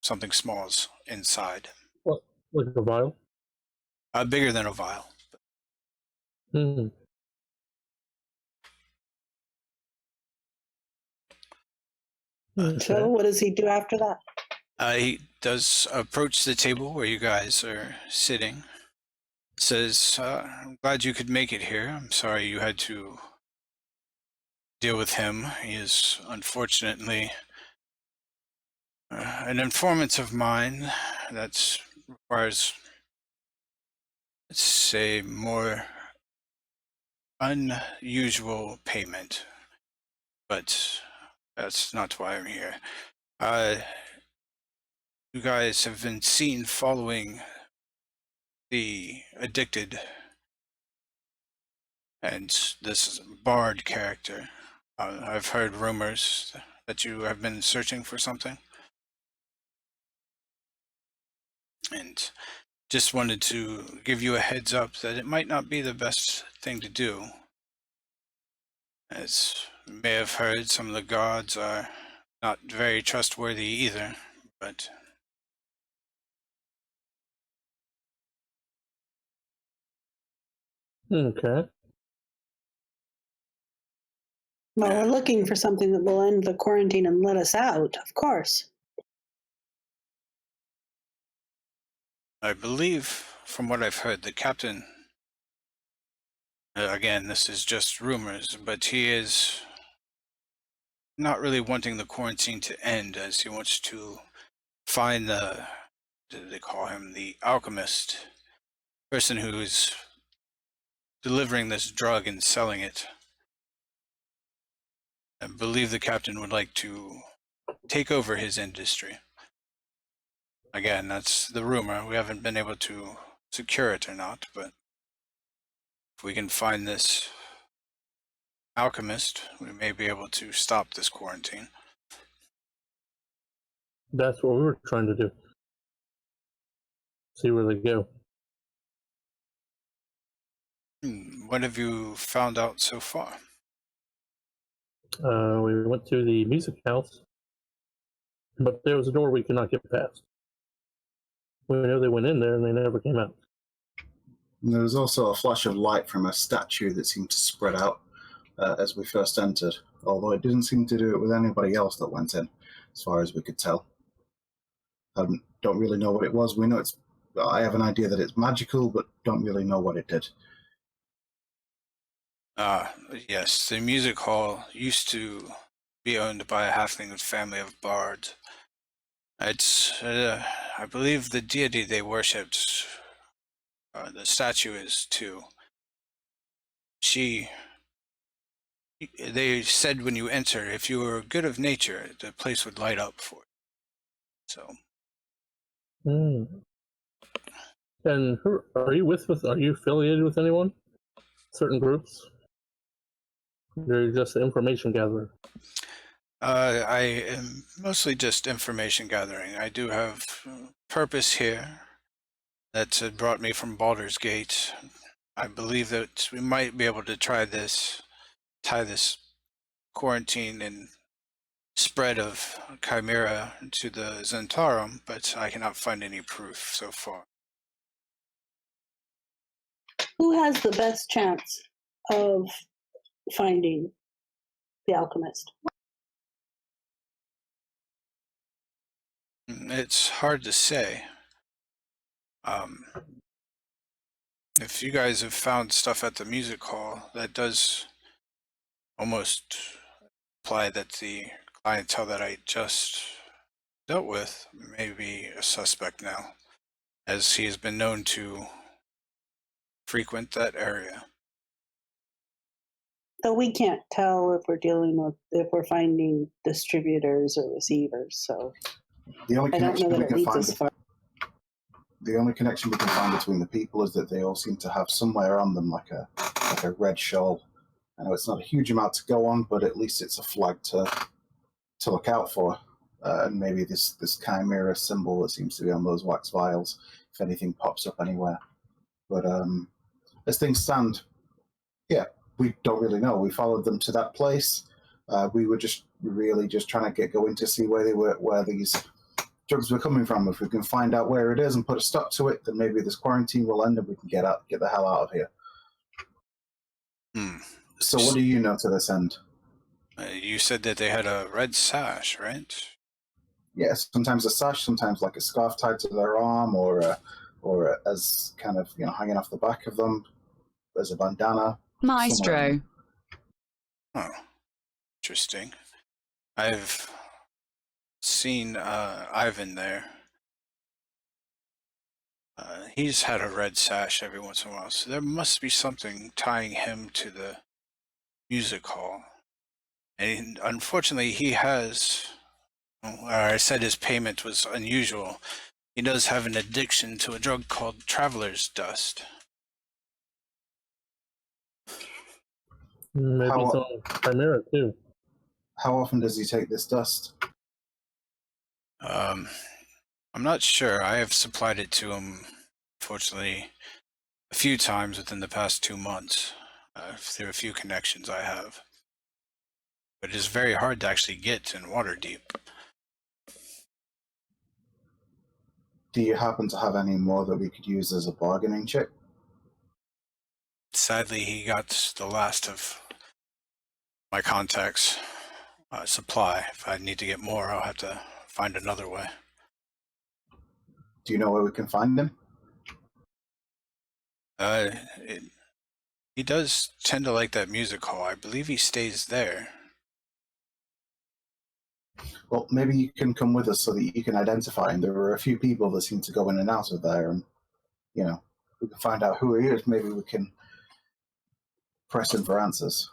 something small is inside. What? Like a vial? Bigger than a vial. So what does he do after that? He does approach the table where you guys are sitting. Says, I'm glad you could make it here. I'm sorry you had to deal with him. He is unfortunately an informant of mine that requires, let's say, more unusual payment. But that's not why I'm here. You guys have been seen following the addicted and this Bard character. I've heard rumors that you have been searching for something. And just wanted to give you a heads up that it might not be the best thing to do. As you may have heard, some of the gods are not very trustworthy either, but Okay. Well, we're looking for something that will end the quarantine and let us out, of course. I believe, from what I've heard, the captain, again, this is just rumors, but he is not really wanting the quarantine to end, as he wants to find they call him the alchemist, person who's delivering this drug and selling it. I believe the captain would like to take over his industry. Again, that's the rumor. We haven't been able to secure it or not, but if we can find this alchemist, we may be able to stop this quarantine. That's what we were trying to do. See where they go. What have you found out so far? We went to the music house, but there was a door we could not get past. We know they went in there and they never came out. And there was also a flash of light from a statue that seemed to spread out as we first entered, although it didn't seem to do it with anybody else that went in, as far as we could tell. Don't really know what it was. We know I have an idea that it's magical, but don't really know what it did. Yes, the music hall used to be owned by a halfling family of bards. It's, I believe the deity they worshipped, the statue is too. They said when you enter, if you were good of nature, the place would light up for you. So. And who are you with? Are you affiliated with anyone? Certain groups? You're just an information gatherer. I am mostly just information gathering. I do have purpose here that had brought me from Baldur's Gate. I believe that we might be able to tie this quarantine and spread of Chimera to the Zentarum, but I cannot find any proof so far. Who has the best chance of finding the alchemist? It's hard to say. If you guys have found stuff at the music hall, that does almost imply that the clientele that I just dealt with may be a suspect now, as he has been known to frequent that area. So we can't tell if we're finding distributors or receivers. So The only I don't know connection that we it can leads find us far. the only connection we can find between the people is that they all seem to have somewhere on them like a red shawl. I know it's not a huge amount to go on, but at least it's a flag to look out for. And maybe this chimera symbol that seems to be on those wax vials, if anything pops up anywhere. But as things stand, yeah, we don't really know. We followed them to that place. We were just trying to go in to see where these drugs were coming from. If we can find out where it is and put a stop to it, then maybe this quarantine will end and we can get the hell out of here. So what do you know to this end? You said that they had a red sash, right? Yeah, sometimes a sash, sometimes like a scarf tied to their arm, or or as kind of hanging off the back of them as a bandana. Maestro. Oh, interesting. I've seen Ivan there. He's had a red sash every once in a while, so there must be something tying him to the music hall. And unfortunately, he has, I said his payment was unusual. He does have an addiction to a drug called traveler's dust. Maybe How- some Chimera too. How often does he take this dust? I'm not sure. I have supplied it to him, fortunately, a few times within the past 2 months, through a few connections I have. But it is very hard to actually get in Waterdeep. Do you happen to have any more that we could use as a bargaining chip? Sadly, he got the last of my contacts' supply. If I need to get more, I'll have to find another way. Do you know where we can find him? He does tend to like that music hall. I believe he stays there. Well, maybe you can come with us so that you can identify him. There are a few people that seem to go in and out of there, and we can find out who he is. Maybe we can press him for answers.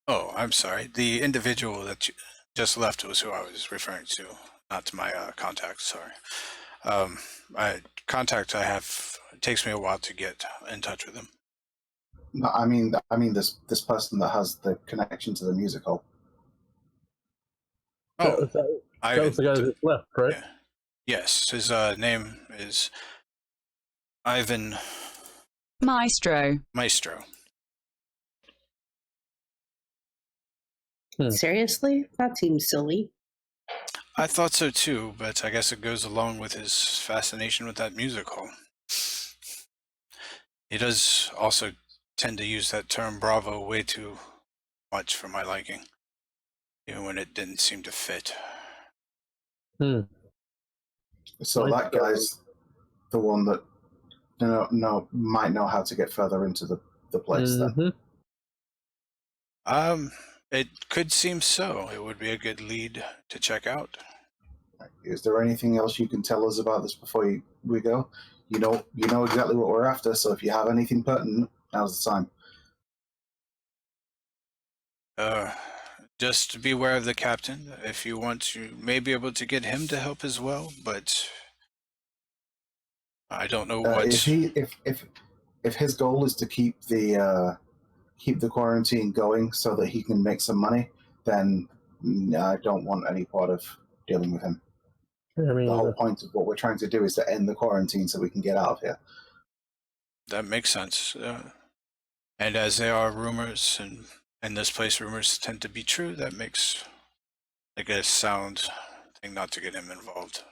Oh, I'm sorry. The individual that you just left was who I was referring to, not to my contact. Sorry. Contact I have, it takes me a while to get in touch with him. No, I mean this person that has the connection to the music hall. Oh, that was the guy that left, right? Yeah. Yes, his name is Ivan Maestro. Maestro. Seriously? That seems silly. I thought so too, but I guess it goes along with his fascination with that music hall. He does also tend to use that term bravo way too much for my liking, even when it didn't seem to fit. So that guy's the one that might know how to get further into the place then. It could seem so. It would be a good lead to check out. Is there anything else you can tell us about this before we go? You know exactly what we're after, so if you have anything pertinent, now's the time. Just beware of the captain. If you want, you may be able to get him to help as well, but I don't know what. If his goal is to keep the quarantine going so that he can make some money, then I don't want any part of dealing with him. I mean, the whole point of what we're trying to do is to end the quarantine so we can get out of here. That makes sense. And as there are rumors, and in this place rumors tend to be true, that makes like a sound thing not to get him involved.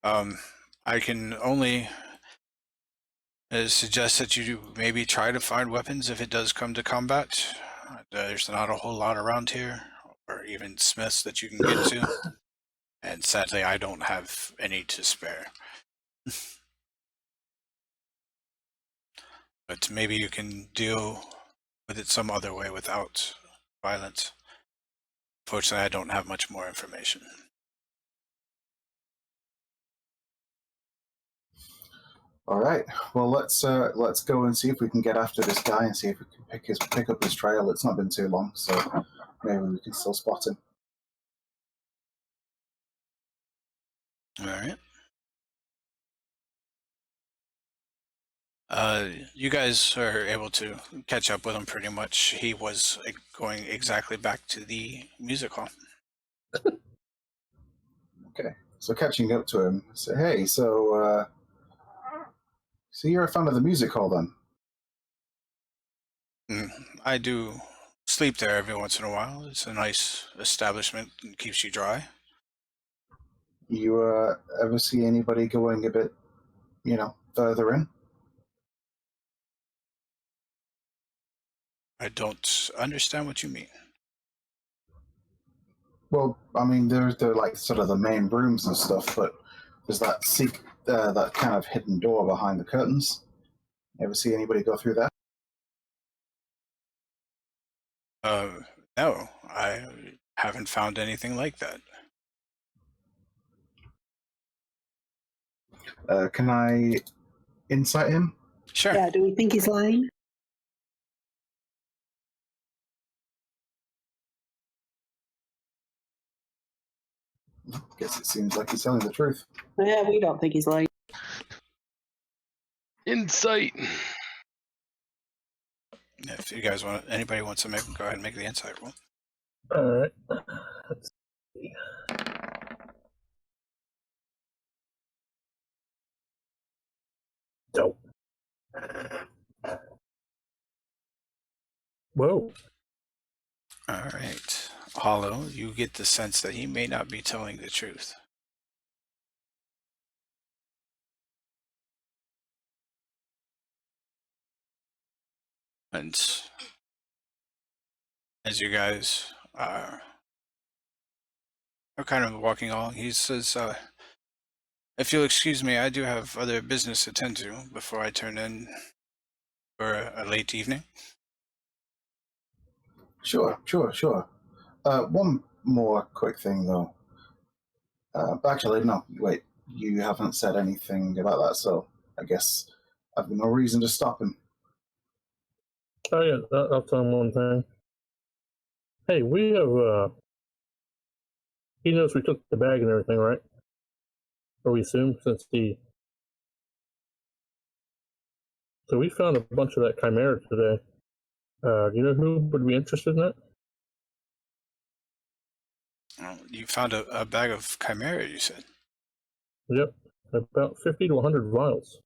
I can only suggest that you maybe try to find weapons if it does come to combat. There's not a whole lot around here, or even smiths that you can get to. And sadly, I don't have any to spare. But maybe you can deal with it some other way without violence. Fortunately, I don't have much more information. All right. Well, let's go and see if we can get after this guy and see if we can pick up his trail. It's not been too long, so maybe we can still spot him. All right. You guys are able to catch up with him pretty much. He was going exactly back to the music hall. Okay. So catching up to him, say, hey, so you're a fan of the music hall then? I do sleep there every once in a while. It's a nice establishment and keeps you dry. You ever see anybody going a bit, further in? I don't understand what you mean. Well, I mean, they're like sort of the main rooms and stuff, but there's that that kind of hidden door behind the curtains. Ever see anybody go through that? No, I haven't found anything like that. Can I insight him? Sure. Yeah, do we think he's lying? Guess it seems like he's telling the truth. Yeah, we don't think he's lying. Insight. If you guys want, anybody wants to go ahead and make the insight roll. All right. Let's see. Dope. Whoa. All right, Hollow, you get the sense that he may not be telling the truth. And as you guys are kind of walking along, he says, if you'll excuse me, I do have other business to attend to before I turn in for a late evening. Sure. One more quick thing, though. Actually, no, wait. You haven't said anything about that, so I guess I've got no reason to stop him. Oh yeah, I'll tell him one thing. Hey, we have. He knows we took the bag and everything, right? Or we assume, since he. So we found a bunch of that chimera today. You know who would be interested in that? You found a bag of chimera, you said? Yep, about 50 to 100 vials.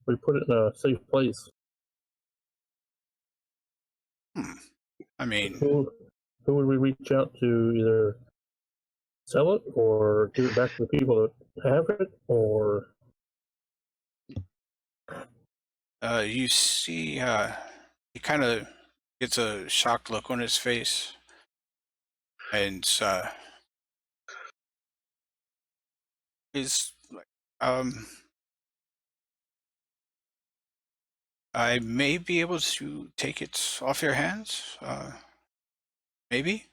We put it in a safe place. I mean, Who would we reach out to? Either sell it or give it back to the people that have it, or you see, he kind of gets a shocked look on his face, and he's like, I may be able to take it off your hands. Maybe.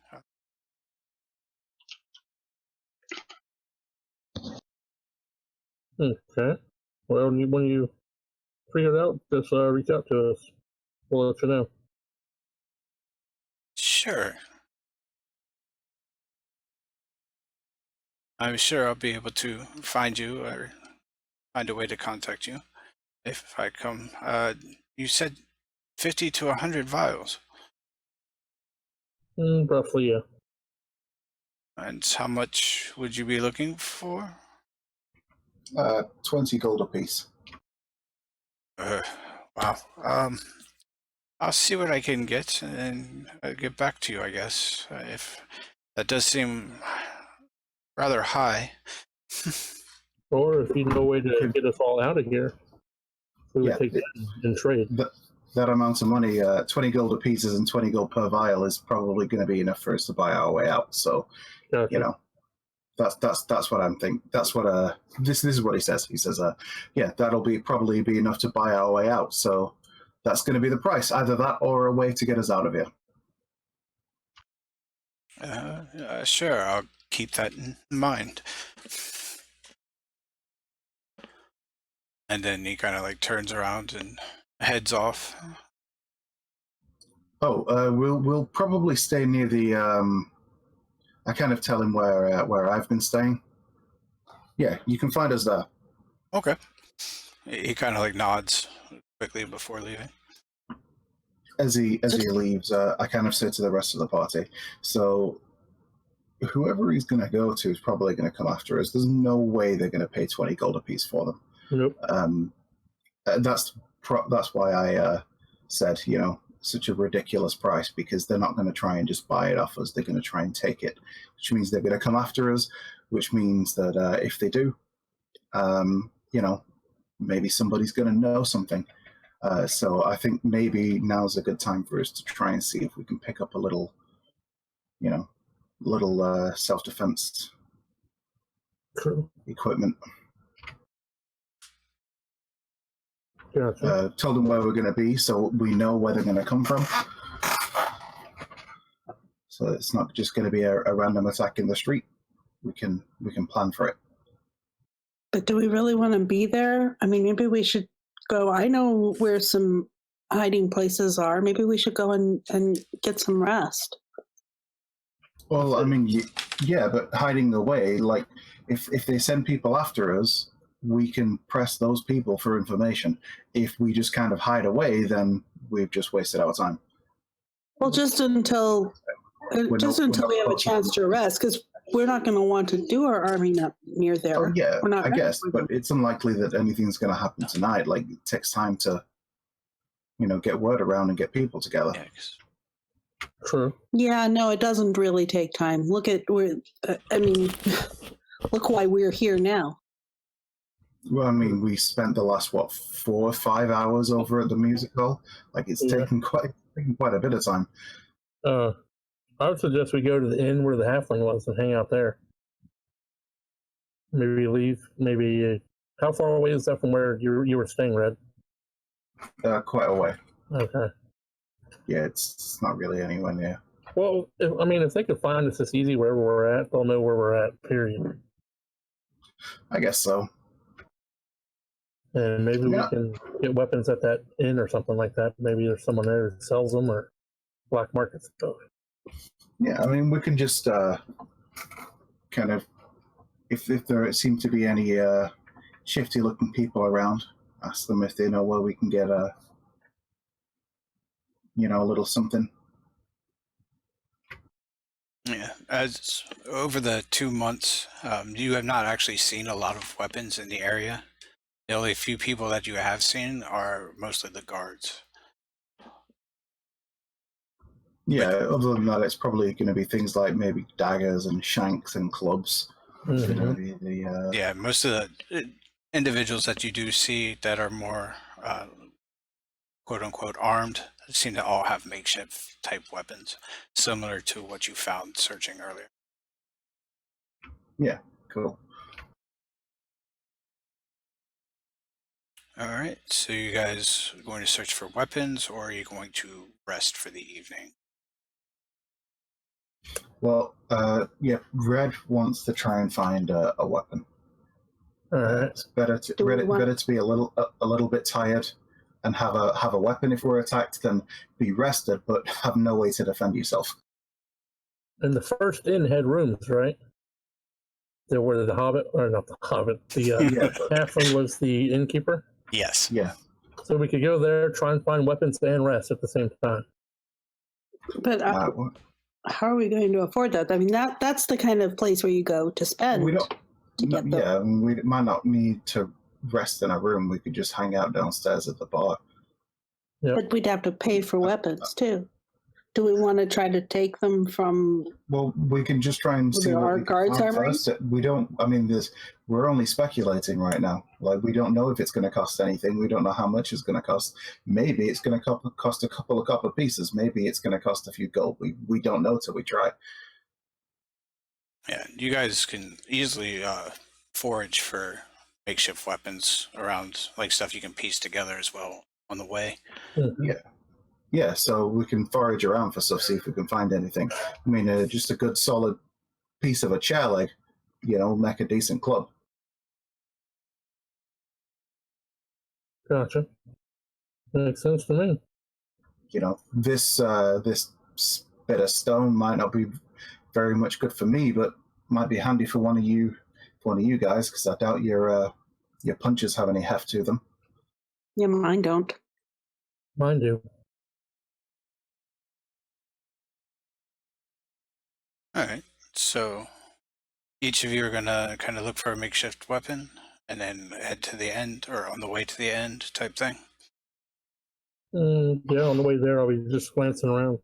okay. Well, when you figure it out, just reach out to us. We'll let you know. Sure. I'm sure I'll be able to find you or find a way to contact you if I come. You said 50 to 100 vials. Roughly, yeah. And how much would you be looking for? 20 gold apiece. Wow. I'll see what I can get and get back to you, I guess. If that does seem rather high. Or if you know a way to get us all out of here, we would Yeah, take that in trade. That amount of money, 20 gold apiece and 20 gold per vial, is probably going to be enough for us to buy our way out. So, Gotcha. you know, that's what I'm thinking. That's what this is what he says. He says, yeah, that'll probably be enough to buy our way out. So that's going to be the price, either that or a way to get us out of here. Sure, I'll keep that in mind. And then he kind of like turns around and heads off. Oh, we'll probably stay near the. I kind of tell him where I've been staying. Yeah, you can find us there. Okay. He kind of like nods quickly before leaving. As he leaves, I kind of say to the rest of the party, so whoever he's going to go to is probably going to come after us. There's no way they're going to pay 20 gold apiece for them. Nope. That's why I said, such a ridiculous price, because they're not going to try and just buy it off us. They're going to try and take it, which means they're going to come after us, which means that if they do, maybe somebody's going to know something. So I think maybe now's a good time for us to try and see if we can pick up a little self-defense True. equipment. Gotcha. Tell them where we're going to be, so we know where they're going to come from. So it's not just going to be a random attack in the street. We can plan for it. But do we really want to be there? I mean, maybe we should go. I know where some hiding places are. Maybe we should go and get some rest. Well, I mean, yeah, but hiding away, like, if they send people after us, we can press those people for information. If we just kind of hide away, then we've just wasted our time. Well, just until we have a chance to rest, because we're not going to want to do our arming up near there. Oh, yeah, We're not I guess, ready. but it's unlikely that anything's going to happen tonight. Like, it takes time to, get word around and get people together. Yeah, 'cause- True. Yeah, no, it doesn't really take time. Look at look why we're here now. Well, I mean, we spent the last 4 or 5 hours over at the music hall. Like, it's taken quite a bit of time. I would suggest we go to the inn where the halfling was and hang out there. Maybe leave. Maybe how far away is that from where you were staying, Red? Quite a way. Okay. Yeah, it's not really anywhere near. Well, if they could find us this easy wherever we're at, they'll know where we're at. Period. I guess so. And maybe we can get weapons at that inn or something like that. Maybe there's someone there who sells them or black market stuff. Yeah, I mean, we can just kind of, if there seem to be any shifty-looking people around, ask them if they know where we can get a little something. Yeah, as over the 2 months, you have not actually seen a lot of weapons in the area. The only few people that you have seen are mostly the guards. Yeah, other than that, it's probably going to be things like maybe daggers and shanks and clubs. Mm-hmm. Yeah, most of the individuals that you do see that are more quote-unquote armed seem to all have makeshift type weapons, similar to what you found searching earlier. Yeah, cool. All right, so you guys are going to search for weapons, or are you going to rest for the evening? Well, Red wants to try and find a weapon. All right. It's better to be a little bit tired and have a weapon if we're attacked than be rested but have no way to defend yourself. And the first inn had rooms, right? There were the Hobbit, or not the Hobbit, the halfling was the innkeeper. Yes. Yeah. So we could go there, try and find weapons and rest at the same time. But how are we going to afford that? I mean, that's the kind of place where you go to spend. We don't. To get them. Yeah, we might not need to rest in a room. We could just hang out downstairs at the bar. Yep. But we'd have to pay for weapons too. Do we want to try to take them from? Well, we can just try and see what our we can guards' find armories? first. We don't. I mean, we're only speculating right now. Like, we don't know if it's going to cost anything. We don't know how much it's going to cost. Maybe it's going to cost a couple of copper pieces. Maybe it's going to cost a few gold. We don't know till we try. Yeah, you guys can easily forage for makeshift weapons around, like stuff you can piece together as well on the way. Mm-hmm. Yeah, so we can forage around for stuff, see if we can find anything. I mean, just a good solid piece of a chair leg, make a decent club. Gotcha. Makes sense to me. This bit of stone might not be very much good for me, but might be handy for one of you guys, because I doubt your punches have any heft to them. Yeah, mine don't. Mine do. All right, so each of you are going to kind of look for a makeshift weapon and then head to the end, or on the way to the end type thing. Yeah, on the way there, I'll be just glancing around.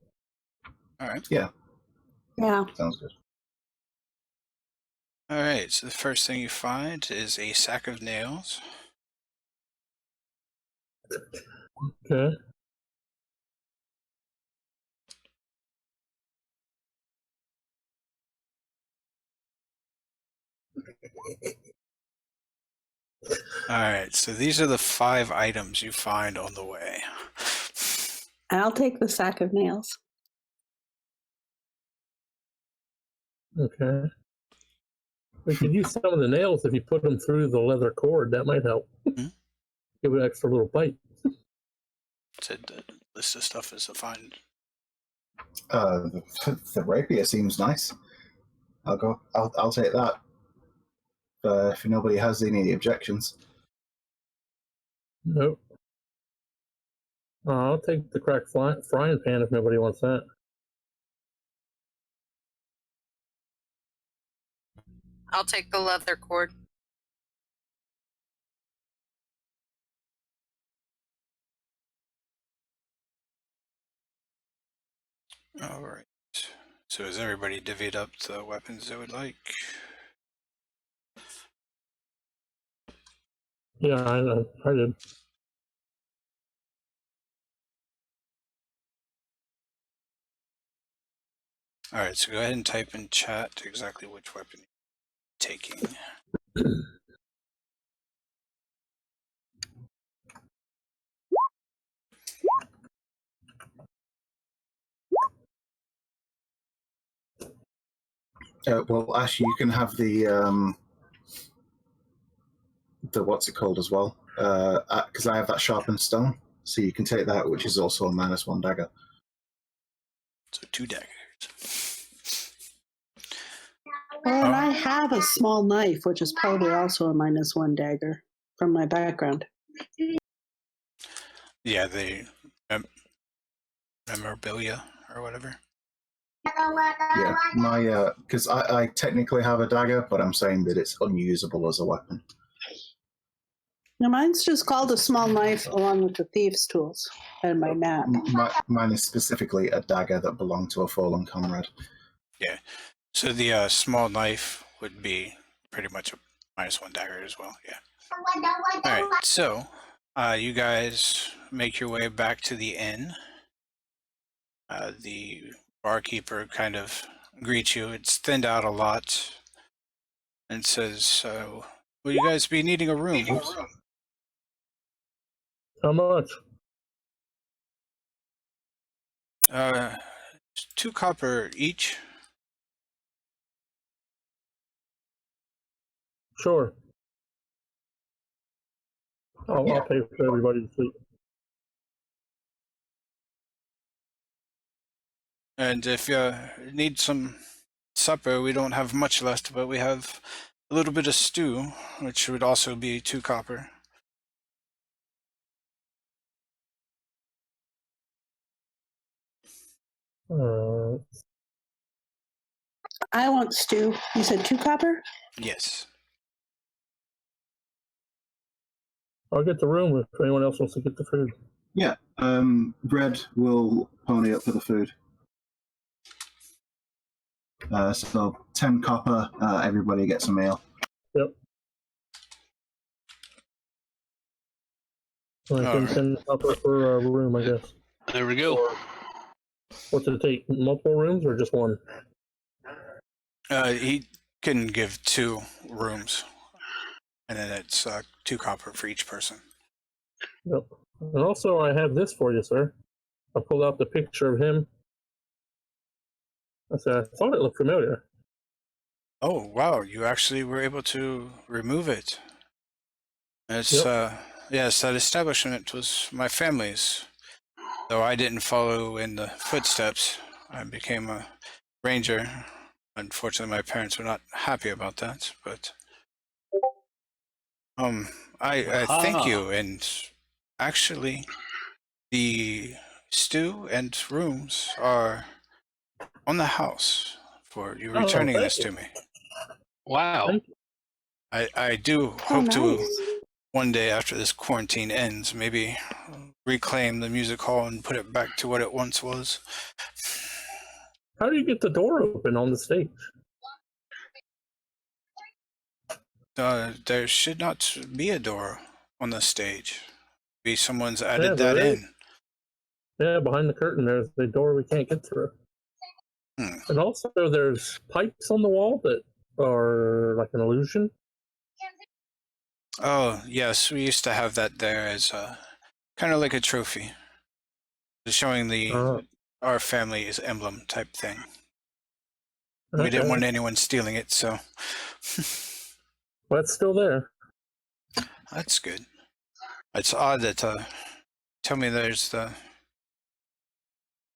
All right. Yeah. Sounds good. All right, so the first thing you find is a sack of nails. Okay. All right, so these are the 5 items you find on the way. I'll take the sack of nails. Okay. We could use some of the nails if you put them through the leather cord. That might help. Hmm? Give it an extra little bite. Said the list of stuff is to find. The rapier seems nice. I'll take that. If nobody has any objections. Nope. I'll take the cracked frying pan if nobody wants that. I'll take the leather cord. All right. So has everybody divvied up the weapons they would like? Yeah, I did. All right, so go ahead and type in chat exactly which weapon you're taking. Well, Ash, you can have the what's it called as well? Because I have that sharpened stone, so you can take that, which is also a -1 dagger. So 2 daggers. Well, and I have a small knife, which is probably also a -1 dagger from my background. Yeah, the memorabilia or whatever. Yeah, my because I technically have a dagger, but I'm saying that it's unusable as a weapon. Now, mine's just called a small knife along with the thieves' tools and my map. Mine is specifically a dagger that belonged to a fallen comrade. Yeah. So the small knife would be pretty much a -1 dagger as well. Yeah. All right. So you guys make your way back to the inn. The barkeeper kind of greets you. It's thinned out a lot and says, will you guys be needing a room? How much? 2 copper each. Sure. I'll pay for everybody to sleep. And if you need some supper, we don't have much left, but we have a little bit of stew, which would also be 2 copper. I want stew. You said 2 copper? Yes. I'll get the room if anyone else wants to get the food. Yeah, Bread will pony up for the food. So 10 copper, everybody gets a meal. Yep. I can send copper for a room, I guess. There we go. What's it take? Multiple rooms or just one? He can give 2 rooms, and then it's 2 copper for each person. Yep. And also, I have this for you, sir. I pulled out the picture of him. I said, I thought it looked familiar. Oh, wow, you actually were able to remove it. It's, yes, that establishment was my family's. Though I didn't follow in the footsteps, I became a ranger. Unfortunately, my parents were not happy about that, but I thank you, and actually, the stew and rooms are on the house for you returning this to me. Wow. I do hope to one day after this quarantine ends, maybe reclaim the music hall and put it back to what it once was. How do you get the door open on the stage? There should not be a door on the stage. Maybe someone's added that in. Yeah, behind the curtain, there's the door we can't get through. And also, there's pipes on the wall that are like an illusion. Oh, yes, we used to have that there as kind of like a trophy, showing Uh, our family's emblem type thing. We didn't okay. want anyone stealing it, so Well, it's still there. that's good. It's odd that tell me there's the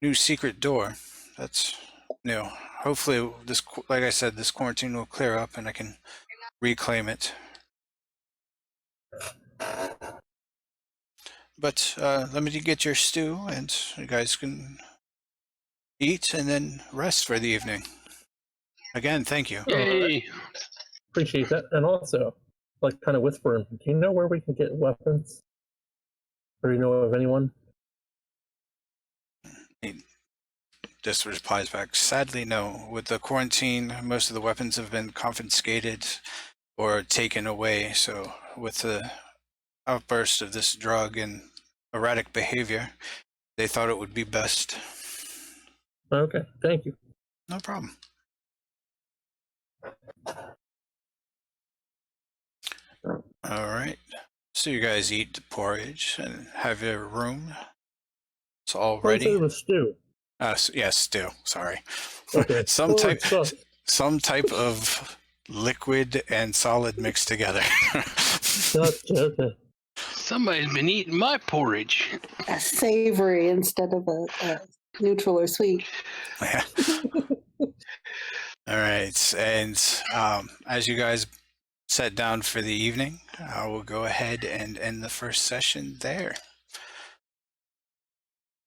new secret door. That's new. Hopefully, this, like I said, this quarantine will clear up and I can reclaim it. But let me get your stew, and you guys can eat and then rest for the evening. Again, thank you. Yay! Appreciate that. And also, like, kind of whispering, do you know where we can get weapons? Or you know of anyone? He just replies back, sadly, no. With the quarantine, most of the weapons have been confiscated or taken away. So with the outburst of this drug and erratic behavior, they thought it would be best. Okay, thank you. No problem. All right. So you guys eat the porridge and have your room. It's all Well, you said ready. it was stew. Yes, stew. Sorry. Okay. some type of liquid and solid mixed together. Okay. Somebody's been eating my porridge. A savory instead of a neutral or sweet. Yeah. All right. And as you guys sat down for the evening, I will go ahead and end the first session there.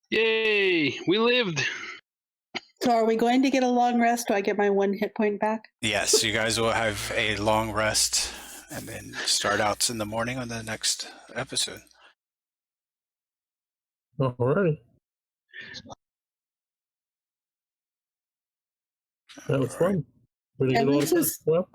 Yay! We lived. So are we going to get a long rest? Do I get my 1 hit point back? Yes, you guys will have a long rest and then start out in the morning on the next episode. Alrighty. That was fun. We did And a lot this of is well.